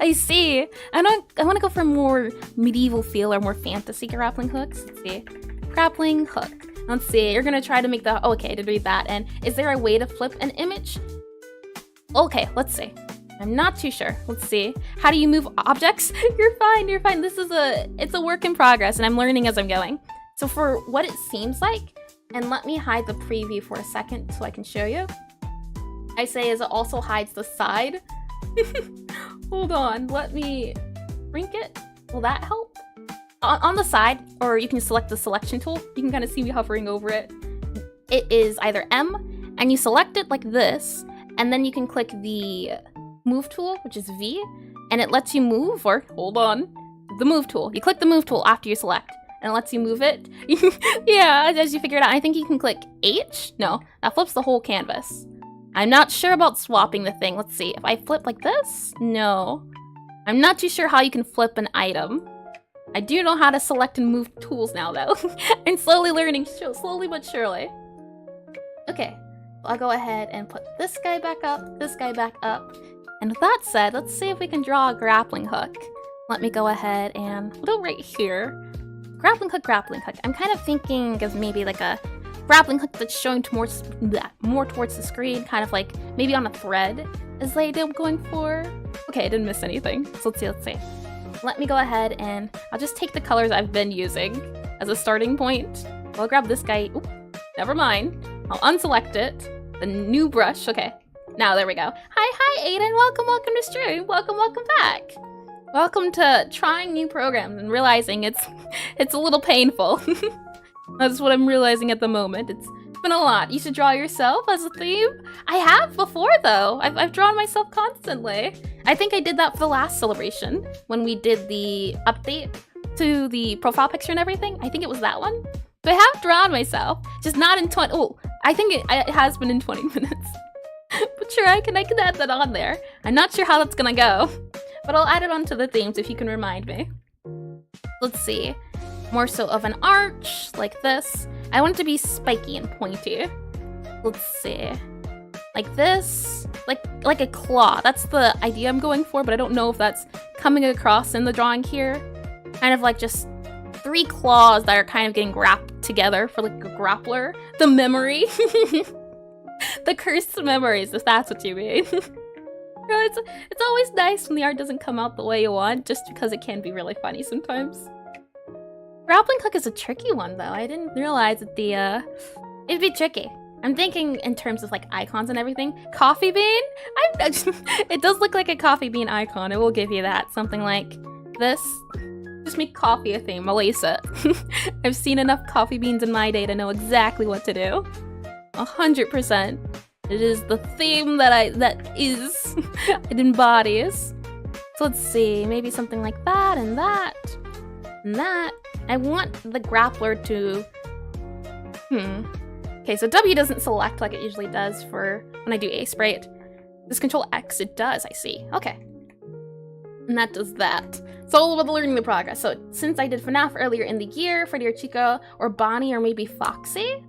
I see. I want to go for more medieval feel or more fantasy grappling hooks. Let's see. Grappling hook. Let's see. You're going to try to make the... Okay, I did read that. And is there a way to flip an image? Okay, let's see. I'm not too sure. Let's see. How do you move objects? You're fine. It's a work in progress, and I'm learning as I'm going. So for what it seems like, and let me hide the preview for a second so I can show you. I say as it also hides the side. Hold on, let me shrink it. Will that help? On the side, or you can select the selection tool. You can kind of see me hovering over it. It is either M, and you select it like this, and then you can click the move tool, which is V, and it lets you move, or hold on, the move tool. You click the move tool after you select, and it lets you move it. Yeah, as you figure it out, I think you can click H. No, that flips the whole canvas. I'm not sure about swapping the thing. Let's see, if I flip like this, no. I'm not too sure how you can flip an item. I do know how to select and move tools now, though. I'm slowly learning, slowly but surely. Okay, I'll go ahead and put this guy back up, this guy back up. And with that said, let's see if we can draw a grappling hook. Let me go ahead and put it right here. Grappling hook, grappling hook. I'm kind of thinking of maybe like a grappling hook that's showing towards more towards the screen, kind of like maybe on a thread is the idea I'm going for. Okay, I didn't miss anything. So let's see. Let me go ahead and I'll just take the colors I've been using as a starting point. I'll grab this guy. Oop, never mind. I'll unselect it. The new brush. Okay. Now there we go. Hi, Aiden. Welcome to stream. Welcome back. Welcome to trying new programs and realizing it's a little painful. That's what I'm realizing at the moment. It's been a lot. You should draw yourself as a theme. I have before though. I've drawn myself constantly. I think I did that for the last celebration when we did the update to the profile picture and everything. I think it was that one. So I have drawn myself, just not in 20. Oh, I think it has been in 20 minutes. But sure, I can add that on there. I'm not sure how that's gonna go, but I'll add it onto the themes if you can remind me. Let's see. More so of an arch, like this. I want it to be spiky and pointy. Let's see. Like this. Like a claw. That's the idea I'm going for, but I don't know if that's coming across in the drawing here. Kind of like just 3 claws that are kind of getting wrapped together for like a grappler. The memory. The cursed memories, if that's what you mean. It's always nice when the art doesn't come out the way you want, just because it can be really funny sometimes. Grappling hook is a tricky one, though. I didn't realize that it'd be tricky. I'm thinking in terms of like icons and everything. Coffee bean? It does look like a coffee bean icon. I will give you that. Something like this. Just make coffee a theme. I'll ace it. I've seen enough coffee beans in my day to know exactly what to do. 100%. It is the theme it embodies. So let's see. Maybe something like that and that and that. I want the grappler to... Okay, so W doesn't select like it usually does for when I do Aseprite. This Control X, it does, I see. Okay. And that does that. So all about learning the progress. So since I did FNAF earlier in the year, Freddy or Chico, or Bonnie, or maybe Foxy?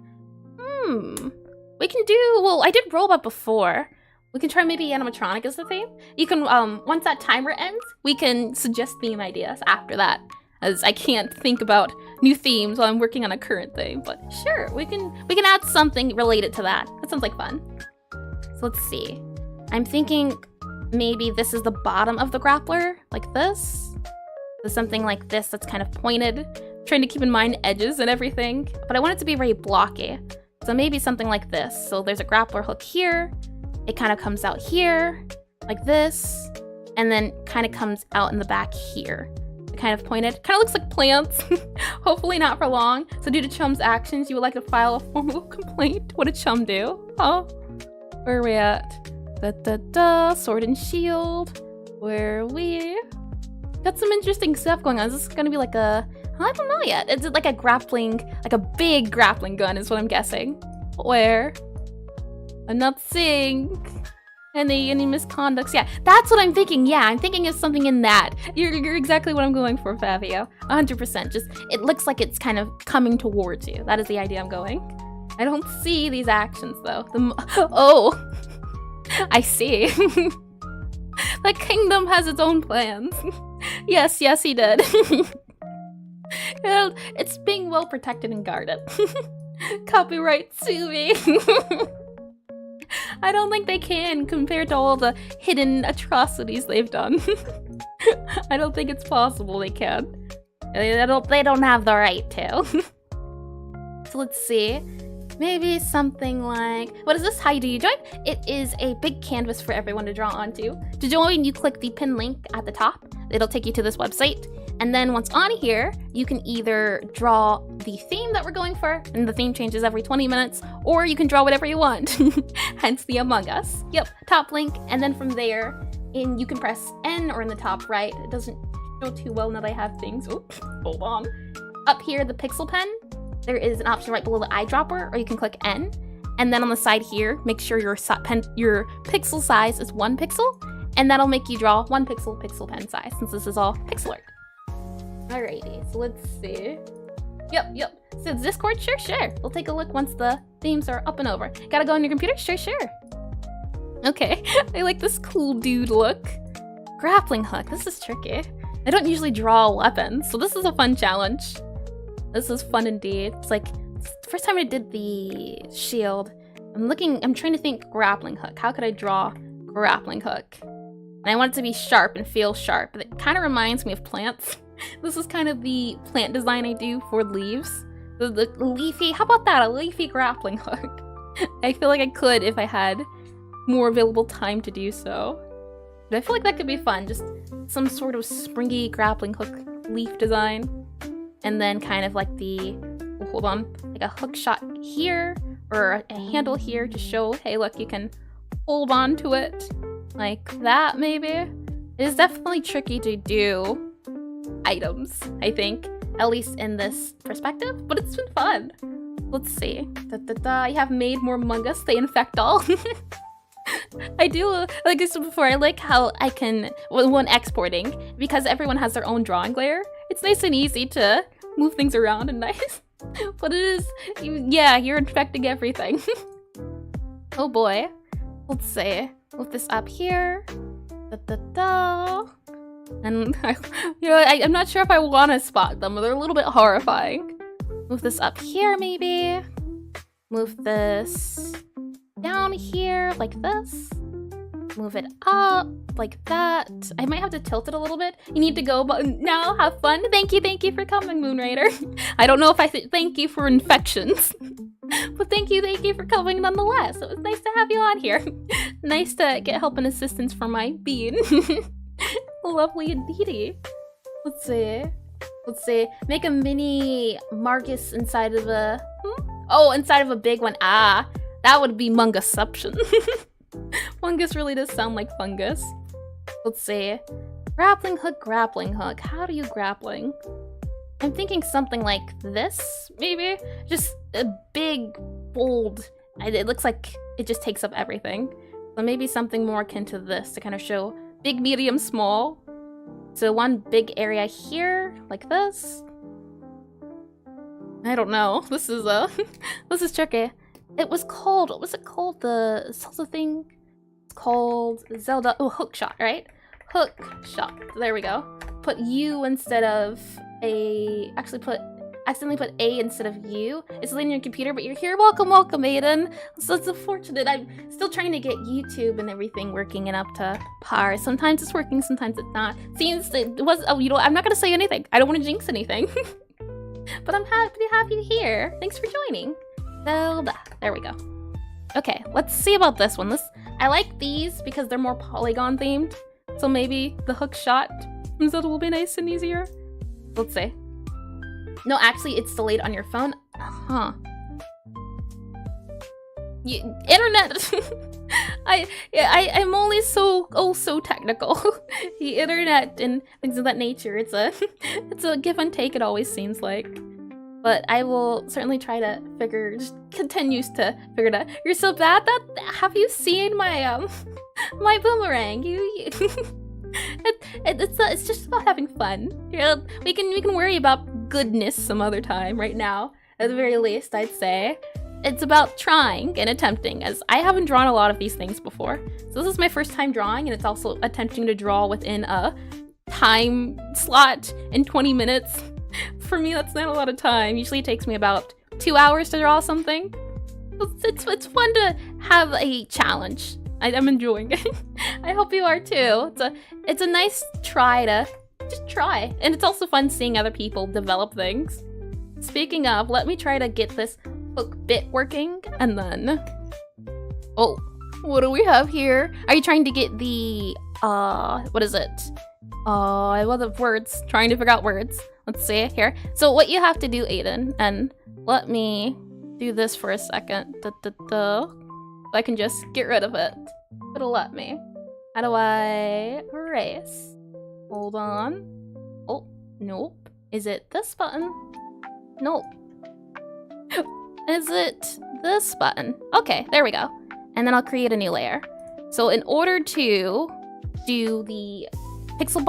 We can do... Well, I did Robot before. We can try maybe animatronic as the theme. You can, once that timer ends, we can suggest theme ideas after that. As I can't think about new themes while I'm working on a current theme, but sure, we can add something related to that. That sounds like fun. So let's see. I'm thinking maybe this is the bottom of the grappler, like this. So something like this that's kind of pointed. Trying to keep in mind edges and everything, but I want it to be very blocky. So maybe something like this. So there's a grappler hook here. It kind of comes out here, like this, and then kind of comes out in the back here. Kind of pointed. Kind of looks like plants. Hopefully not for long. So due to Chum's actions, you would like to file a formal complaint. What did Chum do? Oh, where are we at? Sword and shield. Where are we? Got some interesting stuff going on. Is this gonna be like a... I don't know yet. Is it like a grappling, like a big grappling gun is what I'm guessing. Where? I'm not seeing any misconducts. Yeah, that's what I'm thinking. Yeah, I'm thinking of something in that. You're exactly what I'm going for, Fabio. 100%. Just, it looks like it's kind of coming towards you. That is the idea I'm going. I don't see these actions, though. Oh, I see. The kingdom has its own plans. Yes, he did. It's being well protected and guarded. Copyright sue me. I don't think they can compared to all the hidden atrocities they've done. I don't think it's possible they can. They don't have the right to. So let's see. Maybe something like... What is this? How do you join? It is a big canvas for everyone to draw onto. To join, you click the pin link at the top. It'll take you to this website. And then once on here, you can either draw the theme that we're going for, and the theme changes every 20 minutes, or you can draw whatever you want. Hence the Among Us. Yep, top link. And then from there, you can press N or in the top right. It doesn't show too well now that I have things. Oops, hold on. Up here, the pixel pen, there is an option right below the eyedropper, or you can click N. And then on the side here, make sure your pixel size is 1 pixel. and that'll make you draw 1 pixel pen size, since this is all pixel art. Alrighty, so let's see. Yep. So it's Discord? Sure. We'll take a look once the themes are up and over. Gotta go on your computer? Sure. Okay, I like this cool dude look. Grappling hook, this is tricky. I don't usually draw weapons, so this is a fun challenge. This is fun indeed. It's like, the first time I did the shield, I'm trying to think grappling hook. How could I draw grappling hook? And I want it to be sharp and feel sharp, but it kind of reminds me of plants. This is kind of the plant design I do for leaves. The leafy, how about that? A leafy grappling hook. I feel like I could if I had more available time to do so. But I feel like that could be fun, just some sort of springy grappling hook leaf design. And then kind of like like a hook shot here, or a handle here to show, hey look, you can hold on to it. Like that, maybe? It is definitely tricky to do items, I think, at least in this perspective, but it's been fun. Let's see. I have made more mungus, they infect all. I do, like I said before, I like how I can, when exporting, because everyone has their own drawing layer, it's nice and easy to move things around and nice. But it is, yeah, you're infecting everything. Oh boy. Let's see. Move this up here. And, I'm not sure if I want to spot them, but they're a little bit horrifying. Move this up here, maybe. Move this down here, like this. Move it up, like that. I might have to tilt it a little bit. You need to go, but now have fun. Thank you for coming, Moon Raider. I don't know if I thank you for infections. But thank you for coming nonetheless. It was nice to have you on here. Nice to get help and assistance from my bean. Lovely indeedy. Let's see. Make a mini Marcus inside of a... Oh, inside of a big one. Ah, that would be Mungusception. Fungus really does sound like fungus. Let's see. Grappling hook. How do you grappling? I'm thinking something like this, maybe? Just a big, bold... It looks like it just takes up everything. So maybe something more akin to this to kind of show big, medium, small. So one big area here, like this. I don't know. This is this is tricky. It was called, what was it called? The Zelda thing? It's called Zelda, hook shot, right? Hook shot. There we go. Put U instead of A, accidentally put A instead of U. It's on your computer, but you're here. Welcome, Aiden. So it's unfortunate. I'm still trying to get YouTube and everything working and up to par. Sometimes it's working, sometimes it's not. Seems it was, I'm not gonna say anything. I don't want to jinx anything. But I'm happy to have you here. Thanks for joining. Zelda. There we go. Okay, let's see about this one. I like these because they're more polygon themed. So maybe the hook shot from Zelda will be nice and easier. Let's see. No, actually, it's delayed on your phone. Huh. Internet. I'm only so technical. The internet and things of that nature. It's a give and take. It always seems like. But I will certainly try to continues to figure it out. You're so bad that, have you seen my my boomerang? It's just about having fun. We can worry about goodness some other time. Right now, at the very least, I'd say it's about trying and attempting, as I haven't drawn a lot of these things before. So this is my first time drawing, and it's also attempting to draw within a time slot in 20 minutes. For me, that's not a lot of time. Usually it takes me about 2 hours to draw something. It's fun to have a challenge. I'm enjoying it. I hope you are too. It's a nice try to just try. And it's also fun seeing other people develop things. Speaking of, let me try to get this hook bit working, and then... Oh, what do we have here? Are you trying to get the, what is it? I love the words. Trying to figure out words. Let's see here. So what you have to do, Aiden, and let me do this for a second. So I can just get rid of it. It'll let me. How do I erase? Hold on. Oh, nope. Is it this button? Nope. Is it this button? Okay, there we go. And then I'll create a new layer. So in order to do the pixel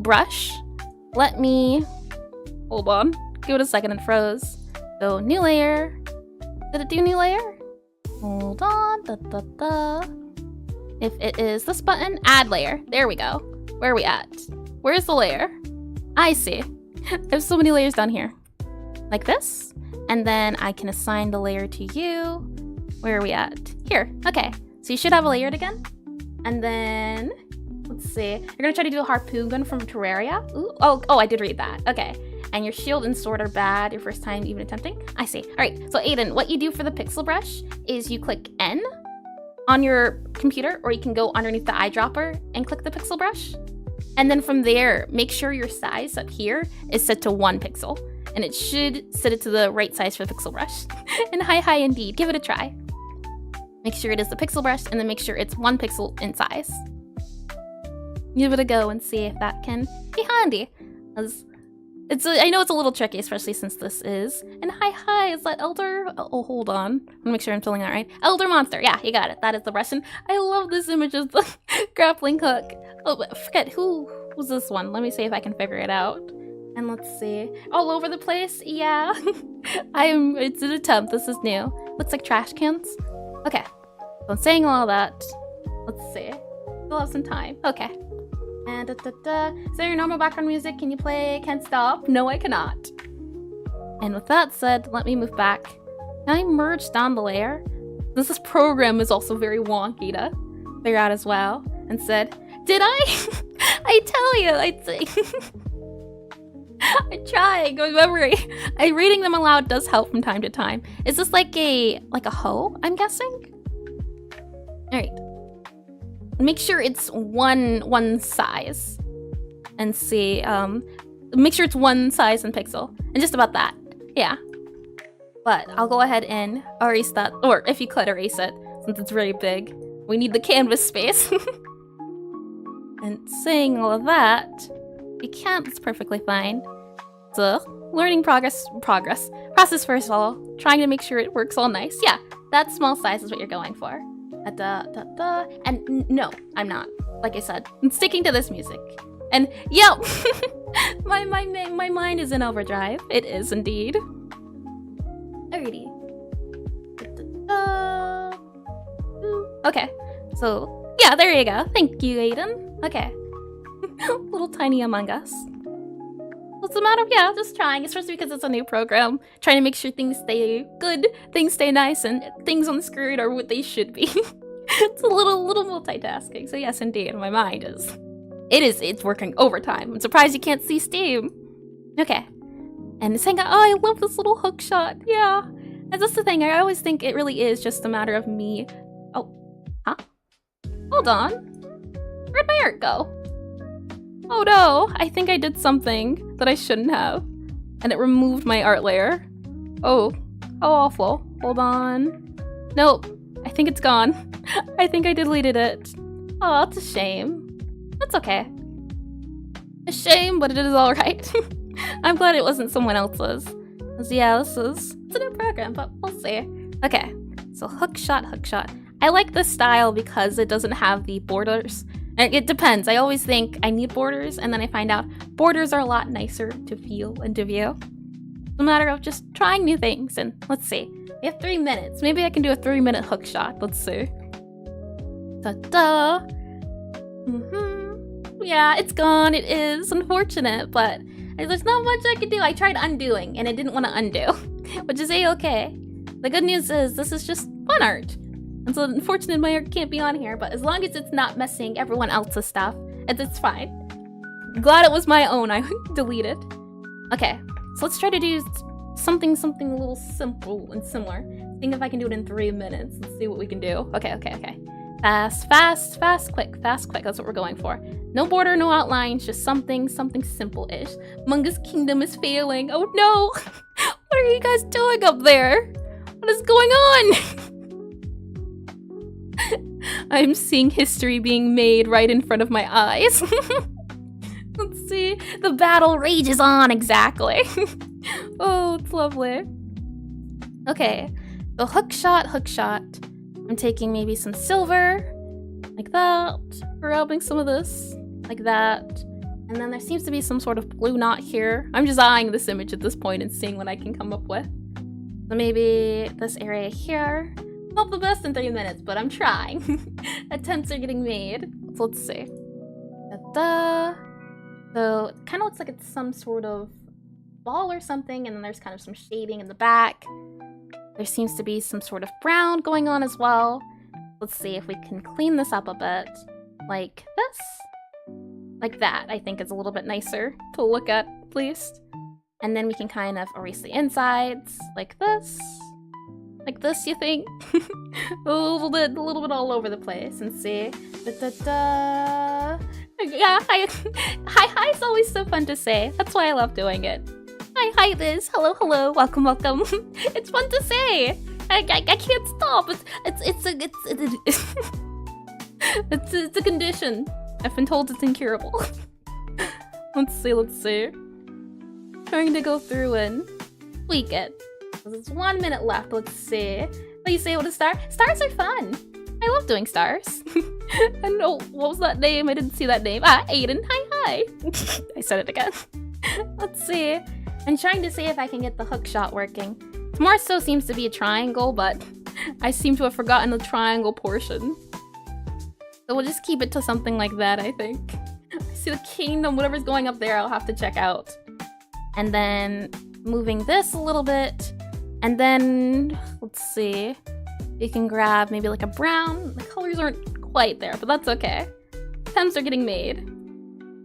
brush. Let me, hold on, give it a second, it froze. So new layer, did it do new layer? Hold on, If it is this button, add layer, there we go. Where are we at? Where's the layer? I see, there's so many layers down here. Like this, and then I can assign the layer to you. Where are we at? Here, okay. So you should have a layered again. And then, let's see. You're gonna try to do a harpoon gun from Terraria. Ooh, oh, I did read that, okay. And your shield and sword are bad your first time even attempting. I see, all right. So Aiden, what you do for the pixel brush is you click N on your computer, or you can go underneath the eyedropper and click the pixel brush. And then from there, make sure your size up here is set to 1 pixel. And it should set it to the right size for the pixel brush. And hi indeed, give it a try. Make sure it is the pixel brush, and then make sure it's 1 pixel in size. Give it a go and see if that can be handy. I know it's a little tricky, especially since this is. And hi, is that Elder? Oh, hold on. I'm gonna make sure I'm filling that right. Elder Monster, yeah, you got it. That is the Russian. I love this image of the grappling hook. Oh, but forget who was this one. Let me see if I can figure it out. And let's see. All over the place, yeah. It's an attempt, this is new. Looks like trash cans. Okay, so I'm saying all that. Let's see. Still have some time. Okay. And Is there your normal background music? Can you play Can't Stop? No, I cannot. And with that said, let me move back. Can I merge down the layer? This program is also very wonky to figure out as well. And said, did I? I tell you, I'd say. I'm trying, my memory. Reading them aloud does help from time to time. Is this like a hoe, I'm guessing? All right. Make sure it's one size. And see, make sure it's 1 size in pixel. And just about that, yeah. But I'll go ahead and erase that, or if you could erase it, since it's very big. We need the canvas space. And saying all of that, if you can't, it's perfectly fine. So, learning process first of all, trying to make sure it works all nice. Yeah, that small size is what you're going for. And no, I'm not. Like I said, I'm sticking to this music. And yep, my mind is in overdrive. It is indeed. Alrighty. Okay, so yeah, there you go. Thank you, Aiden. Okay. Little tiny Among Us. What's the matter? Yeah, just trying, especially because it's a new program. Trying to make sure things stay good, things stay nice, and things on the screen are what they should be. It's a little multitasking. So yes, indeed, my mind is. It's working overtime. I'm surprised you can't see Steam. Okay. And saying, oh, I love this little hook shot. Yeah. And that's the thing, I always think it really is just a matter of me. Oh, huh? Hold on. Where'd my art go? Oh no, I think I did something that I shouldn't have. And it removed my art layer. Oh, how awful. Hold on. Nope, I think it's gone. I think I deleted it. Oh, it's a shame. That's okay. A shame, but it is alright. I'm glad it wasn't someone else's. Cause yeah, it's a new program, but we'll see. Okay, so hook shot. I like this style because it doesn't have the borders. And it depends. I always think I need borders, and then I find out borders are a lot nicer to feel and to view. It's a matter of just trying new things, and let's see. We have 3 minutes. Maybe I can do a 3-minute hook shot. Let's see. Ta-da! Yeah, it's gone. It is unfortunate, but there's not much I can do. I tried undoing, and I didn't want to undo, which is a-okay. The good news is this is just fun art. And so unfortunately my art can't be on here, but as long as it's not messing everyone else's stuff, it's fine. Glad it was my own, I deleted. Okay, so let's try to do something a little simple and similar. Think if I can do it in 3 minutes. Let's see what we can do. Okay. Fast, quick. That's what we're going for. No border, no outlines, just something simple-ish. Mungus Kingdom is failing. Oh no! What are you guys doing up there? What is going on? I'm seeing history being made right in front of my eyes. Let's see. The battle rages on, exactly. Oh, it's lovely. Okay, so hook shot. I'm taking maybe some silver. like that. Grabbing some of this, like that. And then there seems to be some sort of blue knot here. I'm just eyeing this image at this point and seeing what I can come up with. So maybe this area here. Not the best in 3 minutes, but I'm trying. Attempts are getting made. So let's see. Da-da. So it kind of looks like it's some sort of ball or something, and then there's kind of some shading in the back. There seems to be some sort of brown going on as well. Let's see if we can clean this up a bit. Like this. Like that, I think is a little bit nicer to look at least. And then we can kind of erase the insides, like this. Like this, you think? a little bit all over the place. And see. Da-da-da. Yeah, hi is always so fun to say. That's why I love doing it. Hi Liz. Hello. Welcome. It's fun to say. I can't stop. It's a condition. I've been told it's incurable. Let's see. Trying to go through and tweak it. There's 1 minute left. Let's see. What do you say with a star? Stars are fun. I love doing stars. And oh, what was that name? I didn't see that name. Aiden. Hi. I said it again. Let's see. I'm trying to see if I can get the hook shot working. More so seems to be a triangle, but I seem to have forgotten the triangle portion. So we'll just keep it to something like that, I think. I see the kingdom, whatever's going up there, I'll have to check out. And then moving this a little bit. And then, let's see. You can grab maybe like a brown. The colors aren't quite there, but that's okay. Attempts are getting made.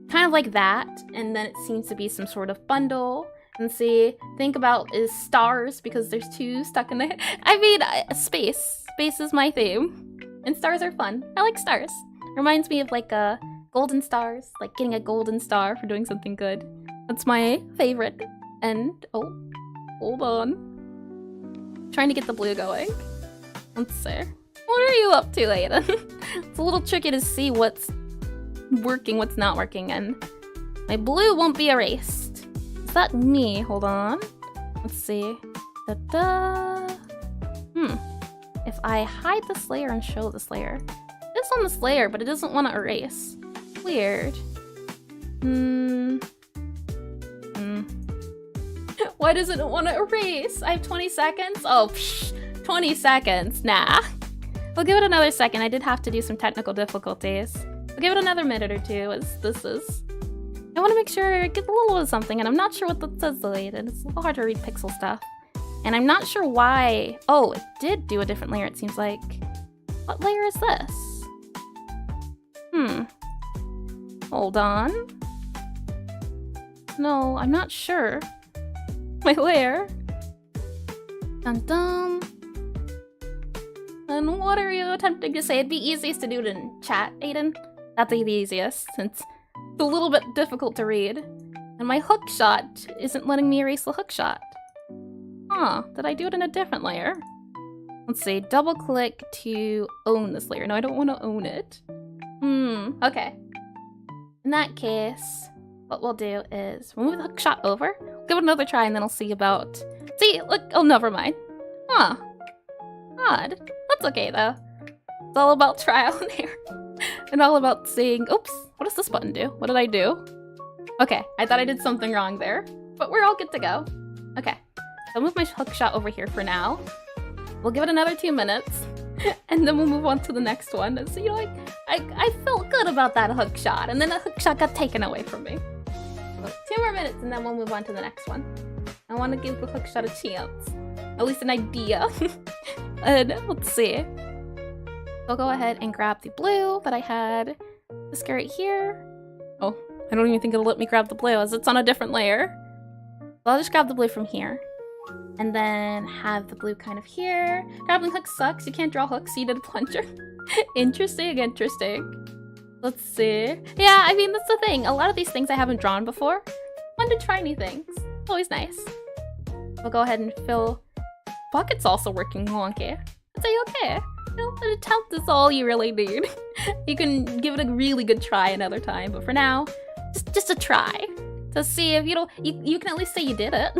Kind of like that. And then it seems to be some sort of bundle. And see, think about is stars, because there's two stuck in there. I mean, space. Space is my theme. And stars are fun. I like stars. Reminds me of like golden stars, like getting a golden star for doing something good. That's my favorite. And, oh, hold on. Trying to get the blue going. Let's see. What are you up to, Aiden? It's a little tricky to see what's working, what's not working, and my blue won't be erased. Is that me? Hold on. Let's see. Da-da. If I hide this layer and show this layer. It's on this layer, but it doesn't want to erase. Weird. Why doesn't it want to erase? I have 20 seconds? Oh, 20 seconds. Nah. We'll give it another second. I did have to do some technical difficulties. We'll give it another minute or two as this is. I want to make sure I get a little of something, and I'm not sure what that says deleted. It's a little hard to read pixel stuff. And I'm not sure why. Oh, it did do a different layer, it seems like. What layer is this? Hold on. No, I'm not sure. My layer. Dun dun. And what are you attempting to say? It'd be easiest to do it in chat, Aiden. That's the easiest, since it's a little bit difficult to read. And my hook shot isn't letting me erase the hook shot. Huh, did I do it in a different layer? Let's see, double click to own this layer. No, I don't want to own it. Okay. In that case, what we'll do is we'll move the hook shot over, give it another try, and then I'll see about... See, look, oh, never mind. Huh. Odd. That's okay, though. It's all about trial and error. And all about seeing... Oops, what does this button do? What did I do? Okay, I thought I did something wrong there, but we're all good to go. Okay. I'll move my hook shot over here for now. We'll give it another 2 minutes, and then we'll move on to the next one. And so, you know, I felt good about that hook shot, and then the hook shot got taken away from me. So 2 more minutes, and then we'll move on to the next one. I want to give the hook shot a chance, at least an idea. And let's see. I'll go ahead and grab the blue that I had. This guy right here. Oh, I don't even think it'll let me grab the blue as it's on a different layer. So I'll just grab the blue from here. And then have the blue kind of here. Grappling hook sucks. You can't draw hooks, so you did a plunger. Interesting. Let's see. Yeah, I mean, that's the thing. A lot of these things I haven't drawn before. Fun to try new things. Always nice. We'll go ahead and fill... Bucket's also working wonky. That's okay. An attempt is all you really need. You can give it a really good try another time, but for now, just a try. To see if you can at least say you did it.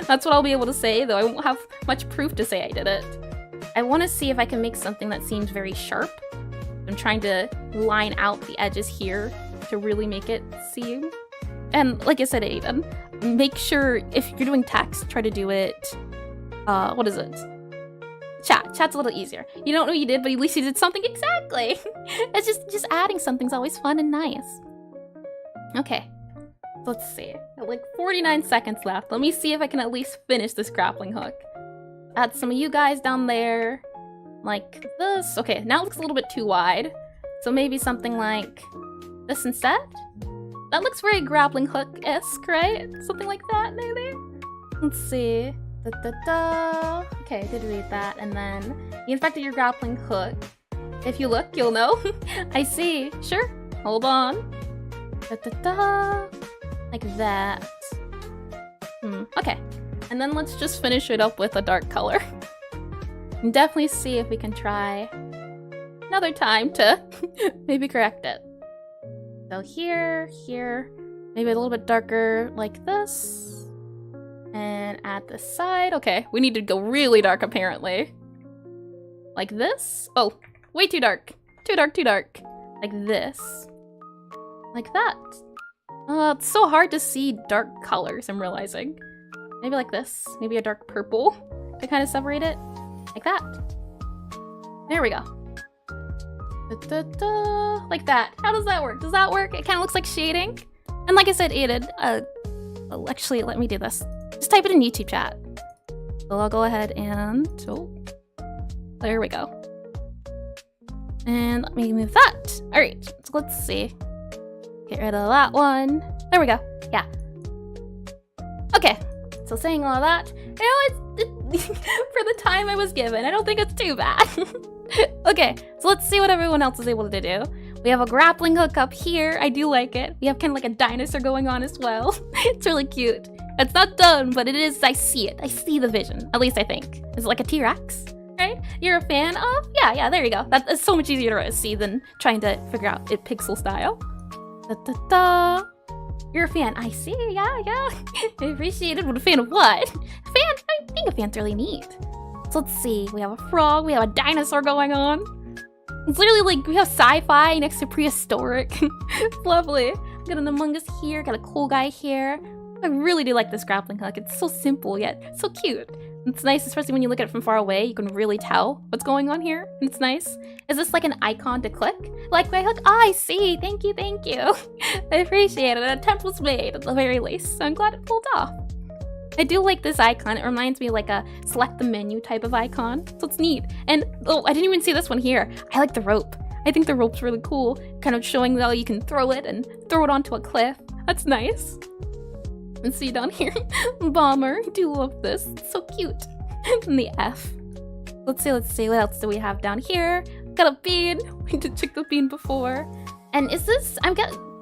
That's what I'll be able to say, though I won't have much proof to say I did it. I want to see if I can make something that seems very sharp. I'm trying to line out the edges here to really make it seem. And like I said, Aiden, make sure if you're doing text, try to do it, what is it? Chat's a little easier. You don't know what you did, but at least you did something exactly. It's just adding something's always fun and nice. Okay, let's see. Like 49 seconds left. Let me see if I can at least finish this grappling hook. Add some of you guys down there, like this. Okay, now it looks a little bit too wide. So maybe something like this instead? That looks very grappling hook-esque, right? Something like that, maybe? Let's see. Okay, I did read that. And then the effect of your grappling hook. If you look, you'll know. I see. Sure. Hold on. Like that. Okay. And then let's just finish it up with a dark color. And definitely see if we can try another time to maybe correct it. So here, maybe a little bit darker like this. And at the side, okay, we need to go really dark apparently. Like this. Oh, way too dark. Too dark. Like this. Like that. It's so hard to see dark colors, I'm realizing. Maybe like this. Maybe a dark purple to kind of separate it. Like that. There we go. Like that. How does that work? Does that work? It kind of looks like shading. And like I said, Aiden, actually, let me do this. Just type it in YouTube chat. So I'll go ahead and, there we go. And let me move that. All right, so let's see. Get rid of that one. There we go, yeah. Okay, so saying all that, you know, it's for the time I was given, I don't think it's too bad. Okay, so let's see what everyone else is able to do. We have a grappling hook up here. I do like it. We have kind of like a dinosaur going on as well. It's really cute. It's not done, but it is. I see it. I see the vision. At least I think. Is it like a T-Rex? Right? You're a fan of? Yeah, there you go. That's so much easier to see than trying to figure out it pixel style. You're a fan. I see. Yeah. I appreciate it. But a fan of what? Being a fan's really neat. So let's see. We have a frog. We have a dinosaur going on. It's literally like we have sci-fi next to prehistoric. It's lovely. Got an Among Us here. Got a cool guy here. I really do like this grappling hook. It's so simple yet so cute. It's nice, especially when you look at it from far away. You can really tell what's going on here. And it's nice. Is this like an icon to click? Like my hook? Oh, I see. Thank you. I appreciate it. An attempt was made at the very least. So I'm glad it pulled off. I do like this icon. It reminds me of like a select the menu type of icon. So it's neat. And oh, I didn't even see this one here. I like the rope. I think the rope's really cool. Kind of showing how you can throw it and throw it onto a cliff. That's nice. And see down here, Bomber. I do love this. It's so cute. And the F. Let's see. What else do we have down here? Got a bean. We did check the bean before. And is this?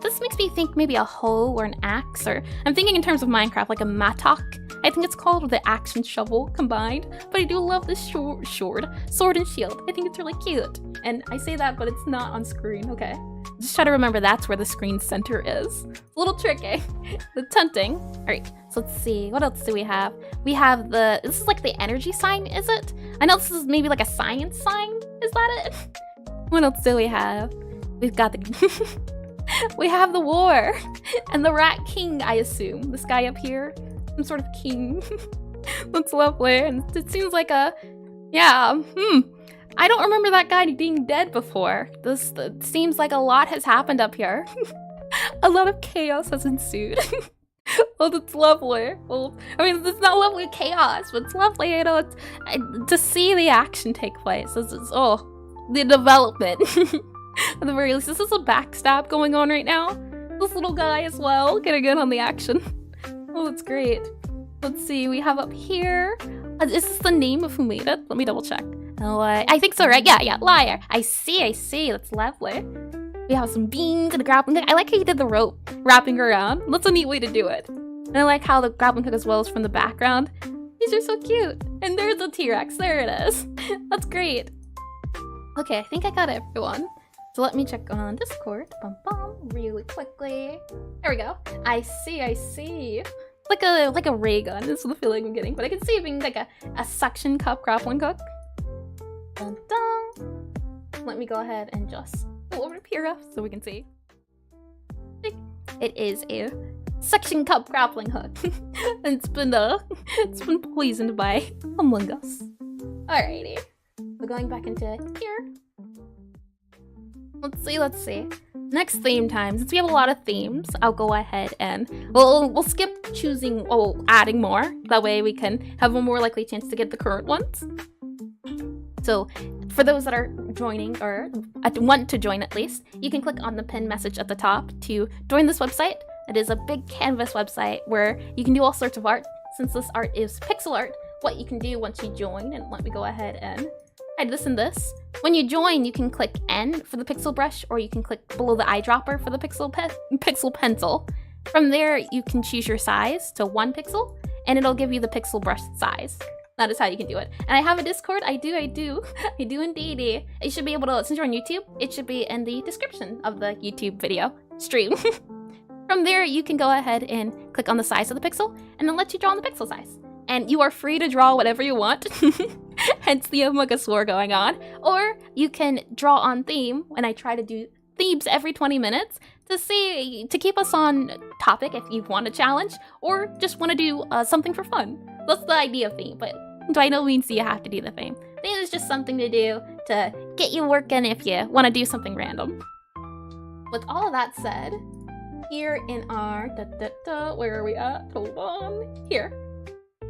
This makes me think maybe a hoe or an axe, or I'm thinking in terms of Minecraft, like a mattock. I think it's called, with the axe and shovel combined. But I do love this sword and shield. I think it's really cute. And I say that, but it's not on screen. Okay. Just try to remember that's where the screen center is. It's a little tricky. The tunting. All right, so let's see. What else do we have? We have this is like the energy sign, is it? I know this is maybe like a science sign. Is that it? What else do we have? We've got we have the war and the rat king, I assume. This guy up here, some sort of king. That's lovely. And it seems like I don't remember that guy being dead before. This seems like a lot has happened up here. A lot of chaos has ensued. Oh, that's lovely. Well, I mean, it's not lovely chaos, but it's lovely, you know, to see the action take place. This is, the development. At the very least, this is a backstab going on right now. This little guy as well, getting in on the action. Oh, that's great. Let's see, we have up here. Is this the name of who made it? Let me double check. Oh, I think so, right? Yeah, liar. I see. That's lovely. We have some beans and a grappling hook. I like how you did the rope wrapping around. That's a neat way to do it. And I like how the grappling hook as well is from the background. These are so cute. And there's the T-Rex. There it is. That's great. Okay, I think I got everyone. So let me check on Discord. Really quickly. There we go. I see. Like a ray gun is the feeling I'm getting. But I can see it being like a suction cup grappling hook. Dun, dun. let me go ahead and just go over to Pira so we can see. It is a suction cup grappling hook. And it's been poisoned by Among Us. Alrighty. We're going back into here. Let's see. Next theme time. Since we have a lot of themes, I'll go ahead and we'll skip choosing, adding more. That way we can have a more likely chance to get the current ones. So for those that are joining or want to join at least, you can click on the pinned message at the top to join this website. It is a big canvas website where you can do all sorts of art. Since this art is pixel art, what you can do once you join, and let me go ahead and hide this and this. When you join, you can click N for the pixel brush, or you can click below the eyedropper for the pixel pencil. From there, you can choose your size to 1 pixel, and it'll give you the pixel brush size. That is how you can do it. And I have a Discord. I do indeed. You should be able to, since you're on YouTube, it should be in the description of the YouTube video stream. From there, you can go ahead and click on the size of the pixel, and then let you draw on the pixel size. And you are free to draw whatever you want, hence the Among Us war going on. Or you can draw on theme, and I try to do themes every 20 minutes to keep us on topic if you want a challenge, or just want to do something for fun. That's the idea of theme, but by no means do you have to do the theme. Theme is just something to do to get you working if you want to do something random. With all of that said, here in our where are we at? Hold on. Here.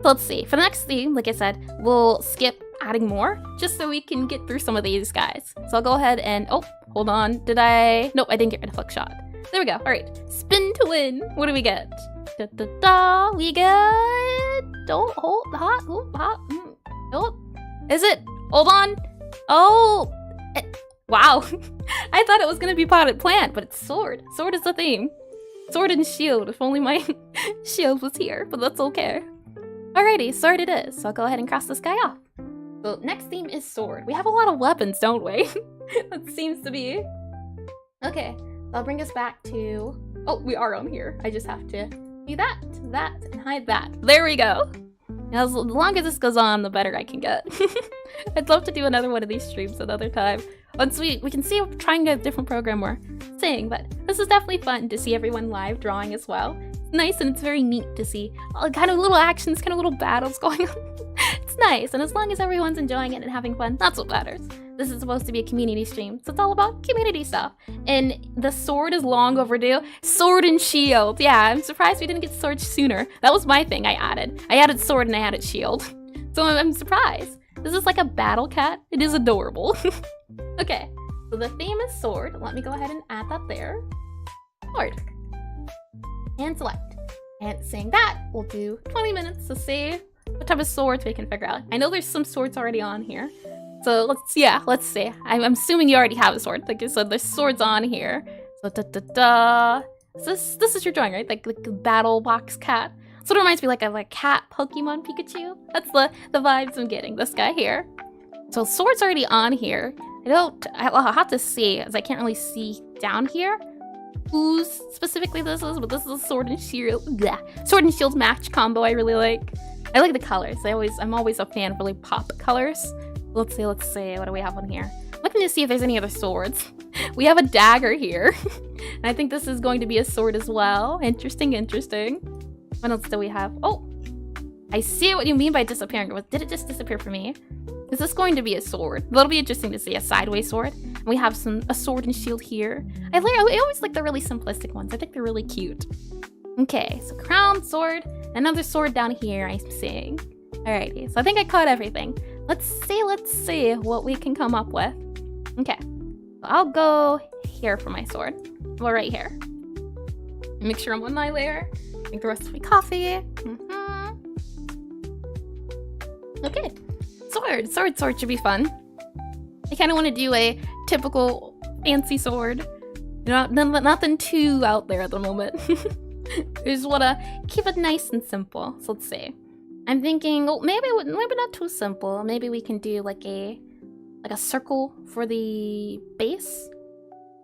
So let's see. For the next theme, like I said, we'll skip adding more just so we can get through some of these guys. So I'll go ahead and hold on. Nope, I didn't get rid of hook shot. There we go. All right. Spin to win. What do we get? We get Is it? Hold on. Wow. I thought it was gonna be potted plant, but it's sword. Sword is the theme. Sword and shield. If only my shield was here, but that's okay. Alrighty, sword it is. So I'll go ahead and cross this guy off. So next theme is sword. We have a lot of weapons, don't we? That seems to be. Okay, that'll bring us back to. We are on here. I just have to do that, and hide that. There we go. Now, as long as this goes on, the better I can get. I'd love to do another one of these streams another time. Once we can see trying a different program we're saying, but this is definitely fun to see everyone live drawing as well. It's nice, and it's very neat to see kind of little actions, kind of little battles going on. It's nice, and as long as everyone's enjoying it and having fun, that's what matters. This is supposed to be a community stream, so it's all about community stuff. And the sword is long overdue. Sword and shield. Yeah, I'm surprised we didn't get sword sooner. That was my thing I added. I added sword and I added shield. So I'm surprised. This is like a battle cat. It is adorable. Okay, so the theme is sword. Let me go ahead and add that there. Sword. And select. And saying that, we'll do 20 minutes to see what type of swords we can figure out. I know there's some swords already on here. So let's see. I'm assuming you already have a sword. Like I said, there's swords on here. So this is your drawing, right? Like the battle box cat. So it reminds me like of a cat Pokemon Pikachu. That's the vibes I'm getting. This guy here. So swords already on here. I'll have to see, as I can't really see down here whose specifically this is, but this is a sword and shield. Bleh. Sword and shield match combo I really like. I like the colors. I'm always a fan of really pop colors. Let's see. What do we have on here? Looking to see if there's any other swords. We have a dagger here. And I think this is going to be a sword as well. Interesting. What else do we have? I see what you mean by disappearing. Did it just disappear for me? Is this going to be a sword? That'll be interesting to see, a sideways sword. And we have a sword and shield here. I always like the really simplistic ones. I think they're really cute. Okay, so crown, sword, another sword down here I'm seeing. Alrighty, so I think I caught everything. Let's see what we can come up with. Okay, so I'll go here for my sword. Well, right here. Make sure I'm on my layer. Drink the rest of my coffee. Okay, sword should be fun. I kind of want to do a typical fancy sword. Nothing too out there at the moment. I just want to keep it nice and simple. So let's see. I'm thinking, maybe not too simple. Maybe we can do like a circle for the base.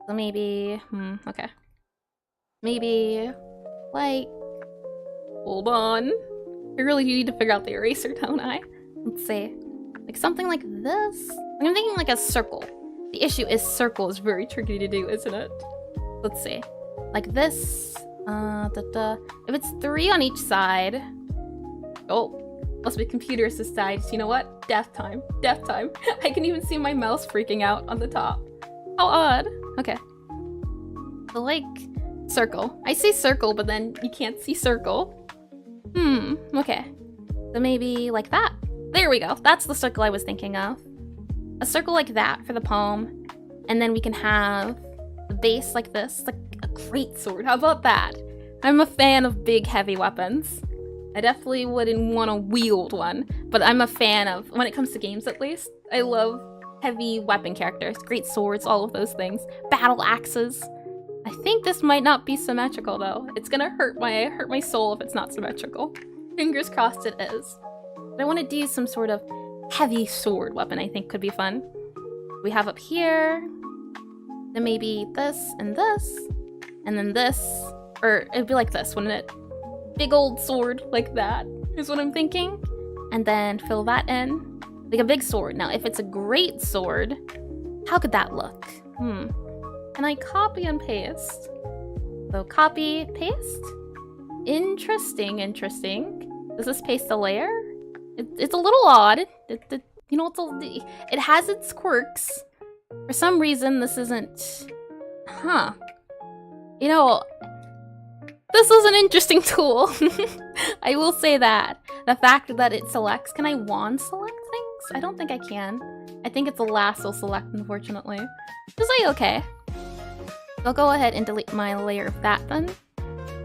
So maybe, okay. Maybe like, hold on. I really do need to figure out the eraser, don't I? Let's see. Like something like this. I'm thinking like a circle. The issue is circle is very tricky to do, isn't it? Let's see. Like this. If it's 3 on each side. Oh, must be computer assisted. You know what? Death time. Death time. I can even see my mouse freaking out on the top. How odd. Okay. So like circle. I say circle, but then you can't see circle. Okay. So maybe like that. There we go. That's the circle I was thinking of. A circle like that for the palm. And then we can have the base like this. Like a great sword. How about that? I'm a fan of big, heavy weapons. I definitely wouldn't want to wield one, but I'm a fan of, when it comes to games at least, I love heavy weapon characters, great swords, all of those things. Battle axes. I think this might not be symmetrical though. It's gonna hurt my soul if it's not symmetrical. Fingers crossed it is. But I want to do some sort of heavy sword weapon I think could be fun. We have up here, then maybe this, and then this, or it'd be like this, wouldn't it? Big old sword like that is what I'm thinking. And then fill that in. Like a big sword. Now, if it's a great sword, how could that look? Can I copy and paste? So copy, paste. Interesting. Does this paste a layer? It's a little odd. You know, it has its quirks. For some reason, this isn't... You know... This is an interesting tool. I will say that. The fact that it selects, can I wand select things? I don't think I can. I think it's a lasso select, unfortunately. Just like, okay. I'll go ahead and delete my layer of that then.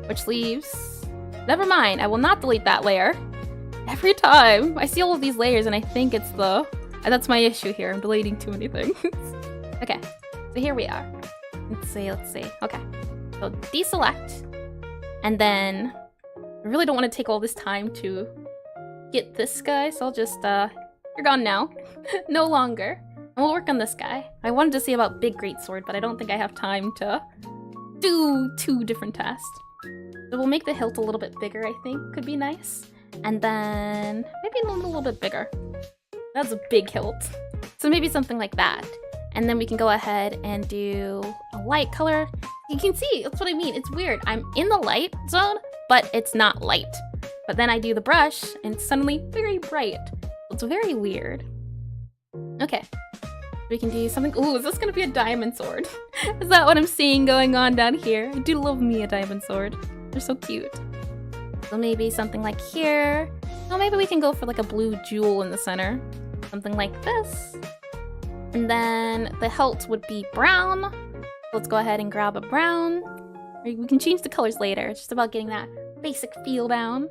Which leaves... Never mind, I will not delete that layer. Every time, I see all of these layers and I think it's the... That's my issue here, I'm deleting too many things. Okay, so here we are. Let's see. Okay, so deselect. And then, I really don't want to take all this time to get this guy, so I'll just, you're gone now. No longer. And we'll work on this guy. I wanted to see about big greatsword, but I don't think I have time to do 2 different tests. So we'll make the hilt a little bit bigger, I think, could be nice. And then, maybe a little bit bigger. That's a big hilt. So maybe something like that. And then we can go ahead and do a light color. You can see, that's what I mean. It's weird. I'm in the light zone, but it's not light. But then I do the brush, and it's suddenly very bright. It's very weird. Okay. We can do something... Ooh, is this going to be a diamond sword? Is that what I'm seeing going on down here? I do love me a diamond sword. They're so cute. So maybe something like here. Oh, maybe we can go for like a blue jewel in the center. Something like this. And then the hilt would be brown. Let's go ahead and grab a brown. We can change the colors later. It's just about getting that basic feel down.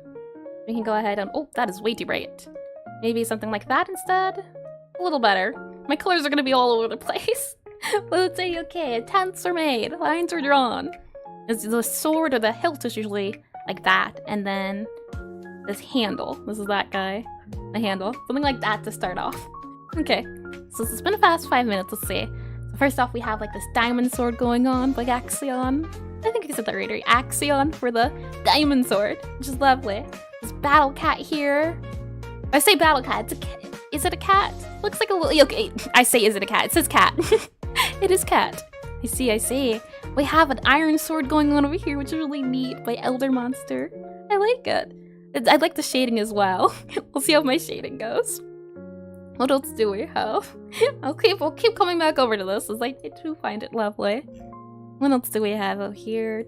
We can go ahead and... Oh, that is way too bright. Maybe something like that instead. A little better. My colors are going to be all over the place. But let's say, okay, attempts are made. Lines are drawn. The sword or the hilt is usually like that. And then this handle. This is that guy. The handle. Something like that to start off. Okay. So it's been a fast 5 minutes. Let's see. First off, we have like this diamond sword going on, like Axion. I think I said that right. Axion for the diamond sword, which is lovely. This battle cat here. I say battle cat. It's a cat. Is it a cat? Looks like a little. Okay, I say is it a cat? It says cat. It is cat. I see. We have an iron sword going on over here, which is really neat by Elder Monster. I like it. I like the shading as well. We'll see how my shading goes. What else do we have? We'll keep coming back over to this, as I do find it lovely. What else do we have over here?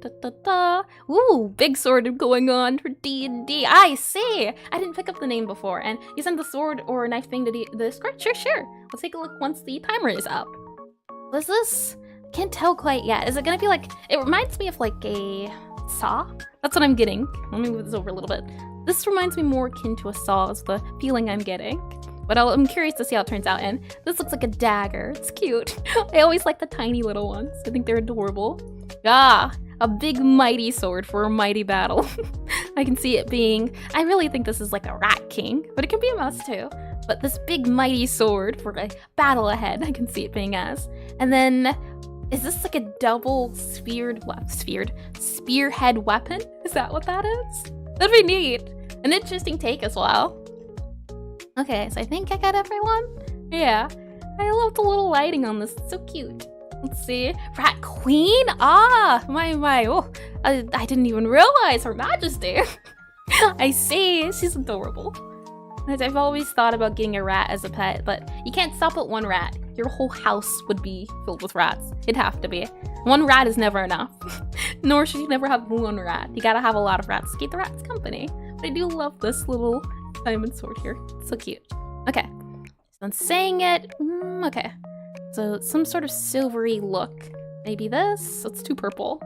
Ooh, big sword going on for D&D. I see! I didn't pick up the name before, and you send the sword or knife thing to the Discord? Sure. We'll take a look once the timer is up. What is this? Can't tell quite yet. Is it gonna be like... It reminds me of like a saw? That's what I'm getting. Let me move this over a little bit. This reminds me more akin to a saw, is the feeling I'm getting. But I'm curious to see how it turns out, and this looks like a dagger. It's cute. I always like the tiny little ones. I think they're adorable. Ah, a big mighty sword for a mighty battle. I can see it being... I really think this is like a rat king, but it can be a mouse too. But this big mighty sword for a battle ahead, I can see it being as. And then, is this like a double spearhead weapon? Is that what that is? That'd be neat. An interesting take as well. Okay, so I think I got everyone. Yeah. I love the little lighting on this. It's so cute. Let's see. Rat Queen? Ah, my. Oh, I didn't even realize Her Majesty. I see. She's adorable. I've always thought about getting a rat as a pet, but you can't stop at one rat. Your whole house would be filled with rats. It'd have to be. One rat is never enough. Nor should you never have one rat. You gotta have a lot of rats to keep the rats company. But I do love this little diamond sword here. It's so cute. Okay. So I'm saying it. Okay. So some sort of silvery look. Maybe this. It's too purple.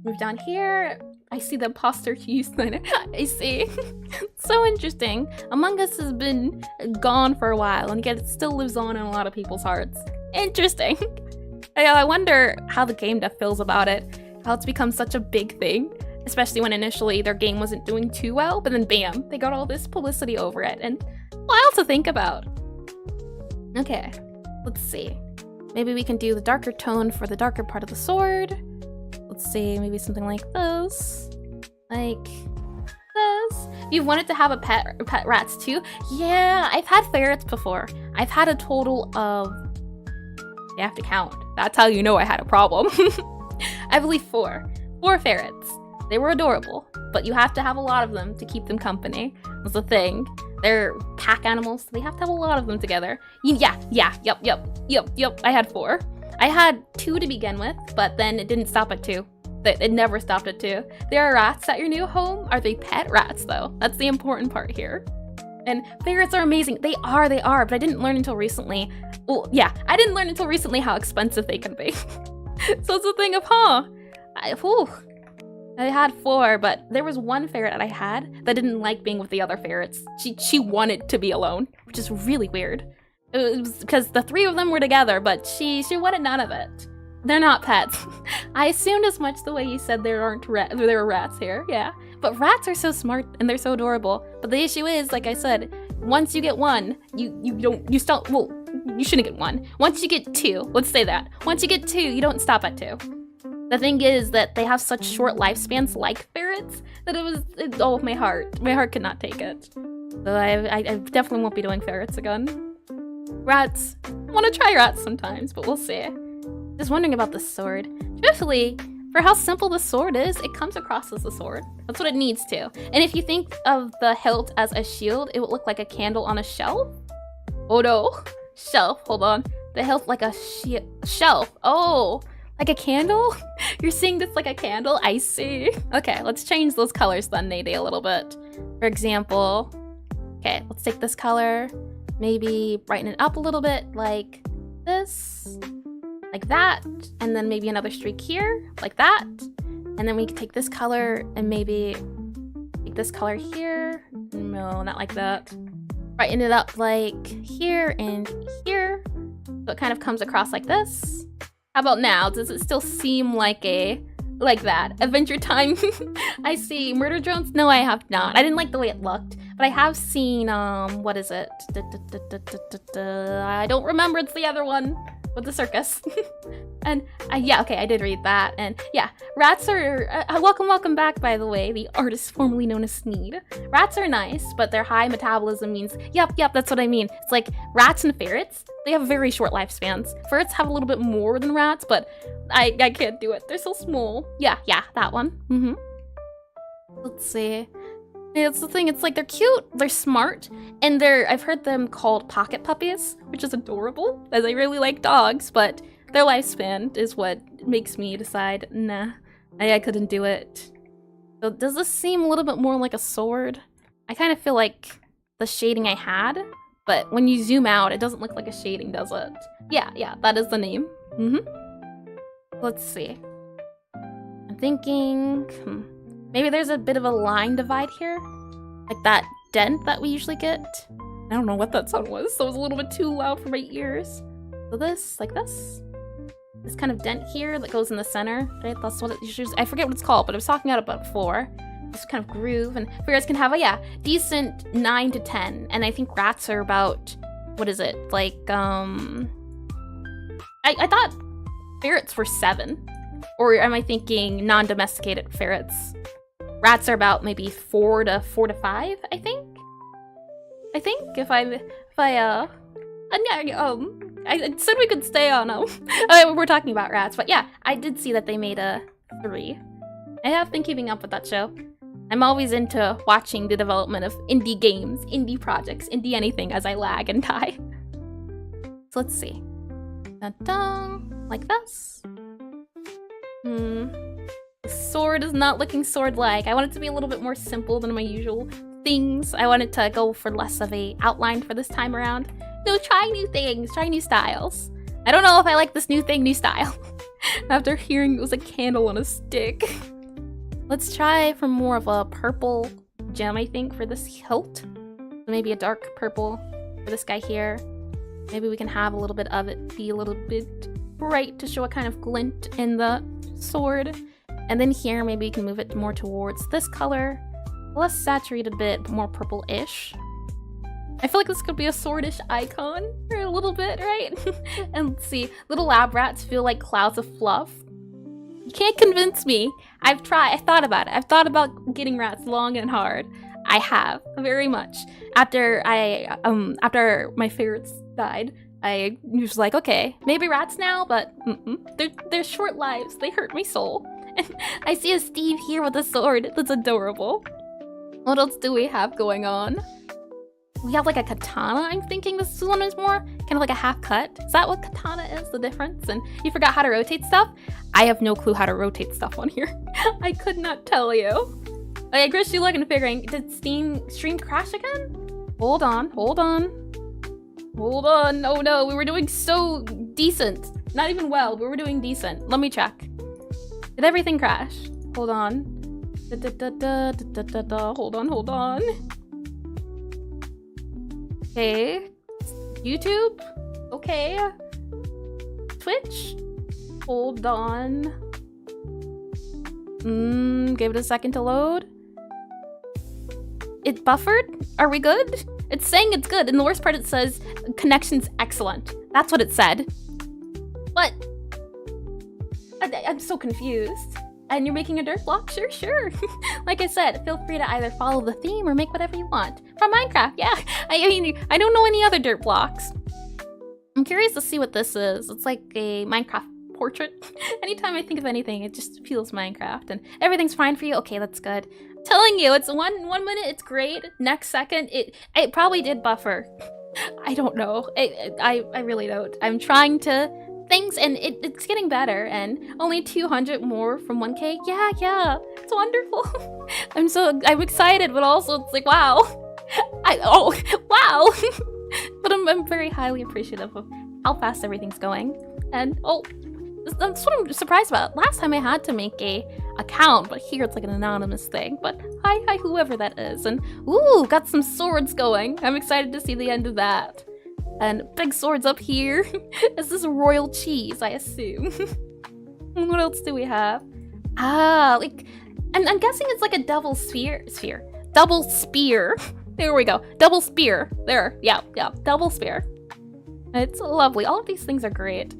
Move down here. I see the imposter hue. I see. So interesting. Among Us has been gone for a while, and yet it still lives on in a lot of people's hearts. Interesting. I wonder how the game dev feels about it. How it's become such a big thing. Especially when initially their game wasn't doing too well, but then bam, they got all this publicity over it. And wild to think about. Okay, let's see. Maybe we can do the darker tone for the darker part of the sword. Let's see, maybe something like this. Like this. You've wanted to have a pet rats too? Yeah, I've had ferrets before. I've had a total of... You have to count. That's how you know I had a problem. I believe 4. 4 ferrets. They were adorable, but you have to have a lot of them to keep them company. That's the thing. They're pack animals, so they have to have a lot of them together. Yep. I had 4. I had 2 to begin with, but then it didn't stop at 2. It never stopped at 2. There are rats at your new home. Are they pet rats, though? That's the important part here. And ferrets are amazing. They are, but I didn't learn until recently. Well, yeah, I didn't learn until recently how expensive they can be. So it's a thing of, I had 4, but there was one ferret that I had that didn't like being with the other ferrets. She wanted to be alone, which is really weird. It was because the 3 of them were together, but she wanted none of it. They're not pets. I assumed as much the way you said there were rats here, yeah. But rats are so smart and they're so adorable. But the issue is, like I said, once you get 1, you shouldn't get 1. Once you get 2, let's say that. Once you get 2, you don't stop at 2. The thing is that they have such short lifespans like ferrets that oh, my heart could not take it. So I definitely won't be doing ferrets again. Rats, I want to try rats sometimes, but we'll see. Just wondering about this sword. Truthfully, for how simple the sword is, it comes across as a sword. That's what it needs to. And if you think of the hilt as a shield, it would look like a candle on a shelf. Oh no, shelf, hold on. The hilt like a shelf, oh. Like a candle? You're seeing this like a candle? I see. Okay, let's change those colors then, maybe a little bit. For example, okay, let's take this color, maybe brighten it up a little bit, like this, like that, and then maybe another streak here, like that. And then we can take this color and maybe take this color here. No, not like that. Brighten it up like here and here. So it kind of comes across like this. How about now? Does it still seem like that? Adventure Time? I see. Murder Drones? No, I have not. I didn't like the way it looked, but I have seen, what is it? I don't remember. It's the other one with the circus. And yeah, okay, I did read that. And yeah, rats are, welcome back, by the way, the artist formerly known as Sneed. Rats are nice, but their high metabolism means, yep, that's what I mean. It's like rats and ferrets, they have very short lifespans. Ferrets have a little bit more than rats, but I can't do it. They're so small. Yeah, that one. Let's see. Yeah, that's the thing, it's like they're cute, they're smart, and I've heard them called pocket puppies, which is adorable, as I really like dogs, but their lifespan is what makes me decide, nah, I couldn't do it. So does this seem a little bit more like a sword? I kind of feel like the shading I had, but when you zoom out, it doesn't look like a shading, does it? Yeah, that is the name. Let's see. I'm thinking, maybe there's a bit of a line divide here, like that dent that we usually get. I don't know what that sound was, so it was a little bit too loud for my ears. So this, like this kind of dent here that goes in the center, right? That's what it usually, I forget what it's called, but I was talking about it before. This kind of groove, and ferrets can have a, decent 9 to 10, and I think rats are about, what is it, like, I thought ferrets were 7. Or am I thinking non-domesticated ferrets? Rats are about maybe 4 to 5, I think. I I said we could stay on them. We're talking about rats, but yeah, I did see that they made a 3. I have been keeping up with that show. I'm always into watching the development of indie games, indie projects, indie anything as I lag and die. So let's see. Dun-dun, like this. The sword is not looking sword-like. I want it to be a little bit more simple than my usual things. I wanted to go for less of a outline for this time around. No, try new things, try new styles. I don't know if I like this new thing, new style. After hearing it was a candle on a stick. Let's try for more of a purple gem, I think, for this hilt. Maybe a dark purple for this guy here. Maybe we can have a little bit of it be a little bit bright to show a kind of glint in the sword. And then here, maybe we can move it more towards this color. Less saturated bit, but more purple-ish. I feel like this could be a swordish icon for a little bit, right? And let's see, little lab rats feel like clouds of fluff. You can't convince me. I've tried, I thought about it. I've thought about getting rats long and hard. I have, very much. After my favorites died, I was like, okay, maybe rats now, but they're short lives. They hurt my soul. And I see a Steve here with a sword. That's adorable. What else do we have going on? We have like a katana, I'm thinking this one is more kind of like a half cut. Is that what katana is, the difference? And you forgot how to rotate stuff? I have no clue how to rotate stuff on here. I could not tell you. I guess you looking figuring, did stream crash again? Hold on. Oh no, we were doing so decent. Not even well, we were doing decent. Let me check. Did everything crash? Hold on. Hold on. Okay. YouTube? Okay. Twitch? Hold on. Give it a second to load. It buffered? Are we good? It's saying it's good, and the worst part it says connection's excellent. That's what it said. What? I'm so confused. And you're making a dirt block? Sure. Like I said, feel free to either follow the theme or make whatever you want. From Minecraft, yeah. I mean, I don't know any other dirt blocks. I'm curious to see what this is. It's like a Minecraft portrait. Anytime I think of anything, it just feels Minecraft. And everything's fine for you? Okay, that's good. I'm telling you, it's one minute, it's great. Next second, it probably did buffer. I don't know. I really don't. I'm trying to things, and it's getting better, and only 200 more from 1K. Yeah, it's wonderful. I'm excited, but also it's like, wow. Wow. But I'm very highly appreciative of how fast everything's going. And that's what I'm surprised about. Last time I had to make a account, but here it's like an anonymous thing. But hi, whoever that is. And ooh, got some swords going. I'm excited to see the end of that. And big swords up here. Is this royal cheese, I assume? What else do we have? Like, I'm guessing it's like a double spear. Double spear. There we go. Double spear. There. Yeah. Double spear. It's lovely. All of these things are great.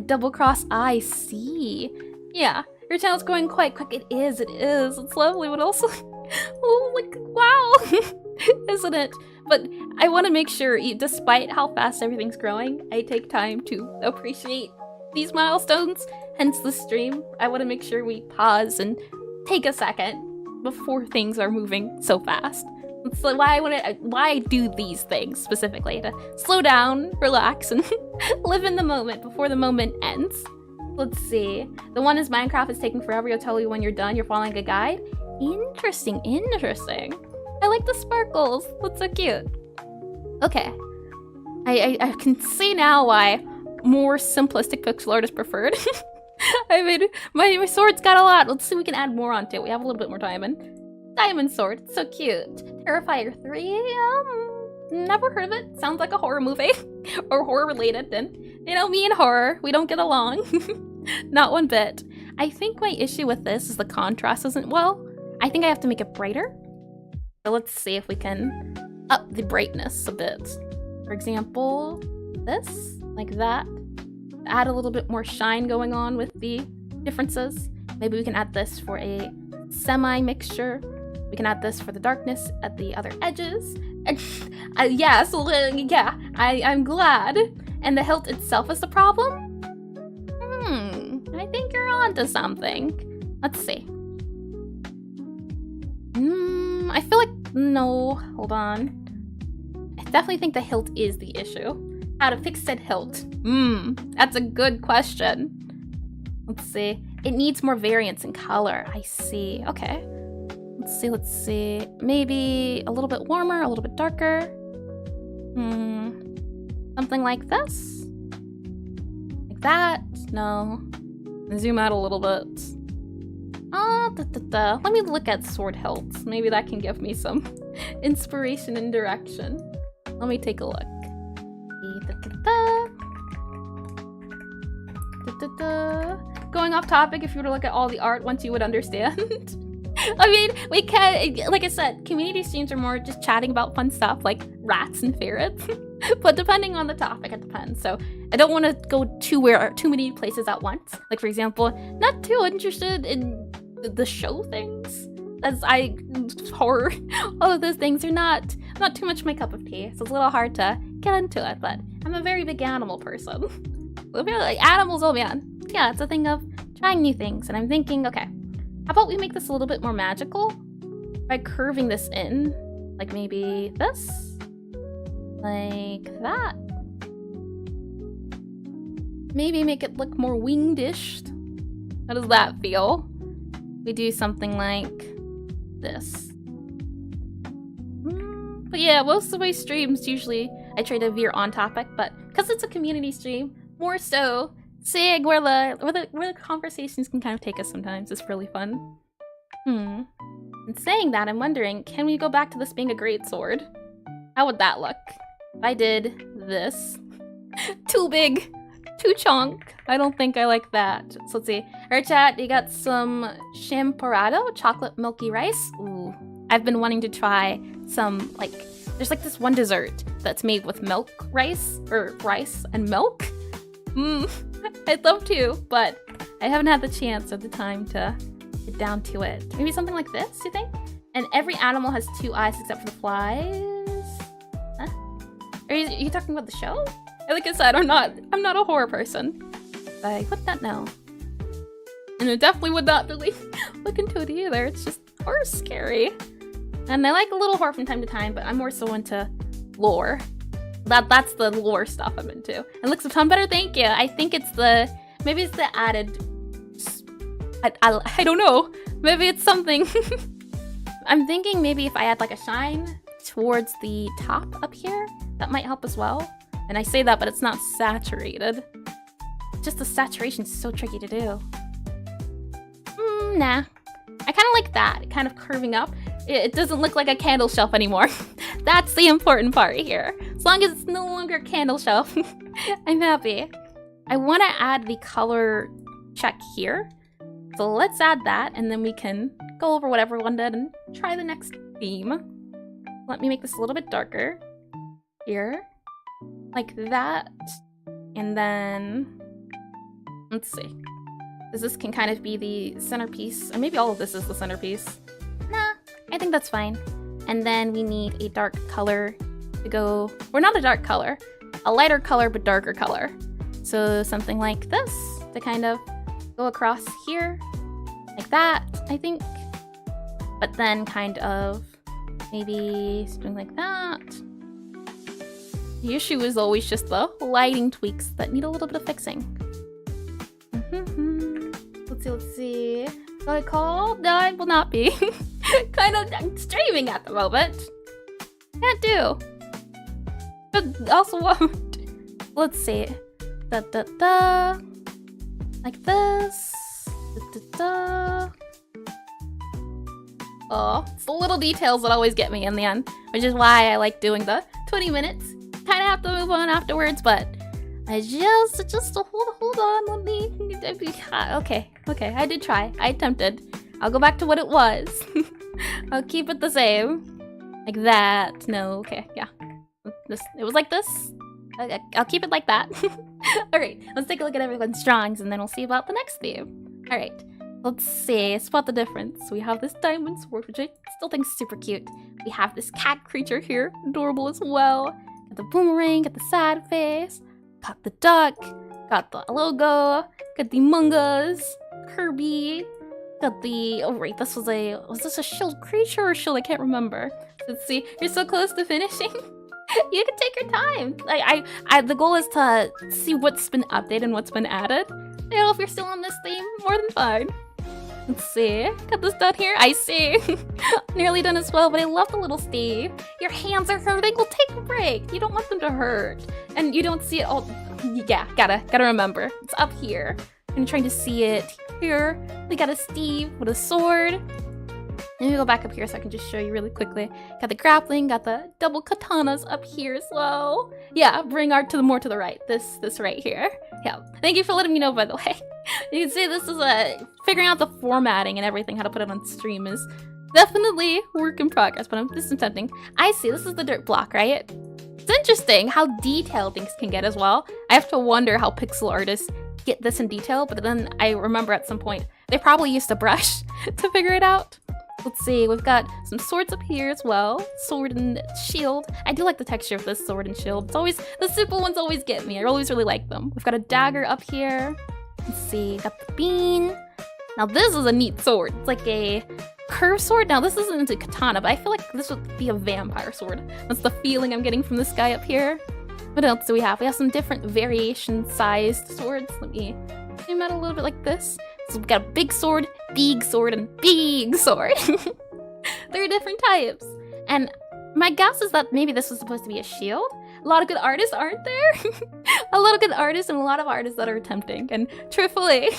Double cross, I see. Yeah, your channel's going quite quick. It is. It's lovely, but also, oh, like, wow. Isn't it? But I want to make sure, despite how fast everything's growing, I take time to appreciate these milestones. Hence the stream. I want to make sure we pause and take a second before things are moving so fast. That's why I do these things specifically, to slow down, relax, and live in the moment before the moment ends. Let's see. The one is Minecraft is taking forever. You'll tell you when you're done. You're following a guide. Interesting. I like the sparkles. That's so cute. Okay. I can see now why more simplistic pixel art is preferred. I mean, my sword's got a lot. Let's see if we can add more onto it. We have a little bit more diamond sword. It's so cute. Terrifier 3. Never heard of it. Sounds like a horror movie. Or horror related. And, you know, me and horror, we don't get along. Not one bit. I think my issue with this is the contrast isn't well. I think I have to make it brighter. So let's see if we can up the brightness a bit. For example, this, like that. Add a little bit more shine going on with the differences. Maybe we can add this for a semi-mixture. We can add this for the darkness at the other edges. And, yeah, I'm glad. and the hilt itself is the problem? I think you're onto something. Let's see. I feel like, no, hold on. I definitely think the hilt is the issue. How to fix said hilt? That's a good question. Let's see. It needs more variance in color. I see. Okay. Let's see. Maybe a little bit warmer, a little bit darker. Something like this? Like that? No. Zoom out a little bit. Let me look at sword hilts. Maybe that can give me some inspiration and direction. Let me take a look. Going off topic, if you were to look at all the art once you would understand. I mean, we can, like I said, community streams are more just chatting about fun stuff like rats and ferrets. But depending on the topic, it depends. So I don't want to go too many places at once. Like, for example, not too interested in the show things. As horror, all of those things are not too much my cup of tea. So it's a little hard to get into it. But I'm a very big animal person. Like animals, oh man. Yeah, it's a thing of trying new things. And I'm thinking, okay, how about we make this a little bit more magical by curving this in? Like maybe this? Like that? Maybe make it look more winged-ish. How does that feel? We do something like this. But yeah, most of my streams usually I try to veer on topic, but because it's a community stream, more so seeing where the conversations can kind of take us sometimes is really fun. And saying that, I'm wondering, can we go back to this being a great sword? How would that look? If I did this. Too big. Too chunk. I don't think I like that. So let's see. Our chat, you got some champorado, chocolate milky rice. Ooh. I've been wanting to try some, like, there's like this one dessert that's made with milk rice, or rice and milk. I'd love to, but I haven't had the chance or the time to get down to it. Maybe something like this, you think? And every animal has 2 eyes except for the flies. Huh? Are you talking about the show? Like I said, I'm not a horror person. I would not know. And I definitely would not really look into it either. It's just horror's scary. And I like a little horror from time to time, but I'm more so into lore. That's the lore stuff I'm into. It looks a ton better, thank you. I think it's maybe it's the added, I don't know. Maybe it's something. I'm thinking maybe if I add like a shine towards the top up here, that might help as well. And I say that, but it's not saturated. Just the saturation's so tricky to do. Nah. I kind of like that, kind of curving up. It doesn't look like a candle shelf anymore. That's the important part here. As long as it's no longer a candle shelf, I'm happy. I want to add the color check here. So let's add that, and then we can go over what everyone did and try the next theme. Let me make this a little bit darker. Here. Like that. And then, let's see. This can kind of be the centerpiece, or maybe all of this is the centerpiece. Nah, I think that's fine. And then we need a dark color to go, or not a dark color, a lighter color but darker color. So something like this to kind of go across here, like that, I think. But then kind of maybe something like that. The issue is always just the lighting tweaks that need a little bit of fixing. Let's see. Will I call? No, I will not be. Kind of streaming at the moment. Can't do. But also won't. Let's see. Like this. Oh, it's the little details that always get me in the end, which is why I like doing the 20 minutes. Kind of have to move on afterwards, but I just hold on, let me. Okay, I did try. I attempted. I'll go back to what it was. I'll keep it the same. Like that. No, okay, yeah. It was like this. I'll keep it like that. Alright, let's take a look at everyone's drawings and then we'll see about the next theme. Alright, let's see. Spot the difference. We have this diamond sword, which I still think is super cute. We have this cat creature here, adorable as well. Got the boomerang, got the sad face. Got the duck, got the logo, got the mungas, Kirby, got the, oh right, was this a shield creature or shield? I can't remember. Let's see, you're so close to finishing. You can take your time. The goal is to see what's been updated and what's been added. You know, if you're still on this theme, more than fine. Let's see, got this done here. I see. Nearly done as well, but I love the little Steve. Your hands are hurting. Well, take a break. You don't want them to hurt. And you don't see it all. Yeah, gotta remember. It's up here. I'm trying to see it here. We got a Steve with a sword. Let me go back up here so I can just show you really quickly. Got the grappling, got the double katanas up here as well. Yeah, bring art to the more to the right. This right here. Yeah. Thank you for letting me know, by the way. You can see this is figuring out the formatting and everything, how to put it on stream is definitely work in progress, but this is tempting. I see, this is the dirt block, right? It's interesting how detailed things can get as well. I have to wonder how pixel artists get this in detail, but then I remember at some point they probably used a brush to figure it out. Let's see, we've got some swords up here as well. Sword and shield. I do like the texture of this sword and shield. It's always, the simple ones always get me. I always really like them. We've got a dagger up here. Let's see, got the bean. Now this is a neat sword. It's like a curved sword. Now this isn't a katana, but I feel like this would be a vampire sword. That's the feeling I'm getting from this guy up here. What else do we have? We have some different variation-sized swords. Let me zoom out a little bit like this. So we've got a big sword, and big sword. 3 different types. And my guess is that maybe this was supposed to be a shield. A lot of good artists, aren't there? A lot of good artists and a lot of artists that are attempting. And truthfully,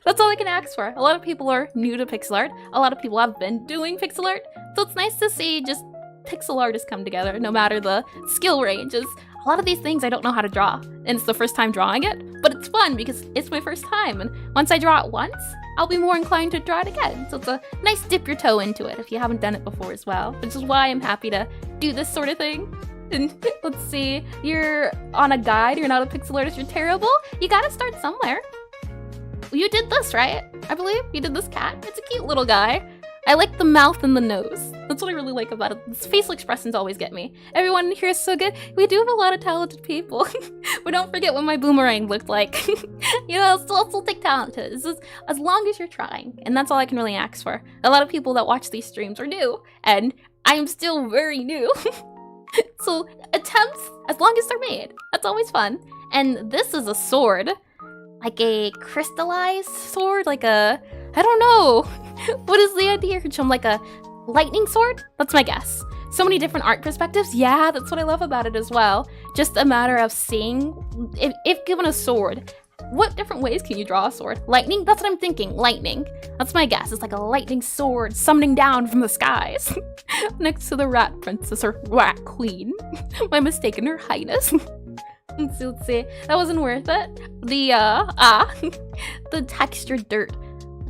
that's all I can ask for. A lot of people are new to pixel art. A lot of people have been doing pixel art. So it's nice to see just pixel artists come together, no matter the skill ranges. A lot of these things I don't know how to draw, and it's the first time drawing it, but it's fun because it's my first time, and once I draw it once, I'll be more inclined to draw it again. So it's a nice dip your toe into it if you haven't done it before as well, which is why I'm happy to do this sort of thing. And let's see, you're on a guide, you're not a pixel artist, you're terrible? You gotta start somewhere. You did this, right? I believe you did this cat. It's a cute little guy. I like the mouth and the nose. That's what I really like about it. These facial expressions always get me. Everyone here is so good. We do have a lot of talented people. But don't forget what my Boomerang looked like. You know, still take talent to it. It's just, as long as you're trying. And that's all I can really ask for. A lot of people that watch these streams are new. And I am still very new. So attempts, as long as they're made. That's always fun. And this is a sword. Like a crystallized sword, like a, I don't know. What is the idea? Like a lightning sword? That's my guess. So many different art perspectives. Yeah, that's what I love about it as well. Just a matter of seeing, if given a sword, what different ways can you draw a sword? Lightning? That's what I'm thinking. Lightning. That's my guess. It's like a lightning sword summoning down from the skies. Next to the rat princess or rat queen. My mistaken her highness. Let's see. That wasn't worth it. The textured dirt.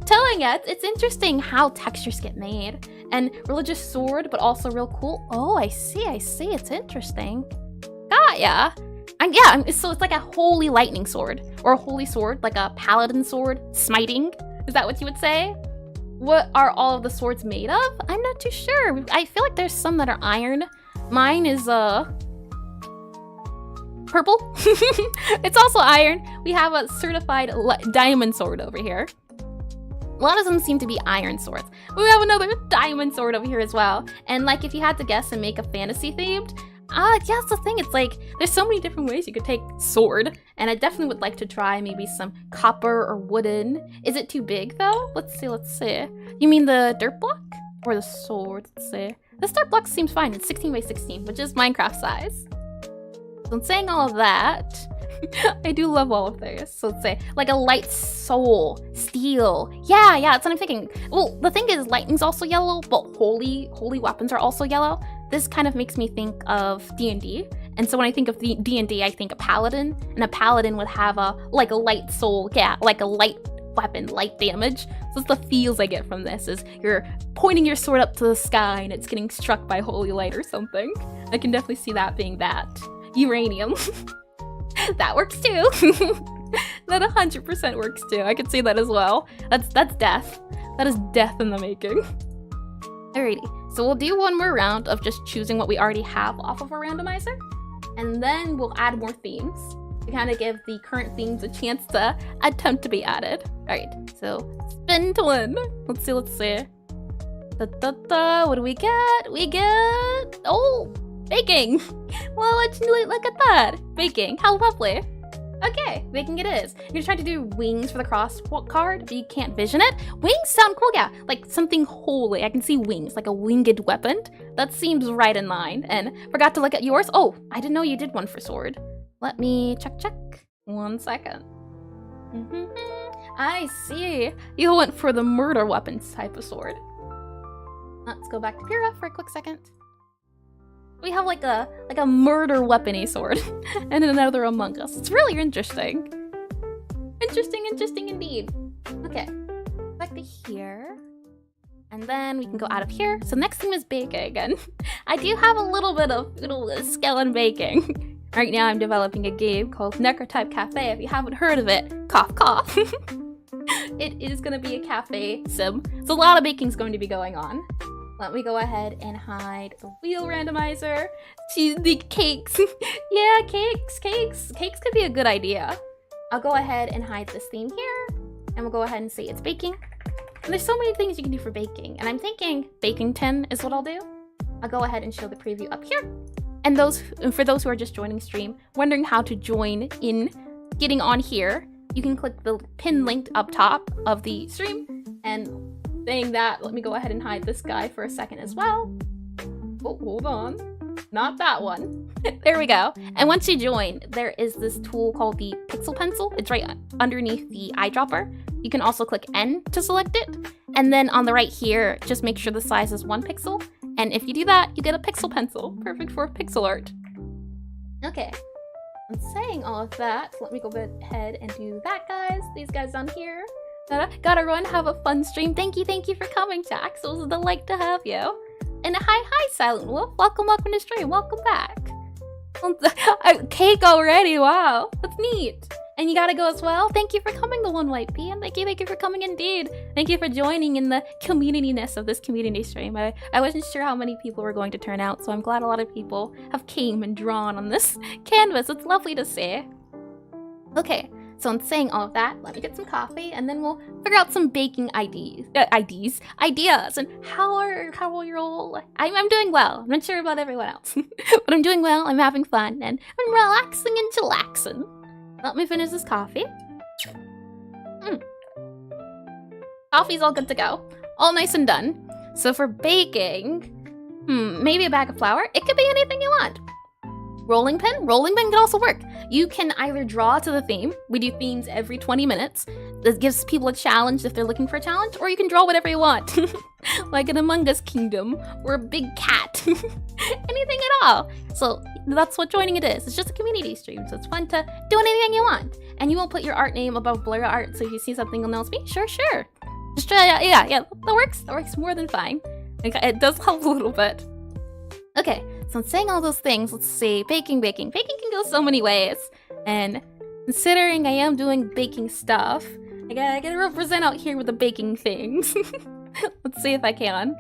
Telling it, it's interesting how textures get made. And religious sword, but also real cool. Oh, I see. It's interesting. Got ya. And yeah, so it's like a holy lightning sword. Or a holy sword, like a paladin sword, smiting. Is that what you would say? What are all of the swords made of? I'm not too sure. I feel like there's some that are iron. Mine is, purple. It's also iron. We have a certified diamond sword over here. A lot of them seem to be iron swords. We have another diamond sword over here as well. And like if you had to guess and make a fantasy themed, yeah, that's the thing. It's like there's so many different ways you could take sword. And I definitely would like to try maybe some copper or wooden. Is it too big though? Let's see. You mean the dirt block? Or the sword? Let's see. This dirt block seems fine. It's 16 by 16, which is Minecraft size. So in saying all of that, I do love all of this. So let's say like a light soul, steel. Yeah, that's what I'm thinking. Well, the thing is lightning's also yellow, but holy weapons are also yellow. This kind of makes me think of D&D. And so when I think of D&D, I think a paladin, and a paladin would have a light soul, yeah, like a light weapon, light damage. So it's the feels I get from this is you're pointing your sword up to the sky and it's getting struck by holy light or something. I can definitely see that being that. Uranium. That works too. That 100% works too. I could see that as well. That's death. That is death in the making. Alrighty, so we'll do one more round of just choosing what we already have off of our randomizer, and then we'll add more themes. to kind of give the current themes a chance to attempt to be added. Alright, so spin to win. Let's see, let's see. What do we get? We get, oh, baking. Well, look at that. Baking, how lovely. Okay, baking it is. You're trying to do wings for the cross card, but you can't vision it. Wings sound cool, yeah. Like something holy. I can see wings, like a winged weapon. That seems right in line. And forgot to look at yours. Oh, I didn't know you did one for sword. Let me check. 1 second. I see. You went for the murder weapons type of sword. Let's go back to Pyrrha for a quick second. We have like a murder weapon-y sword and another Among Us. It's really interesting. Interesting indeed. Okay, back to here. And then we can go out of here. So next thing is baking, and I do have a little bit of skill in baking. Right now I'm developing a game called Necrotype Cafe. If you haven't heard of it, cough cough. It is gonna be a cafe sim. So a lot of baking's going to be going on. Let me go ahead and hide the wheel randomizer. The cakes. Yeah, cakes could be a good idea. I'll go ahead and hide this theme here, and we'll go ahead and say it's baking. And there's so many things you can do for baking, and I'm thinking baking tin is what I'll do. I'll go ahead and show the preview up here. And for those who are just joining stream, wondering how to join in getting on here, you can click the pin link up top of the stream. And saying that, let me go ahead and hide this guy for a second as well. Oh, hold on. Not that one. There we go. And once you join, there is this tool called the Pixel Pencil. It's right underneath the eyedropper. You can also click N to select it. And then on the right here, just make sure the size is 1 pixel. And if you do that, you get a Pixel Pencil. Perfect for pixel art. Okay. I'm saying all of that. Let me go ahead and do that, guys. These guys down here. Gotta run, have a fun stream. Thank you for coming, Jax. It was a delight to have you. And hi, Silent Wolf. Welcome to stream. Welcome back. Cake already, wow. That's neat. And you gotta go as well. Thank you for coming, the One White Pea, and thank you for coming indeed. Thank you for joining in the community-ness of this community stream. I wasn't sure how many people were going to turn out, so I'm glad a lot of people have came and drawn on this canvas. It's lovely to see. Okay. So in saying all of that, let me get some coffee, and then we'll figure out some baking ideas. And how are you all? I'm doing well. I'm not sure about everyone else, but I'm doing well. I'm having fun, and I'm relaxing and chillaxing. Let me finish this coffee. Coffee's all good to go, all nice and done. So for baking, maybe a bag of flour. It could be anything you want. Rolling pin can also work. You can either draw to the theme. We do themes every 20 minutes. This gives people a challenge if they're looking for a challenge, or you can draw whatever you want. Like an Among Us kingdom, or a big cat. Anything at all. So that's what joining it is. It's just a community stream, so it's fun to do anything you want. And you won't put your art name above blur art, so if you see something you'll notice me. Sure. Just try, yeah, that works more than fine. It does help a little bit. Okay, so in saying all those things, let's see, baking. Baking can go so many ways. And considering I am doing baking stuff, I gotta represent out here with the baking things. Let's see if I can.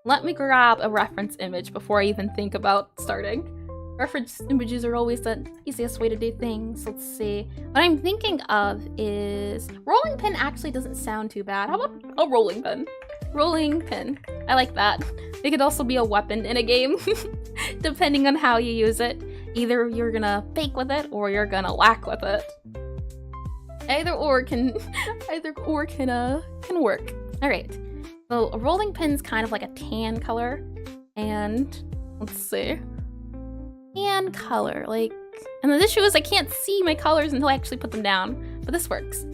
Let me grab a reference image before I even think about starting. Reference images are always the easiest way to do things. Let's see. What I'm thinking of is... rolling pin actually doesn't sound too bad. How about a rolling pin? Rolling pin. I like that. It could also be a weapon in a game, depending on how you use it. Either you're gonna bake with it, or you're gonna whack with it. Either or can work. All right. So a rolling pin's kind of like a tan color, and let's see, tan color. Like, and the issue is I can't see my colors until I actually put them down. But this works.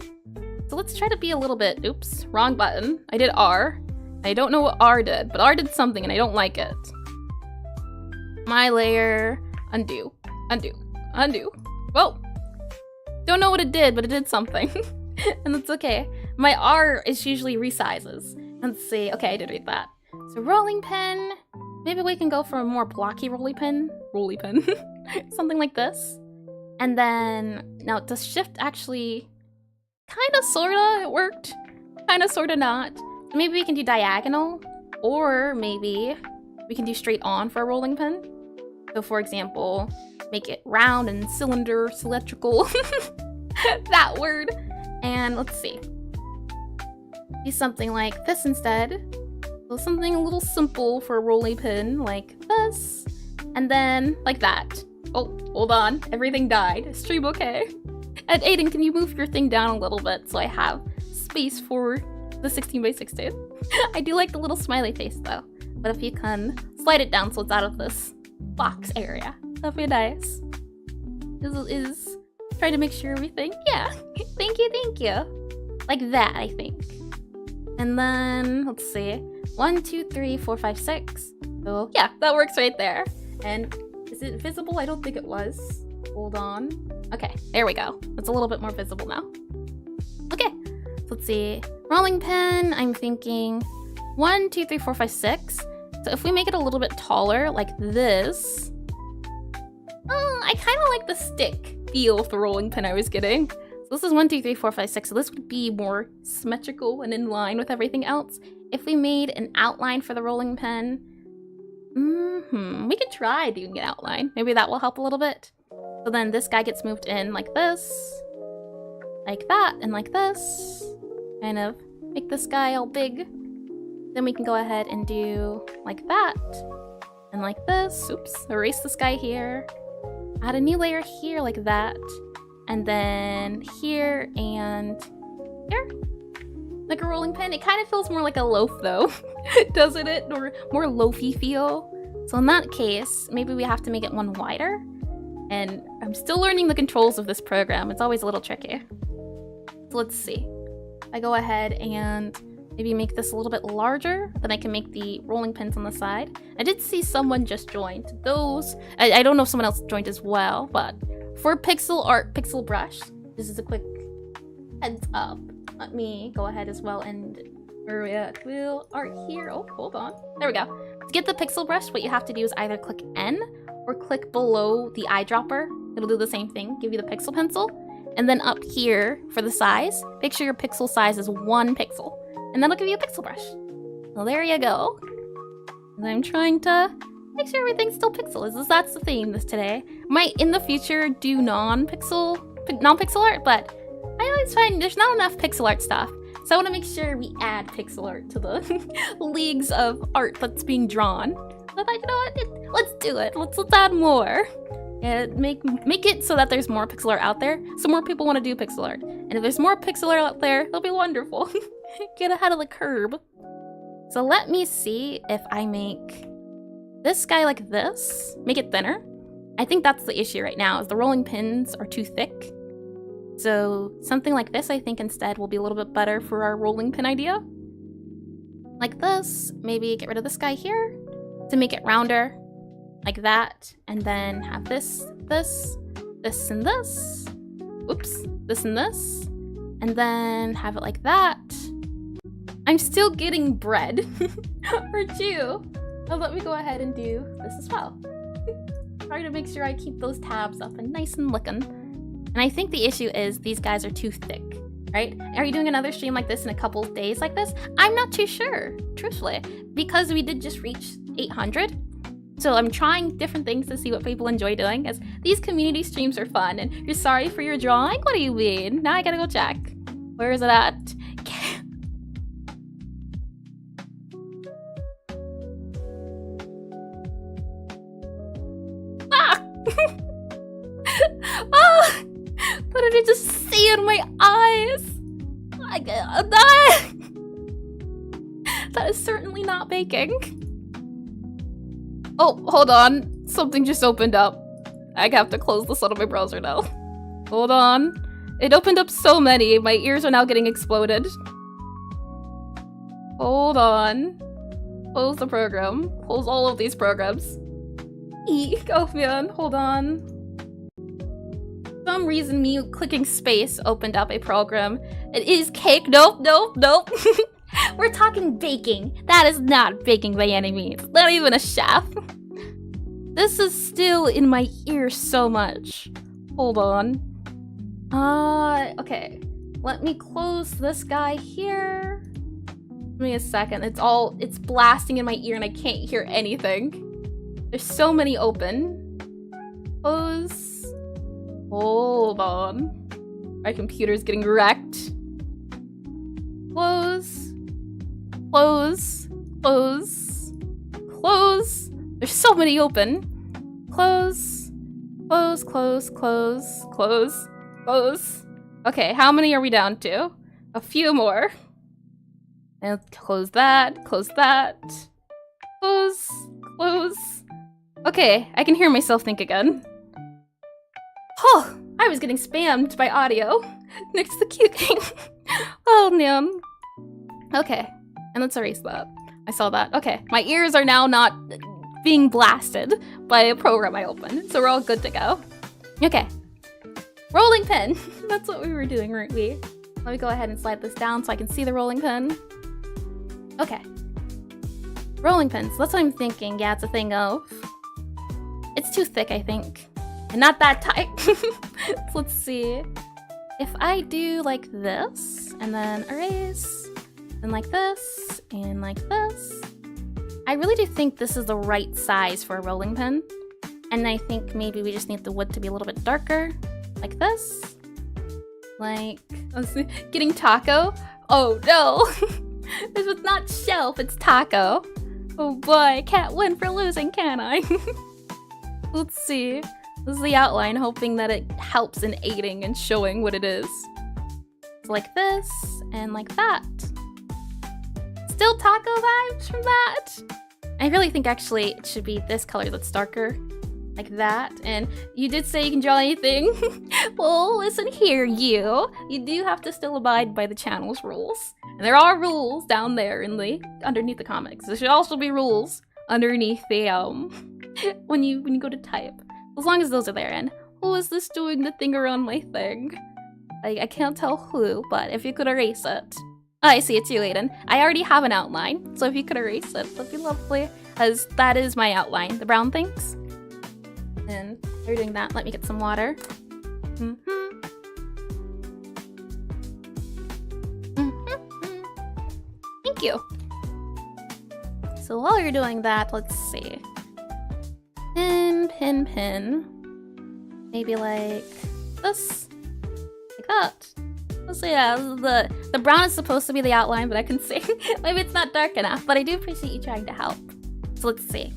So let's try to be a little bit. Oops, wrong button. I did R. I don't know what R did, but R did something and I don't like it. My layer, undo. Whoa. Don't know what it did, but it did something. And that's okay. My R is usually resizes. Let's see. Okay, I did read that. So rolling pin. Maybe we can go for a more blocky rolly pin. Something like this. And then, now does shift actually, kinda sorta, it worked. Kinda sorta not. Maybe we can do diagonal, or maybe we can do straight on for a rolling pin. So for example, make it round and cylinder, cylindrical. That word. And let's see. Do something like this instead. So something a little simple for a rolling pin, like this. And then like that. Oh, hold on. Everything died. Stream okay? And Aiden, can you move your thing down a little bit so I have space for the 16 by 16? I do like the little smiley face though. But if you can slide it down so it's out of this box area, that'd be nice. This is trying to make sure everything. Yeah. Thank you. Like that, I think. And then let's see. 1, 2, 3, 4, 5, 6. So yeah, that works right there. And is it visible? I don't think it was. Hold on. Okay, there we go. It's a little bit more visible now. Okay, so let's see. Rolling pin, I'm thinking 1, 2, 3, 4, 5, 6. So if we make it a little bit taller, like this. I kind of like the stick feel of the rolling pin I was getting. So this is 1, 2, 3, 4, 5, 6. So this would be more symmetrical and in line with everything else. If we made an outline for the rolling pin, we could try doing an outline. Maybe that will help a little bit. So then this guy gets moved in like this, like that, and like this. Kind of make this guy all big. Then we can go ahead and do like that, and like this. Oops, erase this guy here. Add a new layer here like that. And then here and here. Like a rolling pin. It kind of feels more like a loaf though, doesn't it? Or more loafy feel. So in that case, maybe we have to make it one wider. And I'm still learning the controls of this program. It's always a little tricky. So let's see. I go ahead and maybe make this a little bit larger. Then I can make the rolling pins on the side. I did see someone just joined. Those, I don't know if someone else joined as well, but for Pixelart Pixel Brush, this is a quick heads up. Let me go ahead as well and will art here. Oh, hold on. There we go. To get the pixel brush, what you have to do is either click N or click below the eyedropper. It'll do the same thing, give you the pixel pencil. And then up here for the size, make sure your pixel size is 1 pixel. And then it'll give you a pixel brush. So there you go. And I'm trying to make sure everything's still pixel. That's the theme this today. Might in the future do non-pixel art, but I always find there's not enough pixel art stuff. So I want to make sure we add pixel art to the leagues of art that's being drawn. So I thought, you know what, let's do it. Let's add more. And make it so that there's more pixel art out there, so more people want to do pixel art. And if there's more pixel art out there, it'll be wonderful. Get ahead of the curve. So let me see if I make this guy like this, make it thinner. I think that's the issue right now, is the rolling pins are too thick. So something like this, I think instead will be a little bit better for our rolling pin idea. Like this, maybe get rid of this guy here to make it rounder, like that. And then have this, and this. Oops, this and this. And then have it like that. I'm still getting bread, aren't you? Well, let me go ahead and do this as well. Try to make sure I keep those tabs up and nice and looking. And I think the issue is these guys are too thick, right? Are you doing another stream like this in a couple of days like this? I'm not too sure, truthfully, because we did just reach 800. So I'm trying different things to see what people enjoy doing, as these community streams are fun. And you're sorry for your drawing? What do you mean? Now I gotta go check. Where is it at? What did I just see in my eyes? That is certainly not baking. Oh, hold on. Something just opened up. I have to close this out of my browser now. Hold on. It opened up so many. My ears are now getting exploded. Hold on. Close the program. Close all of these programs. Eek. Oh man, hold on. For some reason, me clicking space opened up a program. It is cake. Nope, nope, nope. We're talking baking. That is not baking by any means. Not even a chef. This is still in my ear so much. Hold on. Okay. Let me close this guy here. Give me a second. It's blasting in my ear and I can't hear anything. There's so many open. Close. Hold on. My computer's getting wrecked. Close. Close. Close. Close. There's so many open. Close. Close, close, close, close, close. Okay, how many are we down to? A few more. And close that, close that. Close, close. Okay, I can hear myself think again. Oh, I was getting spammed by audio next to the cute thing. Oh, man. Okay, and let's erase that. I saw that. Okay, my ears are now not being blasted by a program I opened, so we're all good to go. Okay, rolling pin. That's what we were doing, weren't we? Let me go ahead and slide this down so I can see the rolling pin. Okay. Rolling pins, that's what I'm thinking. Yeah, it's a thing of. It's too thick, I think. And not that tight. So let's see. If I do like this, and then erase, and like this, and like this. I really do think this is the right size for a rolling pin. And I think maybe we just need the wood to be a little bit darker. Like this. Like, getting taco. Oh no! This was not shelf, it's taco. Oh boy, I can't win for losing, can I? Let's see. This is the outline, hoping that it helps in aiding and showing what it is. It's like this, and like that. Still taco vibes from that? I really think actually it should be this color that's darker. Like that, and you did say you can draw anything. Well, listen here, you do have to still abide by the channel's rules. And there are rules down there in the underneath the comics. There should also be rules underneath the when you go to type. As long as those are there. And who is this doing the thing around my thing? I can't tell who, but if you could erase it. Oh, I see, it's you, Aiden. I already have an outline, so if you could erase it, that'd be lovely. As that is my outline, the brown things. And while you're doing that, let me get some water. Thank you. So while you're doing that, let's see. Pin, pin, pin. Maybe like this. Like that. So yeah, the brown is supposed to be the outline, but I can see. Maybe it's not dark enough, but I do appreciate you trying to help. So let's see.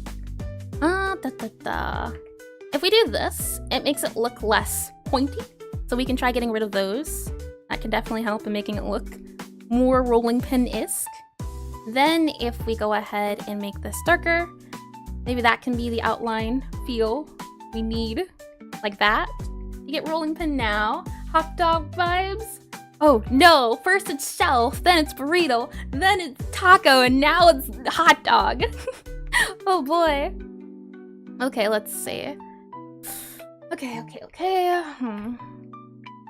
If we do this, it makes it look less pointy. So we can try getting rid of those. That can definitely help in making it look more rolling pin-esque. Then if we go ahead and make this darker, maybe that can be the outline feel we need. Like that. You get rolling pin now. Hot dog vibes. Oh no, first it's shelf, then it's burrito, then it's taco, and now it's hot dog. Oh boy. Okay, let's see. Okay.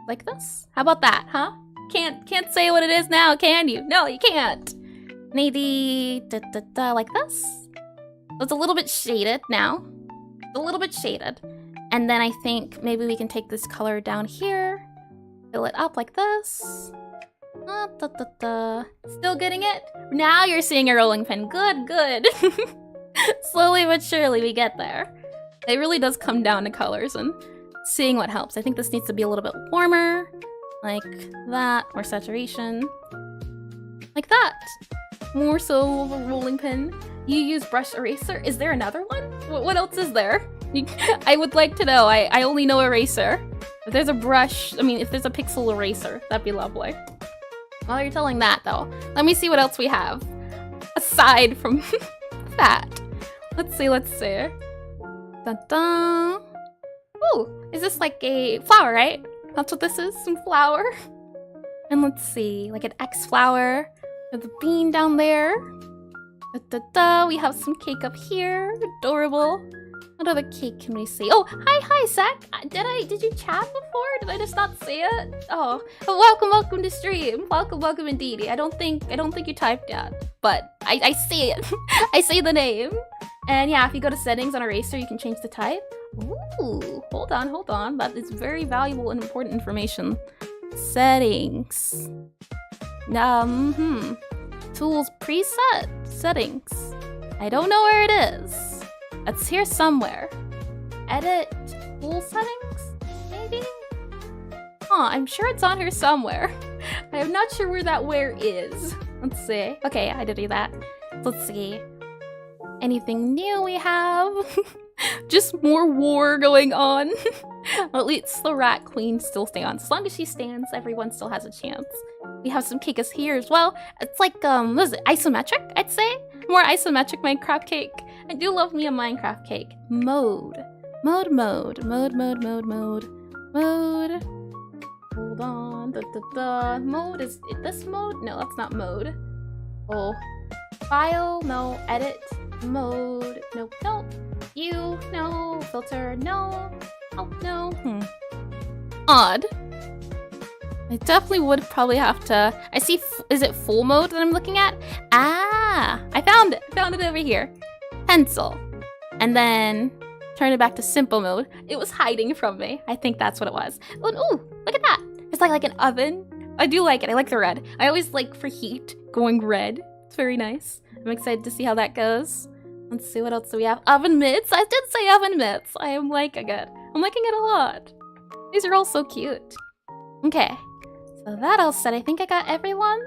Like this? How about that, huh? Can't say what it is now, can you? No, you can't. Maybe like this? So it's a little bit shaded now. A little bit shaded. And then I think maybe we can take this color down here. Fill it up like this. Still getting it? Now you're seeing a rolling pin. Good. Slowly but surely we get there. It really does come down to colors and seeing what helps. I think this needs to be a little bit warmer. Like that, or saturation. Like that. More so of a rolling pin. You use brush eraser. Is there another one? What else is there? I would like to know. I only know eraser. If there's a brush, if there's a pixel eraser, that'd be lovely. While you're telling that though, let me see what else we have. Aside from that. Let's see. Dun-dun. Ooh, is this like a flower, right? That's what this is, some flower. And let's see, like an X flower. With a bean down there. We have some cake up here. Adorable. What other cake can we see? Oh, hi, Sec. Did you chat before? Did I just not see it? Oh, welcome to stream. Welcome indeed. I don't think you typed yet, but I see it. I see the name. And yeah, if you go to settings on Eraser, you can change the type. Ooh, hold on. That is very valuable and important information. Settings. Tools preset settings. I don't know where it is. It's here somewhere. Edit full settings, maybe? Huh, I'm sure it's on here somewhere. I'm not sure where that where is. Let's see. Okay, I did do that. Let's see. Anything new we have? Just more war going on. At least the Rat Queen still stands. As long as she stands, everyone still has a chance. We have some cakes here as well. It's like, what is it? Isometric, I'd say? More isometric Minecraft cake. I do love me a Minecraft cake. Mode. Mode. Hold on. Mode, is it this mode? No, that's not mode. Oh. File, no. Edit. Mode. Nope. You, no. Filter, no. Oh, no. Odd. I definitely would probably have to... I see... Is it full mode that I'm looking at? Ah! I found it! I found it over here. Pencil. And then... turn it back to simple mode. It was hiding from me. I think that's what it was. Oh, ooh! Look at that! It's like an oven. I do like it. I like the red. I always like for heat going red. It's very nice. I'm excited to see how that goes. Let's see, what else do we have? Oven mitts. I did say oven mitts. I am liking it. I'm liking it a lot. These are all so cute. Okay. So that all said, I think I got everyone.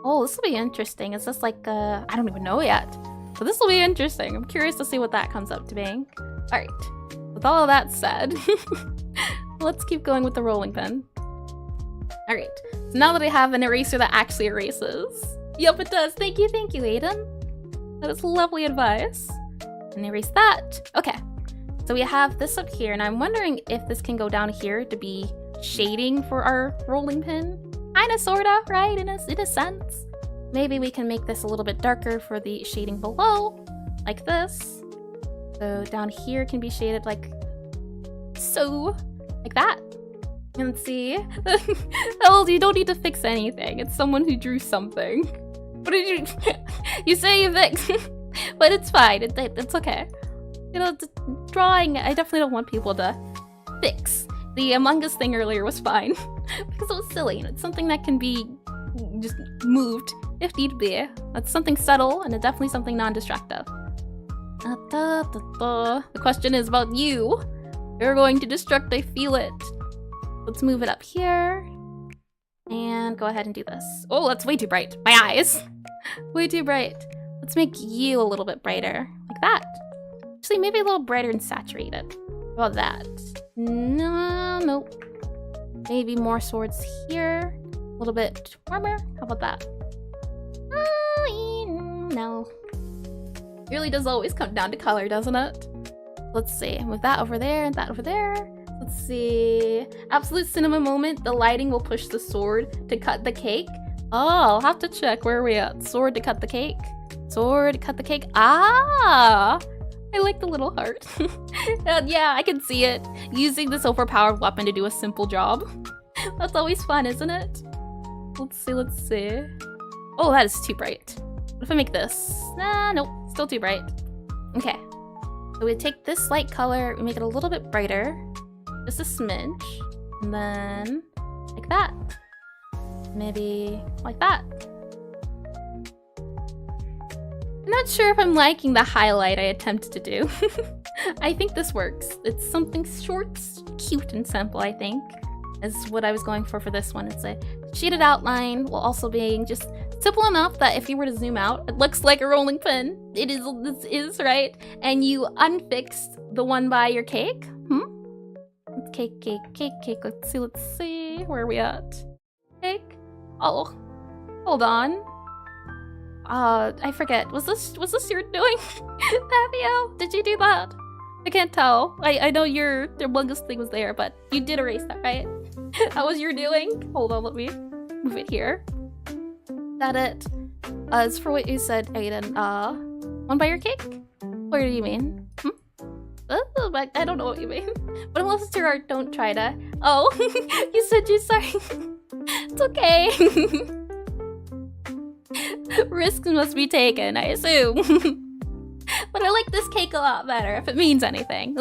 Oh, this will be interesting. Is this like, I don't even know yet. So this will be interesting. I'm curious to see what that comes up to being. All right. With all of that said, let's keep going with the rolling pin. All right. So now that I have an eraser that actually erases. Yep, it does. Thank you, Aiden. That is lovely advice. And erase that. Okay. So we have this up here, and I'm wondering if this can go down here to be shading for our rolling pin. Kinda, sorta, right? In a sense. Maybe we can make this a little bit darker for the shading below, like this. So down here can be shaded like so, like that. And see, well, you don't need to fix anything. It's someone who drew something. What did you? You say you fix, but it's fine. It's okay. You know, drawing. I definitely don't want people to fix. The Among Us thing earlier was fine because it was silly, and it's something that can be just moved if need be. That's something subtle, and it's definitely something non-destructive. The question is about you. You're going to destruct, I feel it. Let's move it up here. And go ahead and do this. Oh, that's way too bright. My eyes. Way too bright. Let's make you a little bit brighter. Like that. Actually, maybe a little brighter and saturated. How about that? No, nope. Maybe more swords here. A little bit warmer. How about that? No. It really does always come down to color, doesn't it? Let's see. With that over there and that over there. Let's see. Absolute cinema moment. The lighting will push the sword to cut the cake. Oh, I'll have to check. Where are we at? Sword to cut the cake. Sword to cut the cake. Ah! I like the little heart. Yeah, I can see it. Using this overpowered weapon to do a simple job. That's always fun, isn't it? Let's see. Oh, that is too bright. What if I make this? Nah, nope. Still too bright. Okay. So we take this light color, we make it a little bit brighter. Just a smidge. And then like that. Maybe like that. I'm not sure if I'm liking the highlight I attempted to do. I think this works. It's something short, cute, and simple, I think, is what I was going for this one. It's a shaded outline while also being just simple enough that if you were to zoom out, it looks like a rolling pin. This is, right? And you unfixed the one by your cake. It's cake. Let's see. Where are we at? Cake? Oh, hold on. I forget. Was this your doing? Fabio, did you do that? I can't tell. I know your Among Us thing was there, but you did erase that, right? That was your doing? Hold on, let me move it here. Is that it? As for what you said, Aiden, one by your cake? What do you mean? I don't know what you mean. But unless it's your art, don't try to. Oh, you said you're sorry. It's okay. Risks must be taken, I assume. But I like this cake a lot better, if it means anything.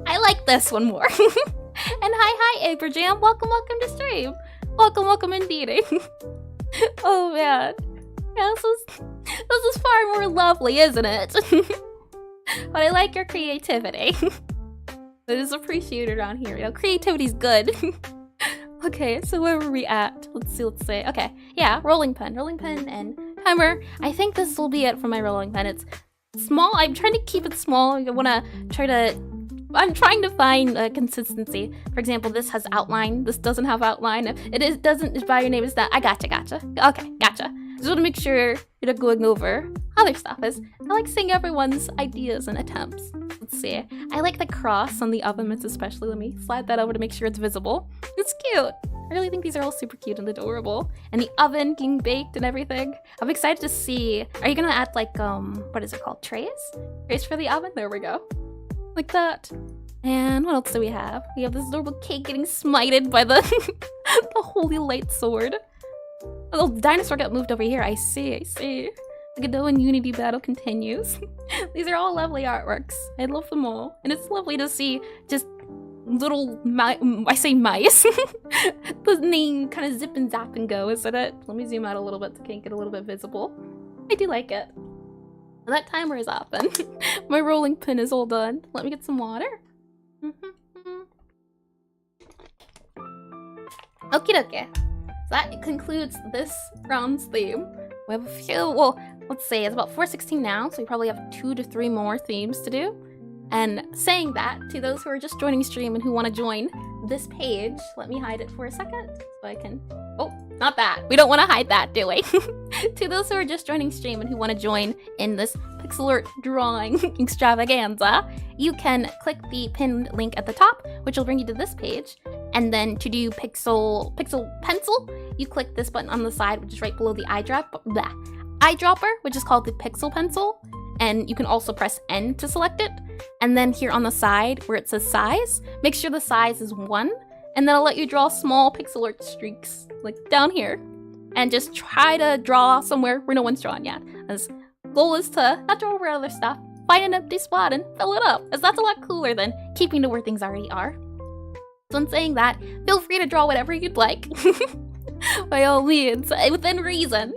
I like this one more. And hi, Abraham. Welcome to stream. Welcome indeed. Oh man. Yeah, this is far more lovely, isn't it? But I like your creativity. It is appreciated around here. You know, creativity's good. Okay, so where were we at? Let's see. Okay, yeah, rolling pen and timer. I think this will be it for my rolling pen. It's small. I'm trying to keep it small. I'm trying to find consistency. For example, this has outline. This doesn't have outline. It doesn't by your name. It's that. I gotcha. Okay, gotcha. Just want to make sure you're not going over other stuff. I like seeing everyone's ideas and attempts. Let's see. I like the cross on the oven mitts especially. Let me slide that over to make sure it's visible. It's cute. I really think these are all super cute and adorable. And the oven being baked and everything. I'm excited to see. Are you gonna add like, what is it called? Trays? Trays for the oven? There we go. Like that. And what else do we have? We have this adorable cake getting smited by the, the holy light sword. A little dinosaur got moved over here. I see. The Godot and Unity battle continues. These are all lovely artworks. I love them all. And it's lovely to see just little I say mice. The name kind of zip and zap and go, isn't it? Let me zoom out a little bit to make it a little bit visible. I do like it. That timer is off then. My rolling pin is all done. Let me get some water. Okie dokie. So that concludes this round's theme. We have a few, well, let's see, it's about 4:16 now, so we probably have 2 to 3 more themes to do. And saying that, to those who are just joining stream and who want to join this page, let me hide it for a second so I can, oh, not that. We don't want to hide that, do we? To those who are just joining stream and who want to join in this Pixelart drawing extravaganza, you can click the pinned link at the top, which will bring you to this page. And then to do pixel pencil, you click this button on the side, which is right below the eyedropper, which is called the pixel pencil. And you can also press N to select it. And then here on the side where it says size, make sure the size is 1. And then I'll let you draw small pixel art streaks, like down here. And just try to draw somewhere where no one's drawn yet. As goal is to not draw over other stuff, find an empty spot and fill it up, as that's a lot cooler than keeping to where things already are. So in saying that, feel free to draw whatever you'd like. By all means, within reason.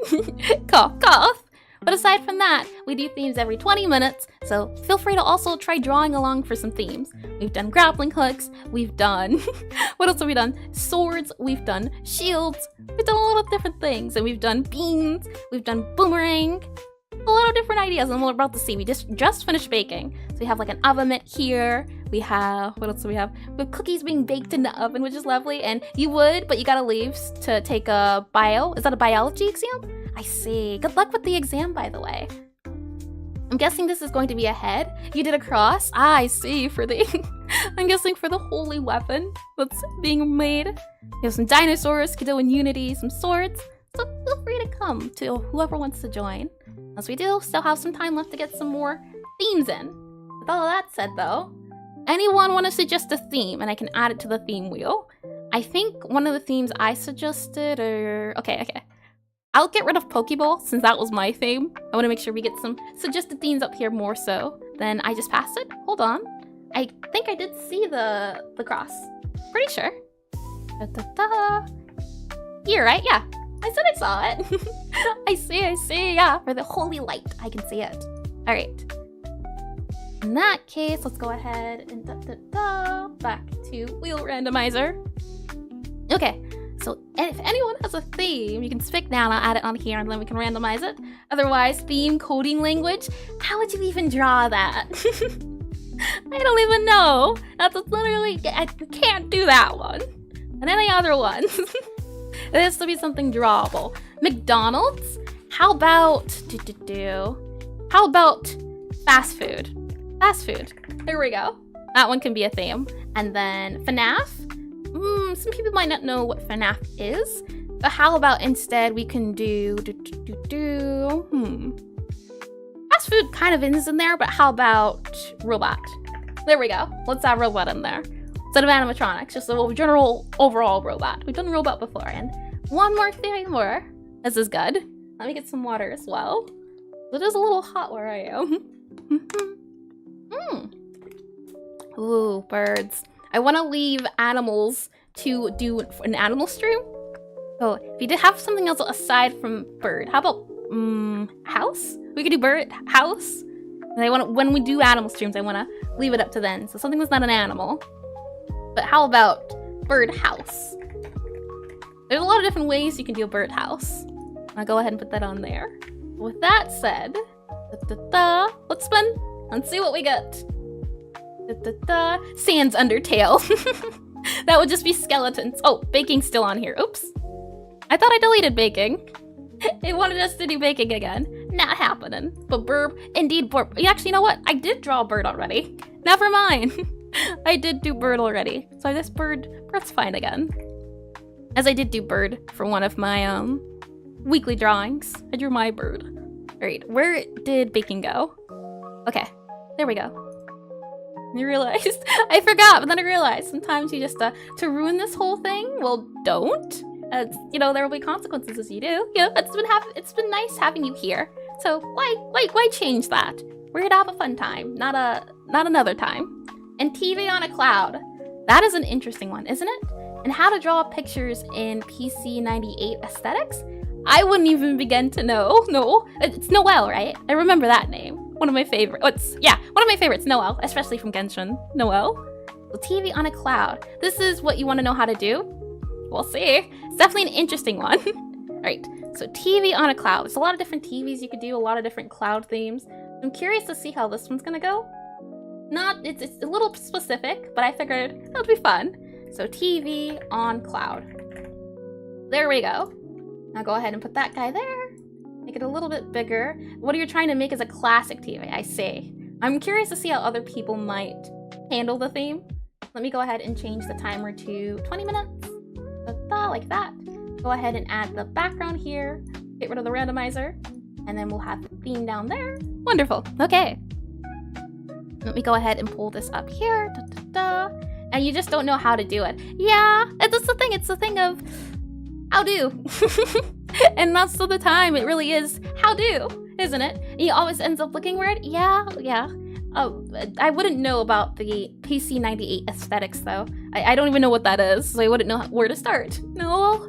Cough, cough. But aside from that, we do themes every 20 minutes, so feel free to also try drawing along for some themes. We've done grappling hooks, we've done... what else have we done? Swords, we've done shields, we've done a lot of different things, and we've done beans, we've done boomerang, a lot of different ideas, and we're about to see. We just finished baking. So we have like an oven mitt here, we have... what else do we have? We have cookies being baked in the oven, which is lovely, and you would, but you gotta leave to take a is that a biology exam? I see. Good luck with the exam, by the way. I'm guessing this is going to be a head. You did a cross. Ah, I see. For the... I'm guessing for the holy weapon that's being made. We have some dinosaurs, Godot and Unity, some swords. So feel free to come to whoever wants to join. As we do still have some time left to get some more themes in. With all that said, though, anyone want to suggest a theme and I can add it to the theme wheel? I think one of the themes I suggested are... Okay. I'll get rid of Pokeball since that was my theme. I want to make sure we get some suggested themes up here more so than I just passed it. Hold on. I think I did see the cross. Pretty sure. Here, right? Yeah. I said I saw it. I see. Yeah. For the holy light, I can see it. All right. In that case, let's go ahead and back to wheel randomizer. Okay. So if anyone has a theme, you can speak now and I'll add it on here and then we can randomize it. Otherwise, theme coding language, how would you even draw that? I don't even know. That's literally, I can't do that one. And any other ones. It has to be something drawable. McDonald's? How about, how about fast food? Fast food. There we go. That one can be a theme. And then FNAF? Some people might not know what FNAF is, but how about instead we can do fast food kind of is in there, but how about robot? There we go. Let's add robot in there. Instead of animatronics, just a general overall robot. We've done robot before, and one more thing more. This is good. Let me get some water as well. It is a little hot where I am. Ooh, birds. I want to leave animals to do an animal stream. So if you did have something else aside from bird, how about house? We could do bird house. And I want when we do animal streams, I want to leave it up to then. So something that's not an animal. But how about birdhouse? There's a lot of different ways you can do a birdhouse. I'll go ahead and put that on there. With that said, let's spin and see what we get. Sans undertale. That would just be skeletons. Oh, baking's still on here. Oops. I thought I deleted baking. It wanted us to do baking again. Not happening. But burb, indeed burb. Actually, you know what? I did draw a bird already. Never mind. I did do bird already. So this bird's fine again. As I did do bird for one of my weekly drawings. I drew my bird. Alright, where did baking go? Okay, there we go. I realized, I forgot, but then I realized sometimes you just, to ruin this whole thing, well, don't. You know, there will be consequences as you do. Yeah, it's been nice having you here. So why change that? We're here to have a fun time, not another time. And TV on a cloud. That is an interesting one, isn't it? And how to draw pictures in PC98 aesthetics? I wouldn't even begin to know. No, it's Noelle, right? I remember that name. One of my favorites. One of my favorites, Noelle, especially from Genshin. Noelle. So TV on a cloud. This is what you want to know how to do? We'll see. It's definitely an interesting one. All right, so TV on a cloud. There's a lot of different TVs you could do, a lot of different cloud themes. I'm curious to see how this one's gonna go. It's a little specific, but I figured it would be fun. So TV on cloud. There we go. Now go ahead and put that guy there. Make it a little bit bigger. What you're trying to make is a classic TV, I see. I'm curious to see how other people might handle the theme. Let me go ahead and change the timer to 20 minutes. Like that. Go ahead and add the background here. Get rid of the randomizer. And then we'll have the theme down there. Wonderful. Okay. Let me go ahead and pull this up here. And you just don't know how to do it. Yeah, that's the thing. It's the thing of how do. And most of the time, it really is how do, isn't it? And he always ends up looking weird. Yeah. I wouldn't know about the PC98 aesthetics, though. I don't even know what that is, so I wouldn't know where to start. No.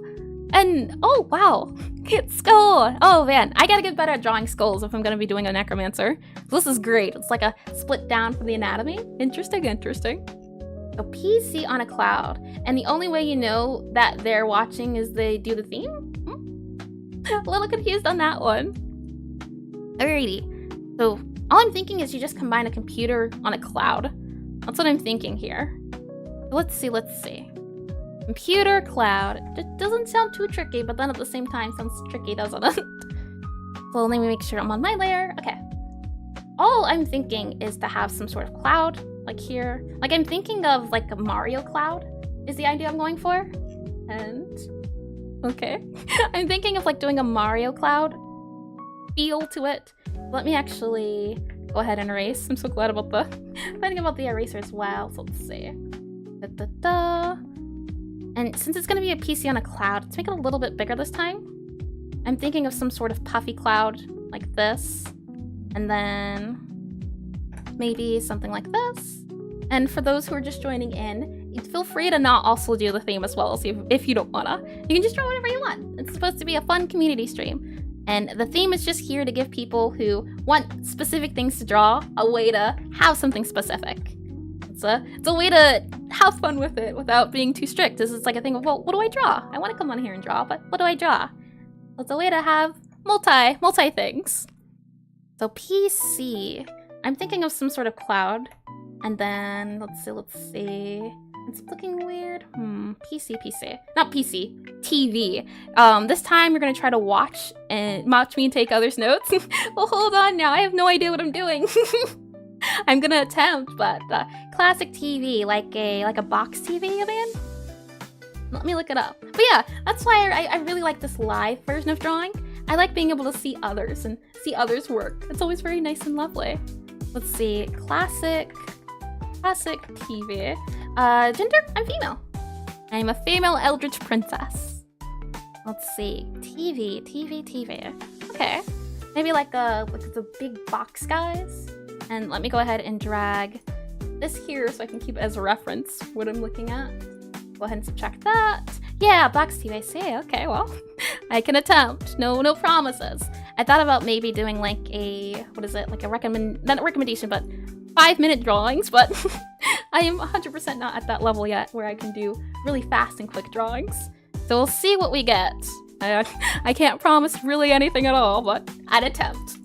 And, oh, wow. Skull. Oh, man. I gotta get better at drawing skulls if I'm gonna be doing a necromancer. This is great. It's like a split down from the anatomy. Interesting. A PC on a cloud. And the only way you know that they're watching is they do the theme? A little confused on that one. Alrighty. So all I'm thinking is you just combine a computer on a cloud. That's what I'm thinking here. Let's see. Computer cloud. It doesn't sound too tricky, but then at the same time sounds tricky, doesn't it? So let me make sure I'm on my layer. Okay. All I'm thinking is to have some sort of cloud, like here. Like I'm thinking of like a Mario cloud is the idea I'm going for. And okay. I'm thinking of like doing a Mario cloud feel to it. Let me actually go ahead and erase. I'm so glad about finding about the eraser as well. So let's see. And since it's going to be a PC on a cloud, let's make it a little bit bigger this time. I'm thinking of some sort of puffy cloud like this. And then maybe something like this. And for those who are just joining in, feel free to not also do the theme as well if you don't wanna. You can just draw whatever you want. It's supposed to be a fun community stream. And the theme is just here to give people who want specific things to draw a way to have something specific. It's a way to have fun with it without being too strict. This is like a thing of, well, what do I draw? I want to come on here and draw, but what do I draw? So it's a way to have multi things. So PC, I'm thinking of some sort of cloud. And then, let's see. It's looking weird. PC. Not PC, TV. This time you're gonna try to watch me and take others' notes. Well, hold on now, I have no idea what I'm doing. I'm gonna attempt, but classic TV, like a box TV, I mean? Let me look it up. But yeah, that's why I really like this live version of drawing. I like being able to see others and see others' work. It's always very nice and lovely. Let's see, classic TV. Gender, I'm female. I'm a female eldritch princess. Let's see, TV. Okay, maybe like the big box guys. And let me go ahead and drag this here so I can keep it as a reference what I'm looking at. Go ahead and subtract that. Yeah, box TV, I see. Okay, well, I can attempt. No promises. I thought about maybe doing like a, not a recommendation, but 5-minute drawings, but I am 100% not at that level yet where I can do really fast and quick drawings. So we'll see what we get. I can't promise really anything at all, but I'd attempt.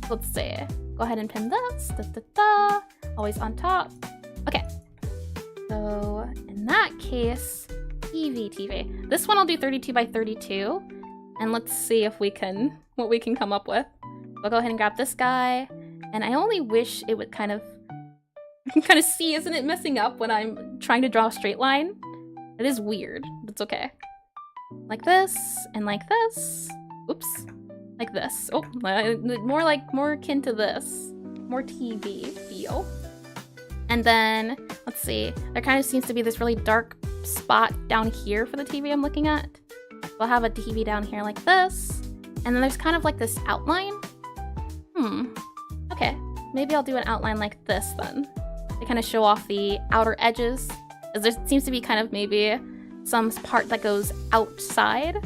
Let's see. Go ahead and pin this. Always on top. Okay. So in that case, TV. This one I'll do 32 by 32. And let's see if what we can come up with. I'll go ahead and grab this guy. And I only wish it would kind of, you can kind of see, isn't it messing up when I'm trying to draw a straight line? It is weird, but it's okay. Like this, and like this. Oops. Like this. Oh, more akin to this. More TV feel. And then, let's see. There kind of seems to be this really dark spot down here for the TV I'm looking at. We'll have a TV down here like this. And then there's kind of like this outline. Okay. Maybe I'll do an outline like this then. To kind of show off the outer edges. Because there seems to be kind of maybe some part that goes outside.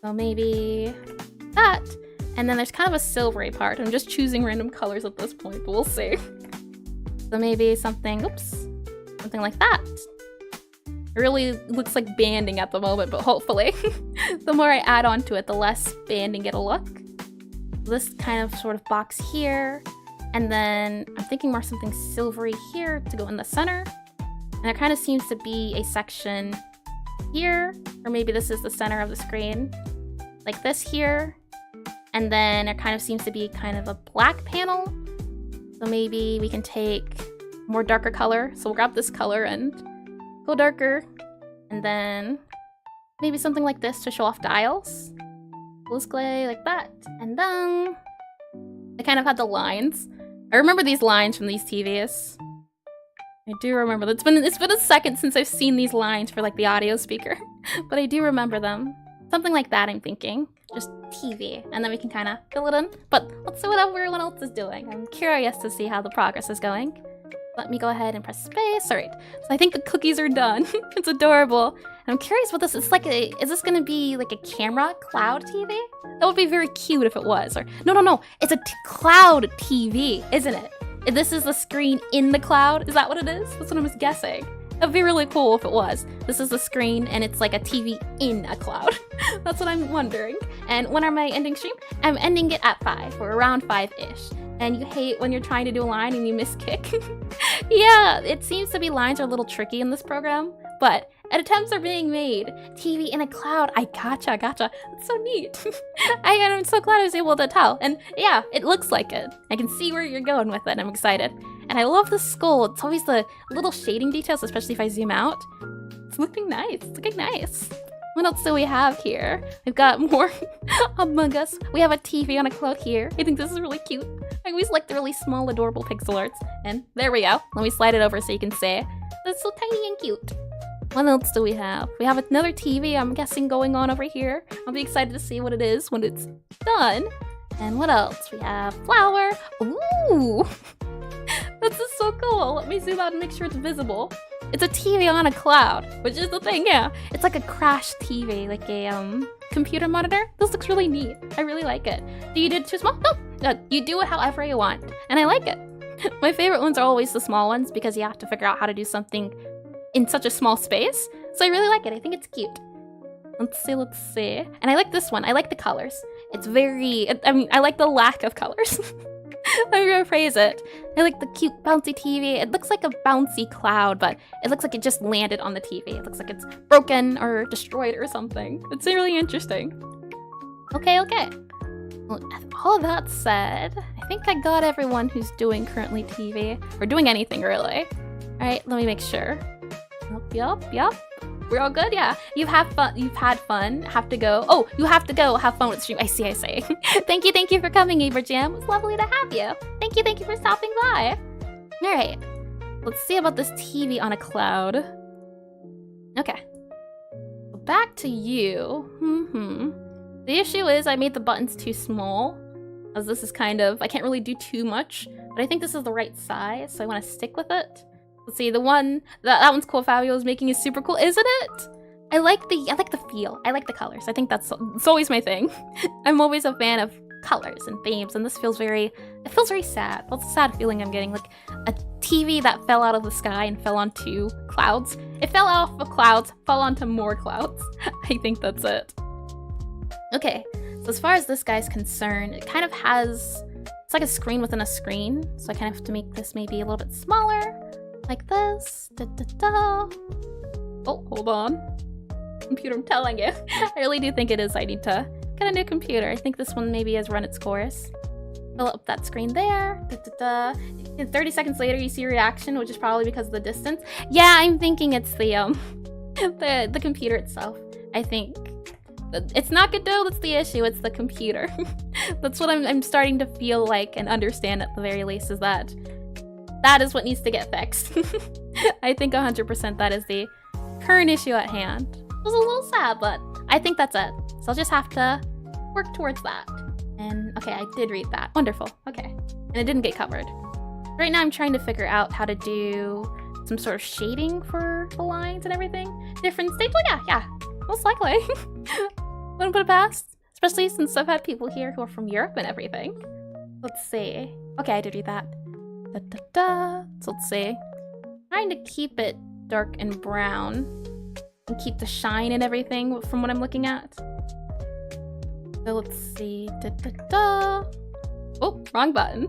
So maybe that. And then there's kind of a silvery part. I'm just choosing random colors at this point, but we'll see. So maybe something, something like that. It really looks like banding at the moment, but hopefully the more I add on to it, the less banding it'll look. This kind of sort of box here. And then I'm thinking more something silvery here to go in the center. And there kind of seems to be a section here, or maybe this is the center of the screen, like this here. And then there kind of seems to be kind of a black panel. So maybe we can take more darker color. So we'll grab this color and go darker. And then maybe something like this to show off dials. Display like that. And then I kind of had the lines. I remember these lines from these TVs. I do remember that. It's been a second since I've seen these lines for like the audio speaker, but I do remember them. Something like that, I'm thinking. Just TV, and then we can kind of fill it in. But let's see what everyone else is doing. I'm curious to see how the progress is going. Let me go ahead and press space. All right, so I think the cookies are done. It's adorable. And I'm curious what this is like. Is this gonna be like a camera cloud TV? That would be very cute if it was. Or no, it's a cloud TV, isn't it? This is the screen in the cloud. Is that what it is? That's what I was guessing. That'd be really cool if it was. This is the screen and it's like a TV in a cloud. That's what I'm wondering. And when am I ending stream? I'm ending it at 5 or around 5-ish. And you hate when you're trying to do a line and you miss kick. Yeah, it seems to be lines are a little tricky in this program, but attempts are being made. TV in a cloud. I gotcha. That's so neat. I'm so glad I was able to tell. And yeah, it looks like it. I can see where you're going with it. I'm excited. And I love the skull. It's always the little shading details, especially if I zoom out. It's looking nice. It's looking nice. What else do we have here? We've got more Among Us. We have a TV on a cloud here. I think this is really cute. I always like the really small, adorable pixel arts. And there we go. Let me slide it over so you can see. It's so tiny and cute. What else do we have? We have another TV, I'm guessing, going on over here. I'll be excited to see what it is when it's done. And what else? We have flower. Ooh! This is so cool. Let me zoom out and make sure it's visible. It's a TV on a cloud, which is the thing, yeah. It's like a crash TV, like a computer monitor. This looks really neat. I really like it. Do you do it too small? No, you do it however you want. And I like it. My favorite ones are always the small ones because you have to figure out how to do something in such a small space. So I really like it. I think it's cute. Let's see. And I like this one. I like the colors. It's very, I like the lack of colors. I'm gonna praise it. I like the cute bouncy TV. It looks like a bouncy cloud, but it looks like it just landed on the TV. It looks like it's broken or destroyed or something. It's really interesting. Okay. Well, all of that said, I think I got everyone who's doing currently TV, or doing anything really. All right, let me make sure. Yup. We're all good? Yeah. You've had fun. Have to go. Oh, you have to go. Have fun with the stream. I see. Thank you for coming, Abraham. It's lovely to have you. Thank you for stopping by. All right. Let's see about this TV on a cloud. Okay. Back to you. The issue is I made the buttons too small, as this is kind of, I can't really do too much, but I think this is the right size, so I want to stick with it. Let's see, the one, that one's cool. Fabio is making is super cool, isn't it? I like the feel. I like the colors. I think it's always my thing. I'm always a fan of colors and themes, and this feels very sad. That's a sad feeling I'm getting, like a TV that fell out of the sky and fell onto clouds. It fell off of clouds, fell onto more clouds. I think that's it. Okay, so as far as this guy's concerned, it kind of has, it's like a screen within a screen, so I kind of have to make this maybe a little bit smaller, like this. Oh, hold on. Computer, I'm telling you. I really do think it is. I need to get a new computer. I think this one maybe has run its course. Fill up that screen there. And 30 seconds later, you see a reaction, which is probably because of the distance. Yeah, I'm thinking it's the the computer itself. I think it's not Godot that's the issue. It's the computer. That's what I'm starting to feel like and understand at the very least, is that is what needs to get fixed. I think 100% that is the current issue at hand. It was a little sad, but I think that's it. So I'll just have to work towards that. And okay, I did read that. Wonderful. Okay. And it didn't get covered. Right now I'm trying to figure out how to do some sort of shading for the lines and everything. Different stage. Well, yeah. Most likely. Wouldn't put it past. Especially since I've had people here who are from Europe and everything. Let's see. Okay, I did read that. So let's see. Trying to keep it dark and brown and keep the shine and everything from what I'm looking at. So let's see. Oh, wrong button.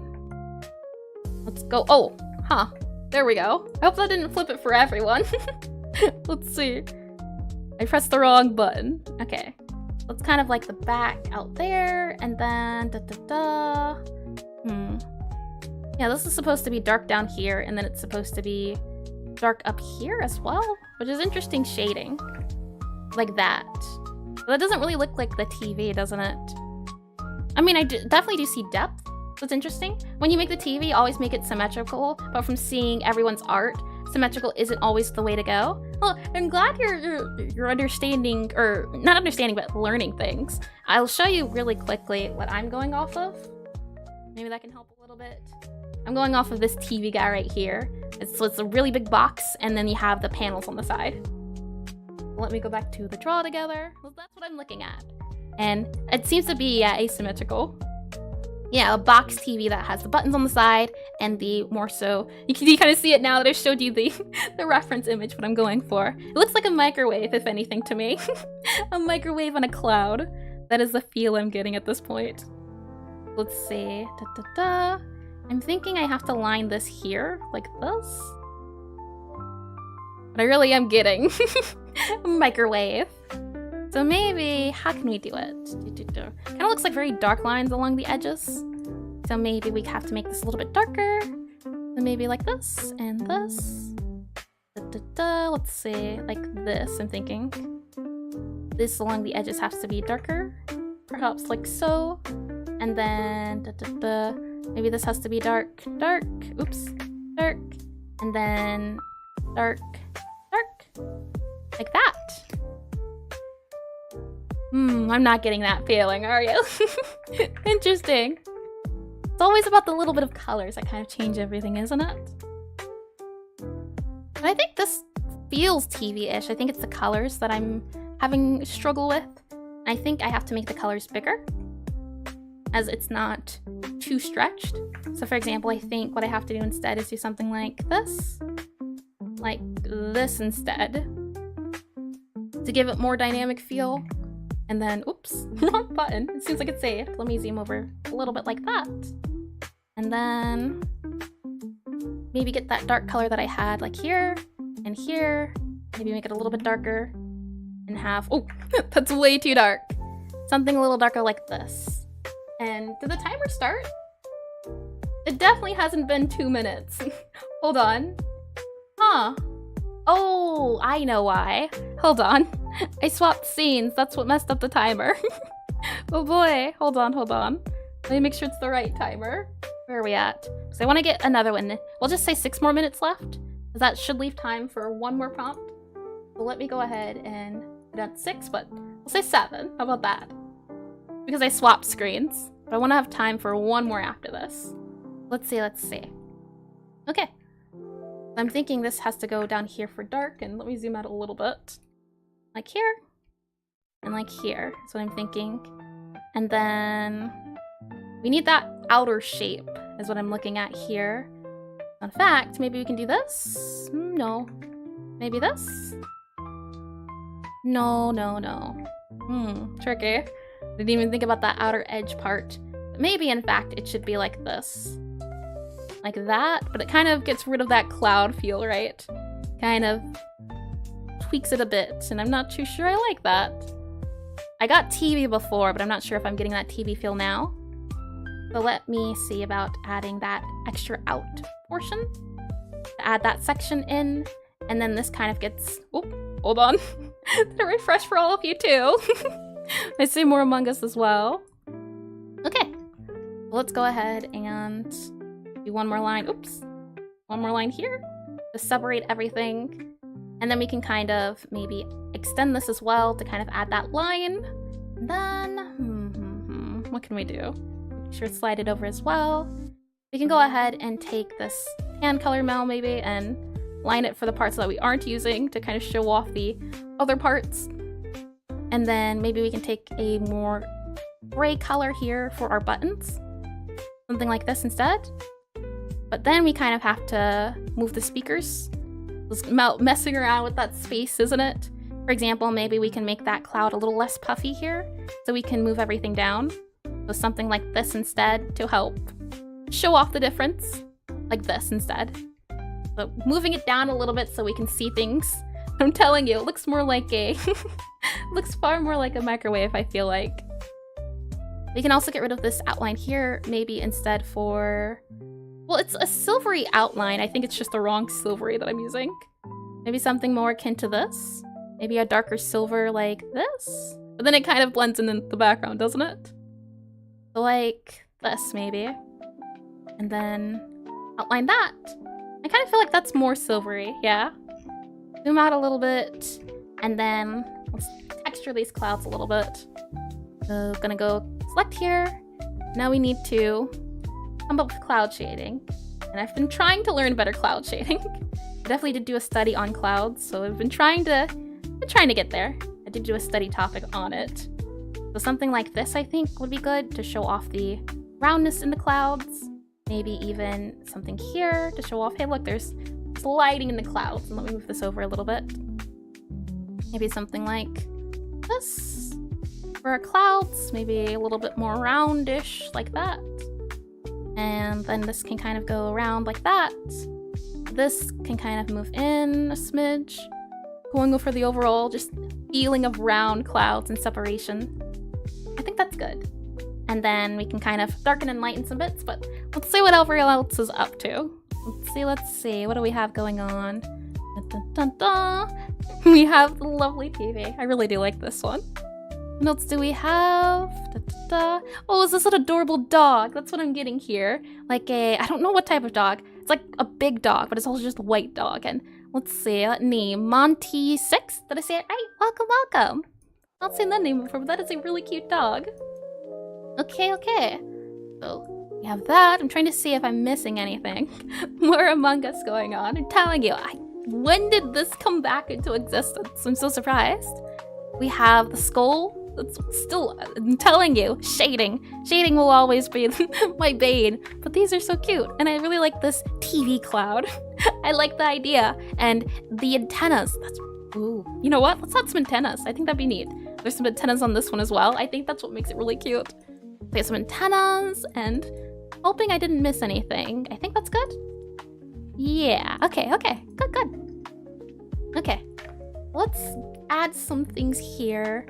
Let's go. Oh, huh. There we go. I hope that didn't flip it for everyone. Let's see. I pressed the wrong button. Okay. Let's kind of like the back out there, and then Yeah, this is supposed to be dark down here, and then it's supposed to be dark up here as well, which is interesting shading. Like that. But that doesn't really look like the TV, doesn't it? I mean, I definitely do see depth. That's interesting. When you make the TV, always make it symmetrical, but from seeing everyone's art, symmetrical isn't always the way to go. Well, I'm glad you're understanding, or not understanding, but learning things. I'll show you really quickly what I'm going off of. Maybe that can help a little bit. I'm going off of this TV guy right here. So it's a really big box, and then you have the panels on the side. Let me go back to the draw together. Well, that's what I'm looking at. And it seems to be asymmetrical. Yeah, a box TV that has the buttons on the side, and the more so, you can kind of see it now that I showed you the reference image, what I'm going for. It looks like a microwave, if anything, to me. A microwave on a cloud. That is the feel I'm getting at this point. Let's see. I'm thinking I have to line this here, like this. But I really am getting a microwave. So maybe, how can we do it? Kind of looks like very dark lines along the edges. So maybe we have to make this a little bit darker. So maybe like this and this. Let's see, like this, I'm thinking. This along the edges has to be darker. Perhaps like so. And then, maybe this has to be dark, oops, dark. And then dark, like that. I'm not getting that feeling, are you? Interesting. It's always about the little bit of colors that kind of change everything, isn't it? But I think this feels TV-ish. I think it's the colors that I'm having struggle with. I think I have to make the colors bigger, as it's not too stretched. So for example, I think what I have to do instead is do something like this. Like this instead. To give it more dynamic feel. And then, oops, wrong button. It seems like it's saved. Let me zoom over a little bit like that. And then maybe get that dark color that I had like here and here. Maybe make it a little bit darker and have, oh, that's way too dark. Something a little darker like this. And did the timer start? It definitely hasn't been 2 minutes. Hold on. Huh. Oh, I know why. Hold on. I swapped scenes. That's what messed up the timer. Oh boy. Hold on. Let me make sure it's the right timer. Where are we at? So I want to get another one. We'll just say 6 more minutes left, because that should leave time for one more prompt. So let me go ahead and put out 6, but we'll say 7. How about that? Because I swapped screens. But I want to have time for one more after this. Let's see. Okay. I'm thinking this has to go down here for dark, and let me zoom out a little bit. Like here, and like here. That's what I'm thinking. And then We need that outer shape is what I'm looking at here. In fact, maybe we can do this? No. Maybe this? No. Tricky. Didn't even think about that outer edge part. But maybe, in fact, it should be like this. Like that, but it kind of gets rid of that cloud feel, right? Kind of tweaks it a bit, and I'm not too sure I like that. I got TV before, but I'm not sure if I'm getting that TV feel now. So let me see about adding that extra out portion. Add that section in, and then this kind of gets... Oh, hold on. Did a refresh for all of you too. I see more Among Us as well. Okay, let's go ahead and do one more line. Oops. One more line here to separate everything. And then we can kind of maybe extend this as well to kind of add that line. And then, what can we do? Make sure to slide it over as well. We can go ahead and take this tan color Mel maybe and line it for the parts that we aren't using to kind of show off the other parts. And then maybe we can take a more gray color here for our buttons. Something like this instead. But then we kind of have to move the speakers. Just messing around with that space, isn't it? For example, maybe we can make that cloud a little less puffy here so we can move everything down. So something like this instead to help show off the difference. Like this instead. So moving it down a little bit so we can see things. I'm telling you, it looks more like a... looks far more like a microwave, I feel like. We can also get rid of this outline here, maybe instead for... Well, it's a silvery outline. I think it's just the wrong silvery that I'm using. Maybe something more akin to this. Maybe a darker silver like this. But then it kind of blends in the background, doesn't it? So like this, maybe. And then outline that. I kind of feel like that's more silvery, yeah? Zoom out a little bit. And then let's texture these clouds a little bit. So gonna go select here. Now we need to come up with cloud shading. And I've been trying to learn better cloud shading. I definitely did do a study on clouds, so I've been trying to get there. I did do a study topic on it. So something like this I think would be good to show off the roundness in the clouds. Maybe even something here to show off, hey look, there's lighting in the clouds. And let me move this over a little bit. Maybe something like this for our clouds, maybe a little bit more roundish like that. And then this can kind of go around like that. This can kind of move in a smidge. Going for the overall just feeling of round clouds and separation. I think that's good. And then we can kind of darken and lighten some bits, but let's see what everyone else is up to. Let's see, what do we have going on? Dun, dun, dun, dun. We have the lovely TV. I really do like this one. What else do we have? Da, da, da. Oh, is this an adorable dog? That's what I'm getting here. Like a, I don't know what type of dog. It's like a big dog, but it's also just a white dog. And let's see, that name, Monty 6? Did I say it right? Welcome, welcome. Not seen that name before, but that is a really cute dog. Okay. So we have that. I'm trying to see if I'm missing anything. More Among Us going on. I'm telling you, when did this come back into existence? I'm so surprised. We have the skull. That's still, I'm telling you, shading. Shading will always be my bane. But these are so cute. And I really like this TV cloud. I like the idea. And the antennas. That's, ooh. You know what? Let's add some antennas. I think that'd be neat. There's some antennas on this one as well. I think that's what makes it really cute. We have some antennas and hoping I didn't miss anything. I think that's good. Yeah, okay. Good. Okay, let's add some things here.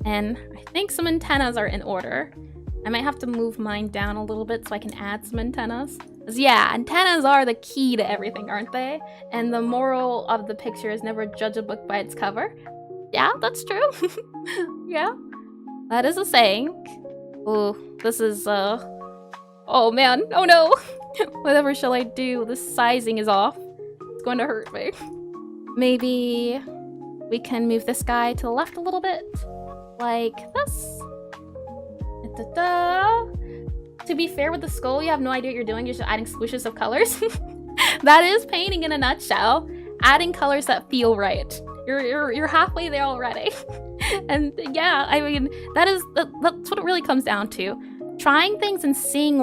And I think some antennas are in order. I might have to move mine down a little bit so I can add some antennas. 'Cause yeah, antennas are the key to everything, aren't they? And the moral of the picture is never judge a book by its cover. Yeah, that's true. Yeah, that is a saying. Oh, this is, oh man, oh no. Whatever shall I do? This sizing is off. It's going to hurt me. Maybe we can move this guy to the left a little bit. Like this. Da-da-da. To be fair with the skull, you have no idea what you're doing. You're just adding swooshes of colors. That is painting in a nutshell. Adding colors that feel right. You're halfway there already. And yeah, I mean, that's what it really comes down to. trying things and seeing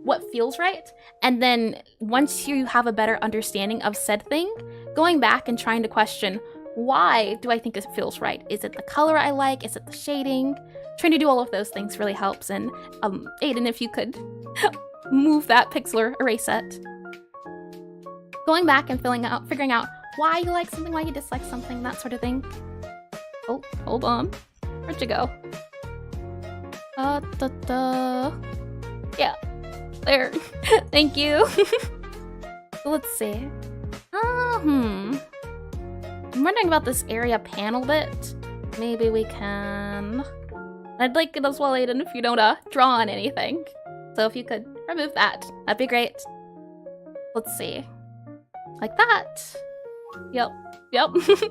what feels right, and then once you have a better understanding of said thing, going back and trying to question, why do I think it feels right? Is it the color I like? Is it the shading? Trying to do all of those things really helps. And Aiden, if you could move that Pixelart erase set. Going back and figuring out why you like something, why you dislike something, that sort of thing. Oh, hold on. Where'd you go? Yeah, there. Thank you. Let's see. I'm wondering about this area panel bit. Maybe we can... I'd like it as well, Aiden, if you don't draw on anything. So if you could remove that, that'd be great. Let's see. Like that. Yep.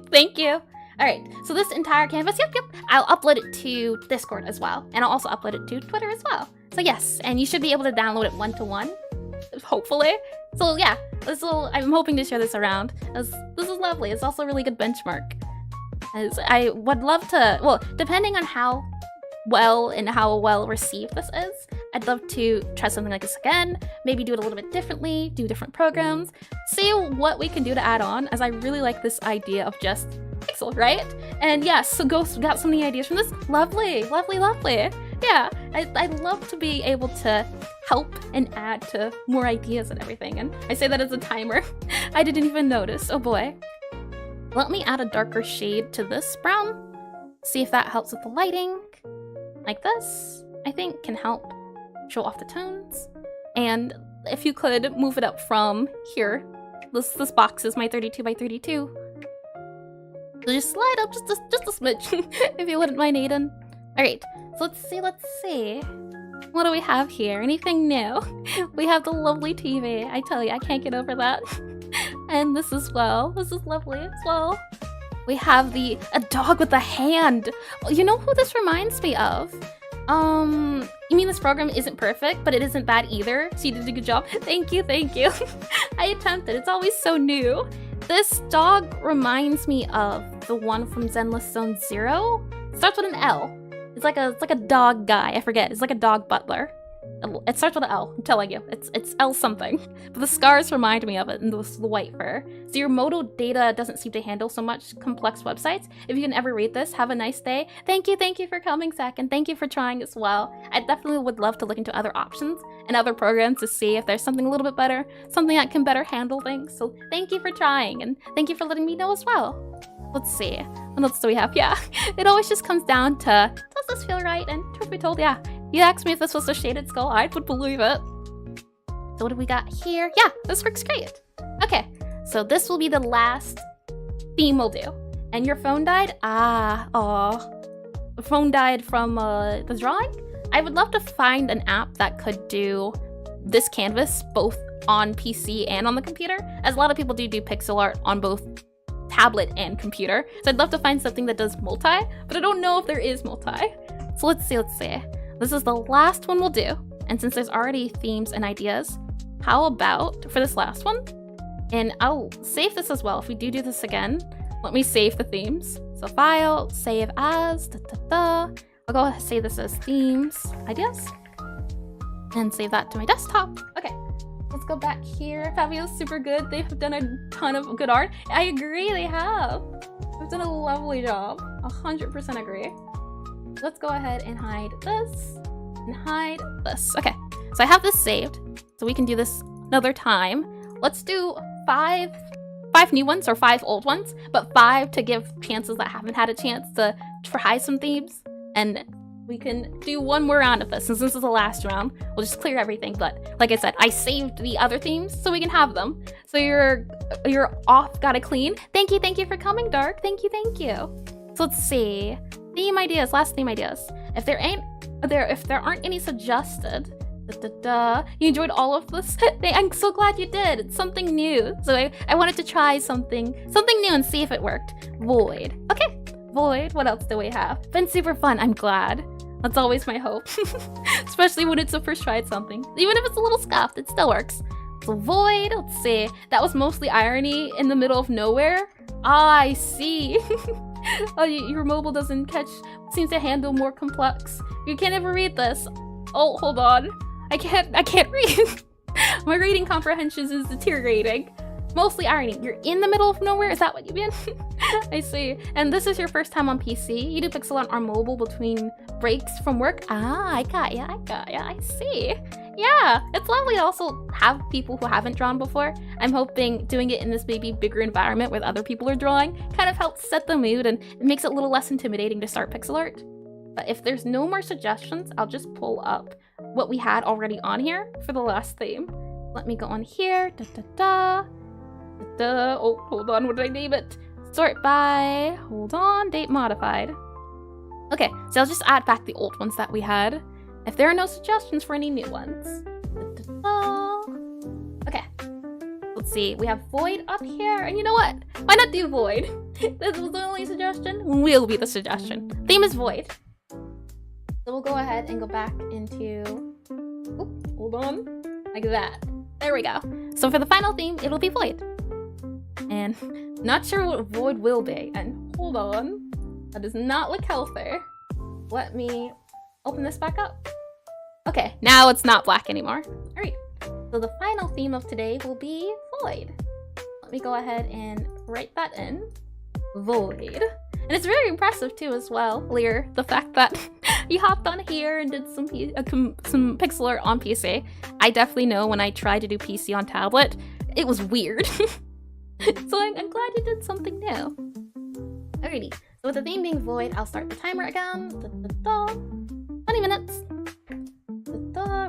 Thank you. Alright, so this entire canvas, yep, I'll upload it to Discord as well. And I'll also upload it to Twitter as well. So yes, and you should be able to download it one-to-one, hopefully. So yeah, I'm hoping to share this around. This is lovely. It's also a really good benchmark. As I would love to, well, depending on how well received this is, I'd love to try something like this again, maybe do it a little bit differently, do different programs, see what we can do to add on, as I really like this idea of just pixel, right? And yes, so got so many ideas from this. Lovely. Yeah, I'd love to be able to help and add to more ideas and everything. And I say that as a timer. I didn't even notice. Oh boy. Let me add a darker shade to this brown. See if that helps with the lighting. Like this, I think can help show off the tones. And if you could move it up from here. This box is my 32 by 32. So just slide up just a smidge, if you wouldn't mind, Aiden. Alright, so let's see. What do we have here? Anything new? We have the lovely TV. I tell you, I can't get over that. And this as well. This is lovely as well. We have a dog with a hand. You know who this reminds me of? You mean this program isn't perfect, but it isn't bad either. So you did a good job. Thank you. I attempted. It's always so new. This dog reminds me of the one from Zenless Zone Zero. It starts with an L. It's like a dog guy. I forget. It's like a dog butler. It starts with an L. I'm telling you. It's L something. But the scars remind me of it, and the white fur. So your modal data doesn't seem to handle so much complex websites. If you can ever read this, have a nice day. Thank you for coming, Zach, and thank you for trying as well. I definitely would love to look into other options and other programs to see if there's something a little bit better, something that can better handle things. So thank you for trying, and thank you for letting me know as well. Let's see. What else do we have? Yeah, it always just comes down to, does this feel right? And truth be told, yeah. You asked me if this was a shaded skull, I would believe it. So what do we got here? Yeah, this works great. Okay, so this will be the last theme we'll do. And your phone died? The phone died from the drawing? I would love to find an app that could do this canvas both on PC and on the computer, as a lot of people do Pixelart on both tablet and computer. So I'd love to find something that does multi, but I don't know if there is multi. So let's see. This is the last one we'll do. And since there's already themes and ideas, how about for this last one? And I'll save this as well. If we do this again, let me save the themes. So file, save as, I'll go ahead and save this as themes, ideas, and save that to my desktop. Okay, let's go back here. Fabio's super good. They have done a ton of good art. I agree, they have. They've done a lovely job. 100% agree. Let's go ahead and hide this and hide this. Okay, so I have this saved, so we can do this another time. Let's do five new ones or 5 old ones, but 5 to give chances that haven't had a chance to try some themes. And we can do one more round of this. And since this is the last round, we'll just clear everything. But like I said, I saved the other themes so we can have them. So you're off, got it clean. Thank you for coming, Dark. Thank you. So let's see. Theme ideas, last theme ideas. If there aren't any suggested, you enjoyed all of this? I'm so glad you did. It's something new. So I wanted to try something new and see if it worked. Void. Okay, Void. What else do we have? Been super fun. I'm glad. That's always my hope. Especially when it's the first try at something. Even if it's a little scuffed, it still works. So Void, let's see. That was mostly irony in the middle of nowhere. Ah, I see. Oh, your mobile seems to handle more complex. You can't ever read this. Oh, hold on. I can't read. My reading comprehension is deteriorating. Mostly irony. You're in the middle of nowhere? Is that what you mean? I see. And this is your first time on PC. You do Pixelart on mobile between breaks from work? Ah, I got ya. I see. Yeah, it's lovely to also have people who haven't drawn before. I'm hoping doing it in this maybe bigger environment where other people are drawing kind of helps set the mood and it makes it a little less intimidating to start Pixelart. But if there's no more suggestions, I'll just pull up what we had already on here for the last theme. Let me go on here. Oh, hold on, what did I name it? Sort by, hold on, date modified. Okay, so I'll just add back the old ones that we had. If there are no suggestions for any new ones. Okay, let's see, we have Void up here, and you know what? Why not do Void? This was the only suggestion, will be the suggestion. Theme is Void. So we'll go ahead and go back into, oop, hold on, like that. There we go. So for the final theme, it'll be Void. And not sure what Void will be. And hold on, that does not look healthy. Let me open this back up. Okay, now it's not black anymore. All right, so the final theme of today will be Void. Let me go ahead and write that in. Void. And it's very impressive too as well, Lear, the fact that you hopped on here and did some pixel art on PC. I definitely know when I tried to do PC on tablet, it was weird. So I'm glad you did something new. Alrighty, so with the theme being Void, I'll start the timer again. 20 minutes.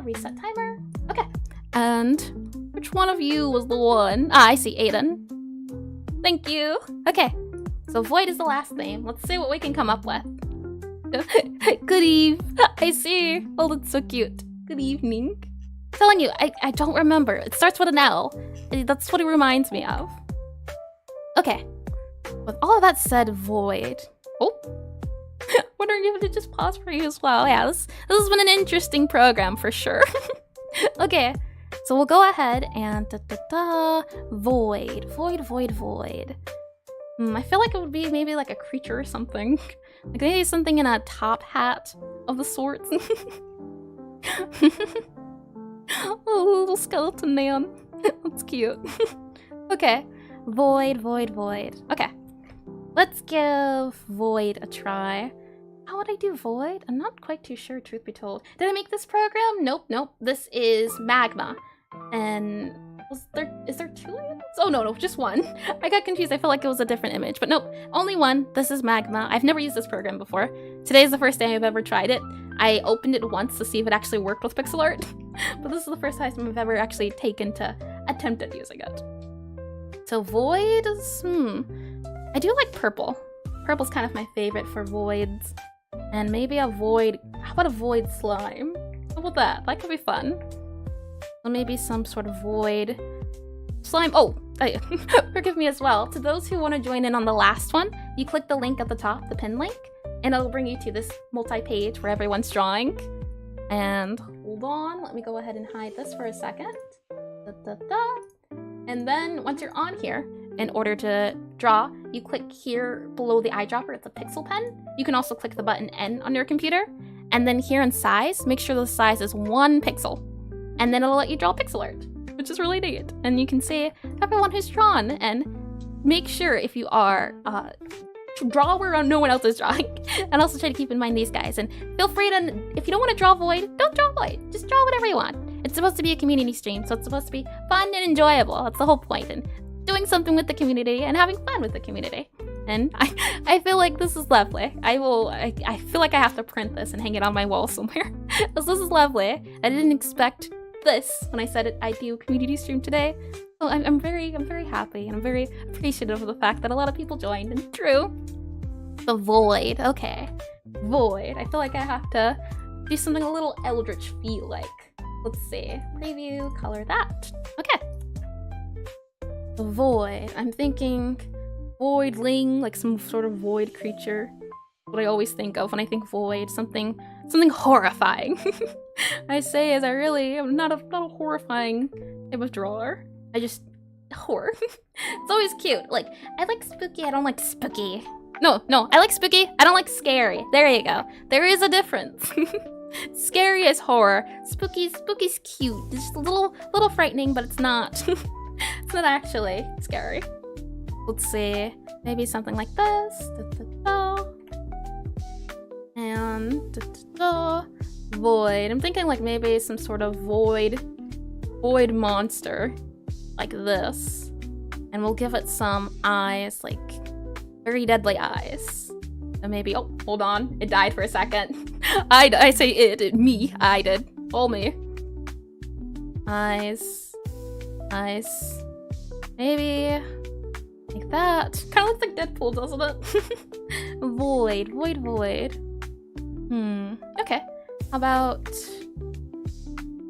Reset timer. Okay. And which one of you was the one? Ah, I see Aiden. Thank you. Okay, so Void is the last theme. Let's see what we can come up with. Good eve. I see. Oh, that's so cute. Good evening. I'm telling you, I don't remember. It starts with an L. That's what it reminds me of. Okay. With all of that said, Void. Oh. Wondering if it just pause for you as well. Yeah, this has been an interesting program for sure. Okay. So we'll go ahead and Void. Void. I feel like it would be maybe like a creature or something. Like maybe something in a top hat of the sorts. Oh, little skeleton man. That's cute. Okay. Void. Okay. Let's give Void a try. How would I do Void? I'm not quite too sure, truth be told. Did I make this program? Nope. This is Magma. And is there two items? Oh no, just one. I got confused. I felt like it was a different image, but nope, only one. This is Magma. I've never used this program before. Today is the first day I've ever tried it. I opened it once to see if it actually worked with Pixelart, but this is the first time I've ever actually taken to attempt at using it. So Void is, I do like purple. Purple's kind of my favorite for Voids. And maybe a Void, how about a Void slime? How about that? That could be fun. So maybe some sort of Void slime. Oh, forgive me as well. To those who want to join in on the last one, you click the link at the top, the pin link, and it'll bring you to this multi-page where everyone's drawing. And hold on, let me go ahead and hide this for a second. And then once you're on here, in order to draw, you click here below the eyedropper. It's a pixel pen. You can also click the button N on your computer. And then here in size, make sure the size is 1 pixel. And then it'll let you draw pixel art, which is really neat. And you can see everyone who's drawn and make sure if you are, draw where no one else is drawing. And also try to keep in mind these guys. And feel free to, if you don't want to draw Void, don't draw Void. Just draw whatever you want. It's supposed to be a community stream, so it's supposed to be fun and enjoyable. That's the whole point. And doing something with the community and having fun with the community. And I feel like this is lovely. I feel like I have to print this and hang it on my wall somewhere. Because this is lovely. I didn't expect this when I said I do a community stream today. So I'm very happy and I'm very appreciative of the fact that a lot of people joined and drew. The Void, okay. Void. I feel like I have to do something a little eldritch feel like. Let's see. Preview, color that. Okay. The Void. I'm thinking Voidling, like some sort of void creature. What I always think of when I think Void, something horrifying. I say as I really am not a horrifying type of drawer. I just horror. It's always cute. Like I like spooky, I don't like spooky. No, I like spooky, I don't like scary. There you go. There is a difference. Scary as horror. Spooky's cute. It's just a little frightening, but it's not. It's not actually scary. Let's see. Maybe something like this. And void. I'm thinking like maybe some sort of void monster like this. And we'll give it some eyes, like very deadly eyes. And maybe, oh, hold on. It died for a second. I say me. I did. All me. Eyes. Maybe like that. Kind of looks like Deadpool, doesn't it? Void. Okay. How about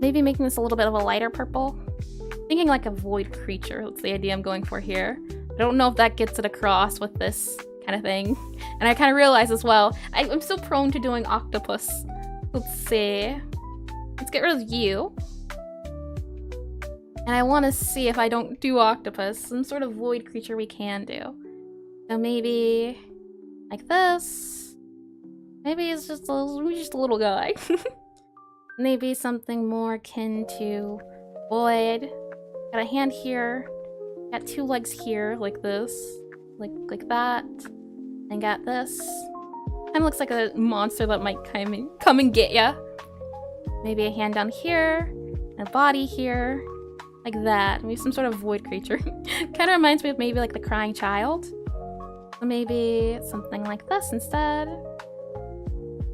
maybe making this a little bit of a lighter purple? Thinking like a void creature. That's the idea I'm going for here. I don't know if that gets it across with this kind of thing. And I kind of realize as well, I'm still prone to doing octopus. Let's see. Let's get rid of you. And I want to see if I don't do octopus, some sort of void creature we can do. So maybe like this. Maybe it's just a little guy. Maybe something more akin to void. Got a hand here. Got two legs here, like this. Like that. And got this. Kind of looks like a monster that might come and get ya. Maybe a hand down here. And a body here. Like that. Maybe some sort of void creature. Kind of reminds me of maybe like the crying child. So maybe something like this instead.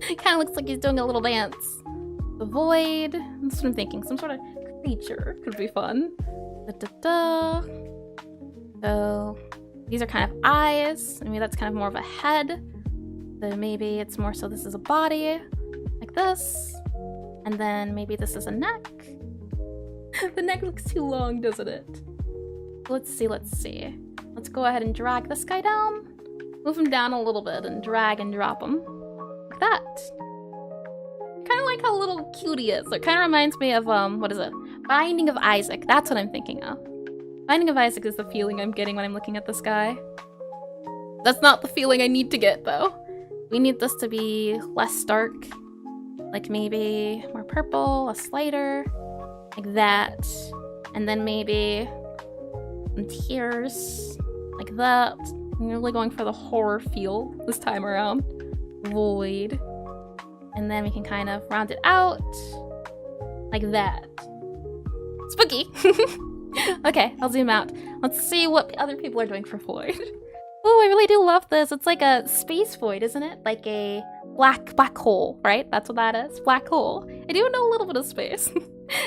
It kind of looks like he's doing a little dance. The void. That's what I'm thinking. Some sort of creature could be fun. So these are kind of eyes. Maybe that's kind of more of a head. So maybe it's more so this is a body. Like this. And then maybe this is a neck. The neck looks too long, doesn't it? Let's see. Let's go ahead and drag this guy down. Move him down a little bit and drag and drop him. Like that. Kind of like how little cute he is. It kind of reminds me of, what is it? Binding of Isaac. That's what I'm thinking of. Binding of Isaac is the feeling I'm getting when I'm looking at this guy. That's not the feeling I need to get, though. We need this to be less stark. Like maybe more purple, less lighter. Like that. And then maybe some tears. Like that. I'm really going for the horror feel this time around. Void. And then we can kind of round it out. Like that. Spooky! Okay, I'll zoom out. Let's see what other people are doing for void. Oh, I really do love this. It's like a space void, isn't it? Like a black hole, right? That's what that is. Black hole. I do know a little bit of space.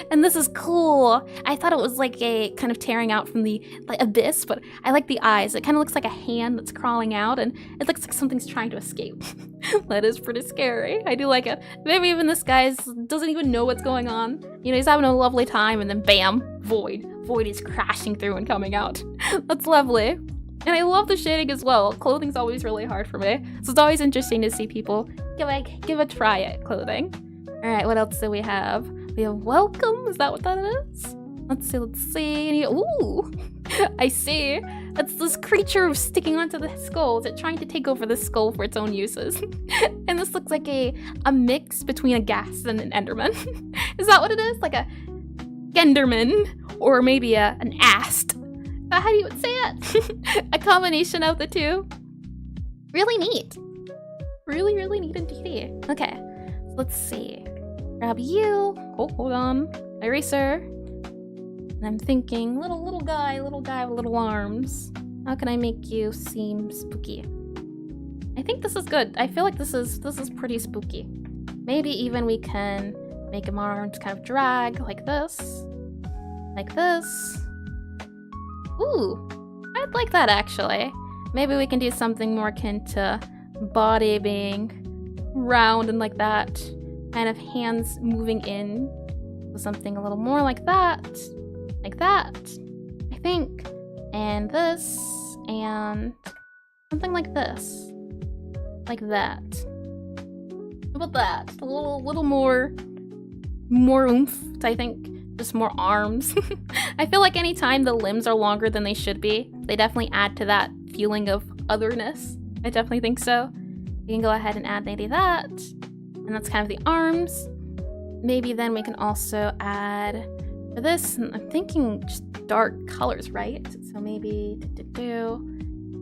And this is cool. I thought it was like a kind of tearing out from the abyss, but I like the eyes. It kind of looks like a hand that's crawling out, and it looks like something's trying to escape. That is pretty scary. I do like it. Maybe even this guy doesn't even know what's going on. You know, he's having a lovely time, and then bam, void. Void is crashing through and coming out. That's lovely. And I love the shading as well. Clothing's always really hard for me, so it's always interesting to see people give a try at clothing. All right, what else do we have? We have welcome. Is that what that is? Let's see. Ooh, I see. It's this creature sticking onto the skull. Is it trying to take over the skull for its own uses? And this looks like a mix between a ghast and an enderman. Is that what it is? Like a genderman, or maybe an ast. Is that how you would say it? A combination of the two. Really neat. Really, really neat indeed. Okay, so let's see. Grab you. Oh, hold on. Eraser. And I'm thinking, little guy with little arms. How can I make you seem spooky? I think this is good. I feel like this is pretty spooky. Maybe even we can make him arms kind of drag like this. Like this. Ooh, I'd like that actually. Maybe we can do something more akin to body being round and like that. Kind of hands moving in. So something a little more like that. Like that. I think. And this. And something like this. Like that. How about that? A little more oomph, I think. Just more arms. I feel like anytime the limbs are longer than they should be, they definitely add to that feeling of otherness. I definitely think so. You can go ahead and add maybe that. And that's kind of the arms. Maybe then we can also add for this, I'm thinking just dark colors, right? So maybe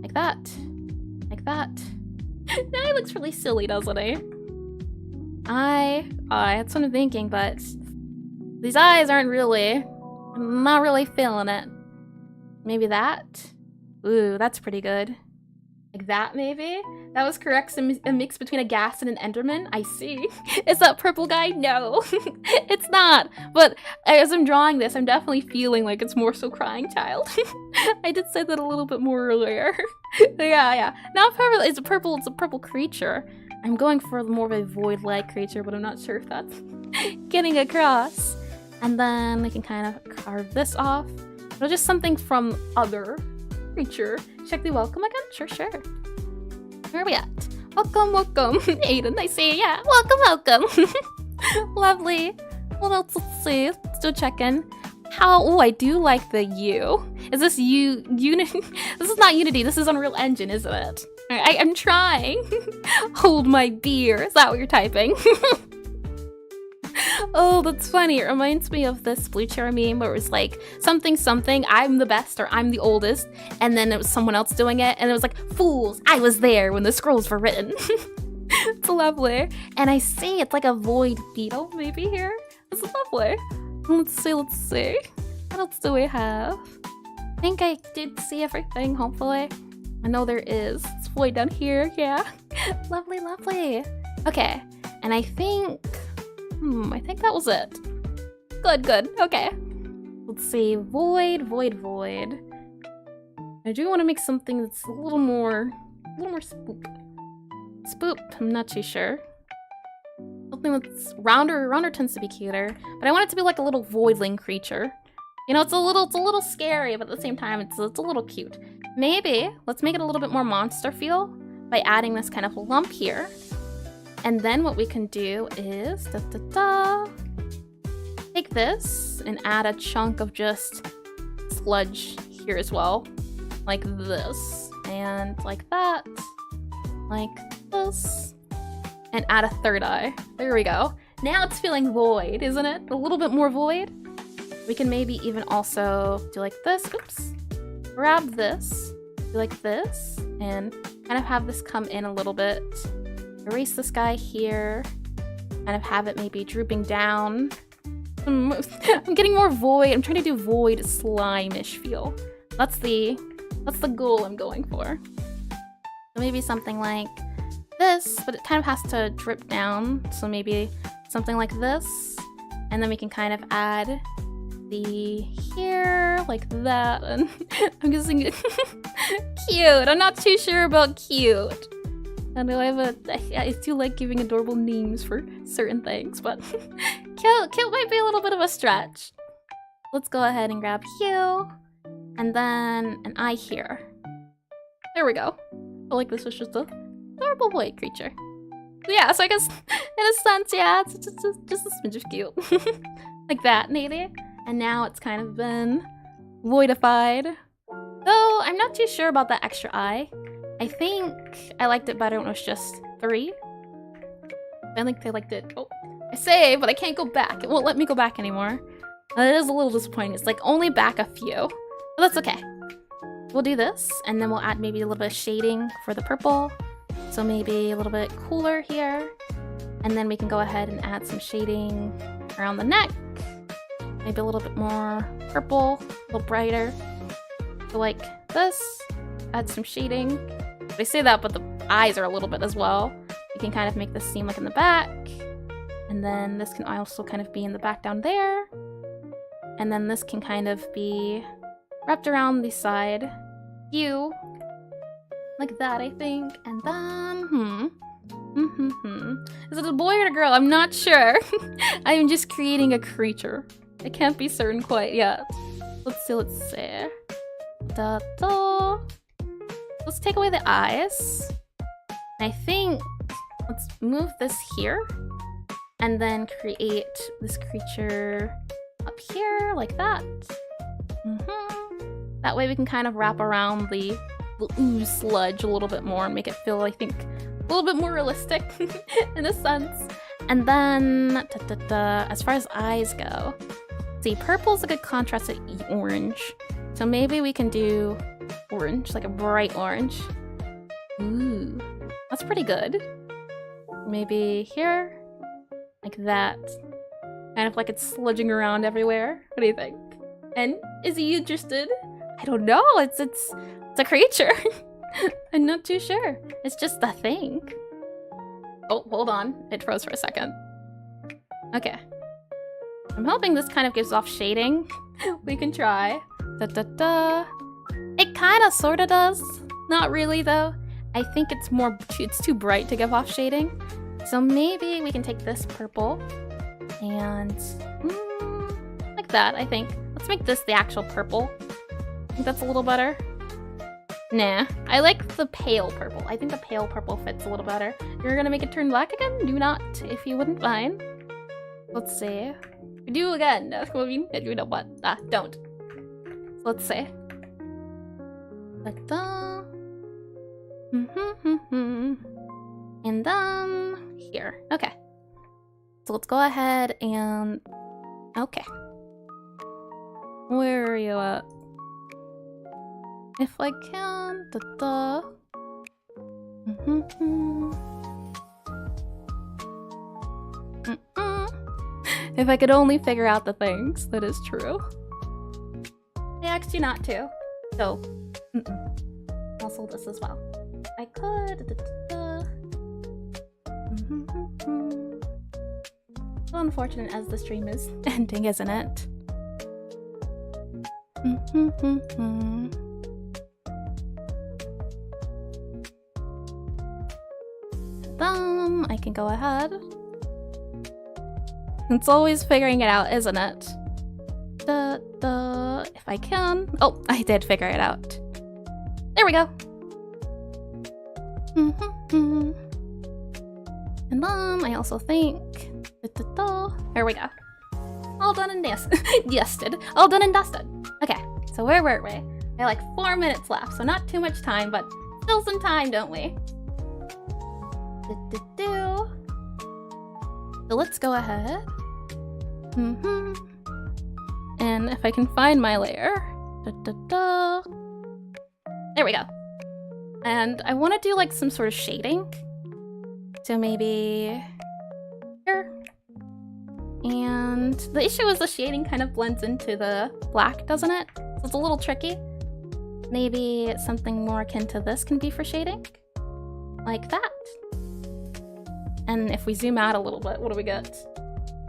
like that. Like that. Now he looks really silly, doesn't he? That's what I'm thinking, but these eyes aren't really, I'm not really feeling it. Maybe that? Ooh, that's pretty good. Like that, maybe? That was correct, a mix between a ghast and an enderman? I see. Is that purple guy? No, it's not. But as I'm drawing this, I'm definitely feeling like it's more so crying child. I did say that a little bit more earlier. yeah. Not purple, it's a purple creature. I'm going for more of a void-like creature, but I'm not sure if that's getting across. And then we can kind of carve this off. Or just something from other creature. Check the welcome again? Sure. Where are we at? Welcome. Aiden, I see, yeah. Welcome. Lovely. What else? Let's see. Let's do a check-in. Oh, I do like the U. Is this Unity? This is not Unity. This is Unreal Engine, isn't it? I'm trying. Hold my beer. Is that what you're typing? Oh, that's funny. It reminds me of this Blue Chair meme where it was like something, I'm the best or I'm the oldest, and then it was someone else doing it, and it was like, fools, I was there when the scrolls were written. It's lovely. And I see it's like a void beetle maybe here. This is lovely. Let's see. What else do we have? I think I did see everything, hopefully. I know there is. It's void down here, yeah. Lovely. Okay, and I think that was it. Good. Okay. Let's see. Void. I do want to make something that's a little more spoop. I'm not too sure. Something that's rounder tends to be cuter, but I want it to be like a little voidling creature. You know, it's a little scary, but at the same time, it's a little cute. Maybe let's make it a little bit more monster feel by adding this kind of lump here. And then what we can do is take this and add a chunk of just sludge here as well. Like this. And like that. Like this. And add a third eye. There we go. Now it's feeling void, isn't it? A little bit more void. We can maybe even also do like this. Oops. Grab this. Do like this. And kind of have this come in a little bit. Erase this guy here. Kind of have it maybe drooping down. I'm getting more void. I'm trying to do void slime-ish feel. That's the goal I'm going for. So maybe something like this, but it kind of has to drip down. So maybe something like this. And then we can kind of add the here, like that. And I'm guessing cute. I'm not too sure about cute. I know I do like giving adorable names for certain things, but cute might be a little bit of a stretch. Let's go ahead and grab Hugh, and then an eye here. There we go. I feel like this was just a adorable void creature. Yeah, so I guess in a sense, yeah, it's just a smidge of cute. Like that, maybe. And now it's kind of been voidified. Though I'm not too sure about that extra eye. I think I liked it better when it was just 3. I think I liked it. Oh, I say, but I can't go back. It won't let me go back anymore. It is a little disappointing. It's like only back a few. But that's okay. We'll do this, and then we'll add maybe a little bit of shading for the purple. So maybe a little bit cooler here. And then we can go ahead and add some shading around the neck. Maybe a little bit more purple, a little brighter. So like this. Add some shading. I say that, but the eyes are a little bit as well. You can kind of make this seem like in the back. And then this can also kind of be in the back down there. And then this can kind of be wrapped around the side. You. Like that, I think. And then, Is it a boy or a girl? I'm not sure. I am just creating a creature. I can't be certain quite yet. Let's see. Let's take away the eyes. I think let's move this here and then create this creature up here like that. That way we can kind of wrap around the ooze sludge a little bit more and make it feel, I think, a little bit more realistic in a sense. And then, as far as eyes go, see, purple's a good contrast to orange. So maybe we can do orange, like a bright orange. Ooh, that's pretty good. Maybe here, like that. Kind of like it's sludging around everywhere. What do you think? And is he interested? I don't know. It's a creature. I'm not too sure. It's just a thing. Oh, hold on. It froze for a second. Okay. I'm hoping this kind of gives off shading. We can try. It kind of sort of does. Not really though. I think it's too bright to give off shading. So maybe we can take this purple and like that, I think. Let's make this the actual purple. I think that's a little better. Nah, I like the pale purple. I think the pale purple fits a little better. You're gonna make it turn black again? Do not, if you wouldn't mind. Let's see. Do again. You know what? Don't. So let's see. And then here. Okay. So let's go ahead and okay. Where are you at? If I can, If I could only figure out the things, that is true. I asked you not to, so also this as well. I could. So unfortunate as the stream is ending, isn't it? I can go ahead. It's always figuring it out, isn't it? If I can. Oh, I did figure it out. There we go. And then I also think. There we go. All done and dusted. All done and dusted. Okay, so where were we? We have like 4 minutes left, so not too much time, but still some time, don't we? So let's go ahead. And if I can find my layer. There we go. And I want to do like some sort of shading. So maybe here. And the issue is the shading kind of blends into the black, doesn't it? So it's a little tricky. Maybe something more akin to this can be for shading. Like that. And if we zoom out a little bit, what do we get?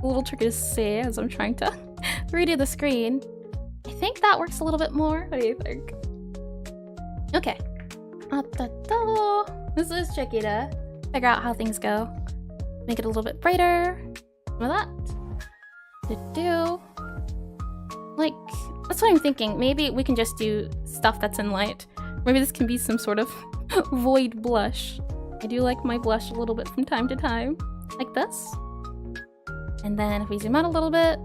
A little tricky to see as I'm trying to redo the screen. I think that works a little bit more. What do you think? Okay. This is tricky to figure out how things go. Make it a little bit brighter. Some of that. Like, that's what I'm thinking. Maybe we can just do stuff that's in light. Maybe this can be some sort of void blush. I do like my blush a little bit from time to time. Like this. And then if we zoom out a little bit,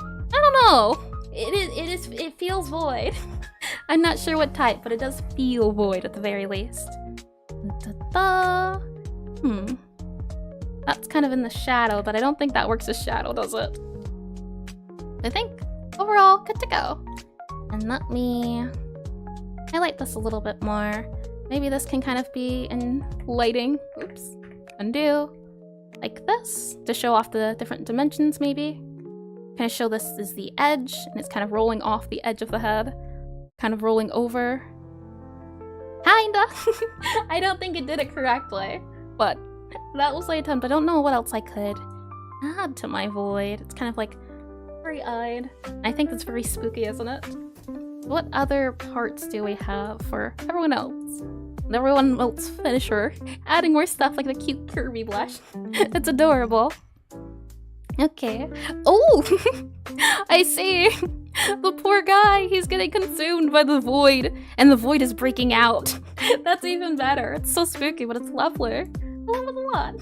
I don't know. It feels void. I'm not sure what type, but it does feel void at the very least. That's kind of in the shadow, but I don't think that works as shadow, does it? I think overall, good to go. And let me highlight this a litof bit more. Maybe this can kind of be in lighting. Oops. Undo. Like this, to show off the different dimensions, maybe. Kind of show this is the edge, and it's kind of rolling off the edge of the head. Kind of rolling over. Kinda! I don't think it did it correctly, but that was my attempt. I don't know what else I could add to my void. It's kind of like free-eyed. I think that's very spooky, isn't it? What other parts do we have for everyone else? Everyone else finisher. Adding more stuff like the cute Kirby blush. It's adorable. Okay. Oh! I see! The poor guy, he's getting consumed by the void, and the void is breaking out. That's even better. It's so spooky, but it's lovely. I love it a lot.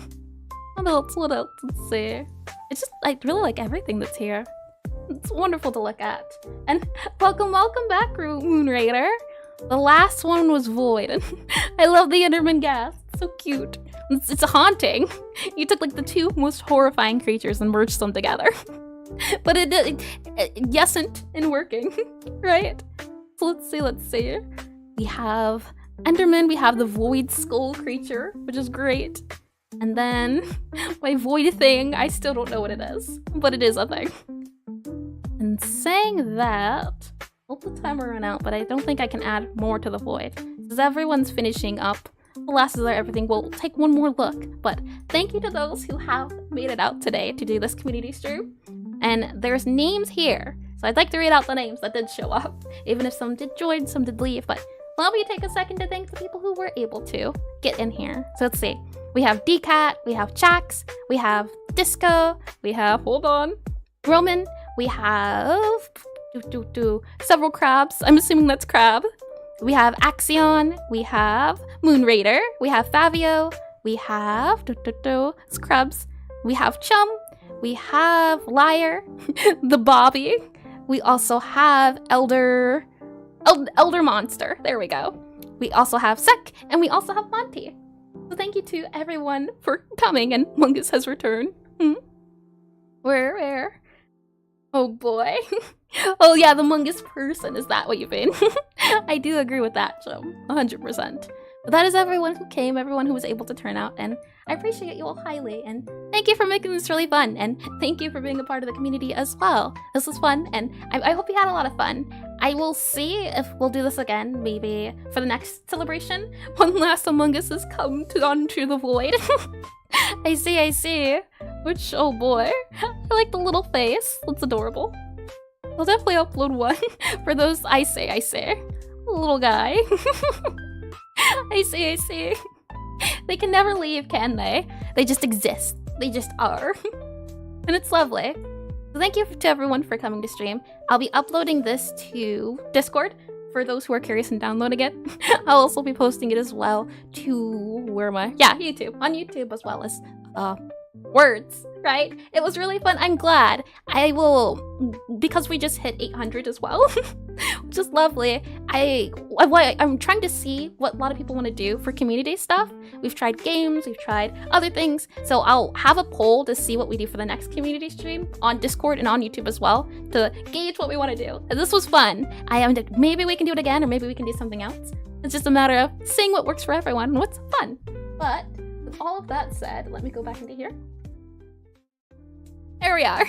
What else? Let's see. It's just, I really like everything that's here. It's wonderful to look at. And welcome back, Moon Raider. The last one was void. I love the Enderman gas. It's so cute. It's haunting. You took like the two most horrifying creatures and merged them together. But it yesn't in working, right? So let's see. We have Enderman, we have the Void Skull creature, which is great. And then my Void thing, I still don't know what it is, but it is a thing. And saying that, hope the timer ran out, but I don't think I can add more to the Void. As everyone's finishing up, the last of everything, we'll take one more look. But thank you to those who have made it out today to do this community stream. And there's names here. So I'd like to read out the names that did show up, even if some did join, some did leave. But allow me to take a second to thank the people who were able to get in here. So let's see. We have DCat, we have Chax, we have Disco, we have, hold on, Roman, we have several crabs. I'm assuming that's crab. We have Axion, we have Moon Raider, we have Favio, we have Scrubs, we have Chum, we have Liar, the Bobby, we also have Elder Monster, there we go. We also have Sek, and we also have Monty. So thank you to everyone for coming, and Mungus has returned. Where? Oh boy. Oh yeah, the Mungus person, is that what you mean? I do agree with that, Chum, 100%. But that is everyone who came, everyone who was able to turn out, and I appreciate you all highly, and thank you for making this really fun, and thank you for being a part of the community as well. This was fun, and I hope you had a lot of fun. I will see if we'll do this again, maybe for the next celebration. One last Among Us has come onto the void. I see. Which, oh boy. I like the little face. That's adorable. I'll definitely upload one for those I say. Little guy. I see. They can never leave, can they? They just exist. They just are. And it's lovely. So thank you to everyone for coming to stream. I'll be uploading this to Discord for those who are curious and downloading it. I'll also be posting it as well to, where am I? Yeah, YouTube. On YouTube as well as Words, right? It was really fun. I'm glad. I will, because we just hit 800 as well, which is lovely. I'm trying to see what a lot of people want to do for community stuff. We've tried games, we've tried other things. So I'll have a poll to see what we do for the next community stream on Discord and on YouTube as well to gauge what we want to do. And this was fun. Maybe we can do it again, or maybe we can do something else. It's just a matter of seeing what works for everyone and what's fun. But with all of that said, let me go back into here. There we are.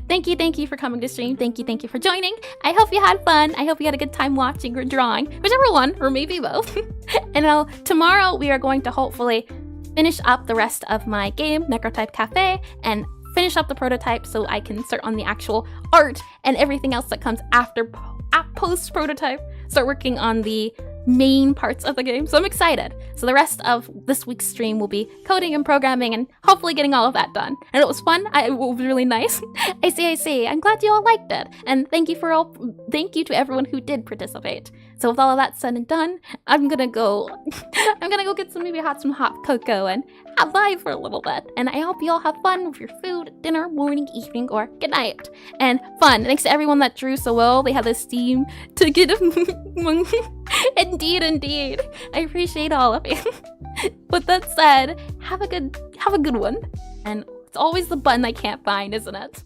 Thank you for coming to stream. Thank you for joining. I hope you had fun. I hope you had a good time watching or drawing, whichever one, or maybe both. And tomorrow we are going to hopefully finish up the rest of my game, Necrotype Cafe, and finish up the prototype so I can start on the actual art and everything else that comes after post-prototype. Start working on the main parts of the game, so I'm excited. So the rest of this week's stream will be coding and programming and hopefully getting all of that done. And it was fun. It was really nice. I see. I'm glad you all liked it. And thank you to everyone who did participate. So with all of that said and done, I'm gonna go get some hot cocoa and have vibe for a little bit. And I hope you all have fun with your food, dinner, morning, evening, or good night. And fun. Thanks to everyone that drew so well. They had the steam to get Indeed. I appreciate all of you. With that said, have a good one. And it's always the button I can't find, isn't it?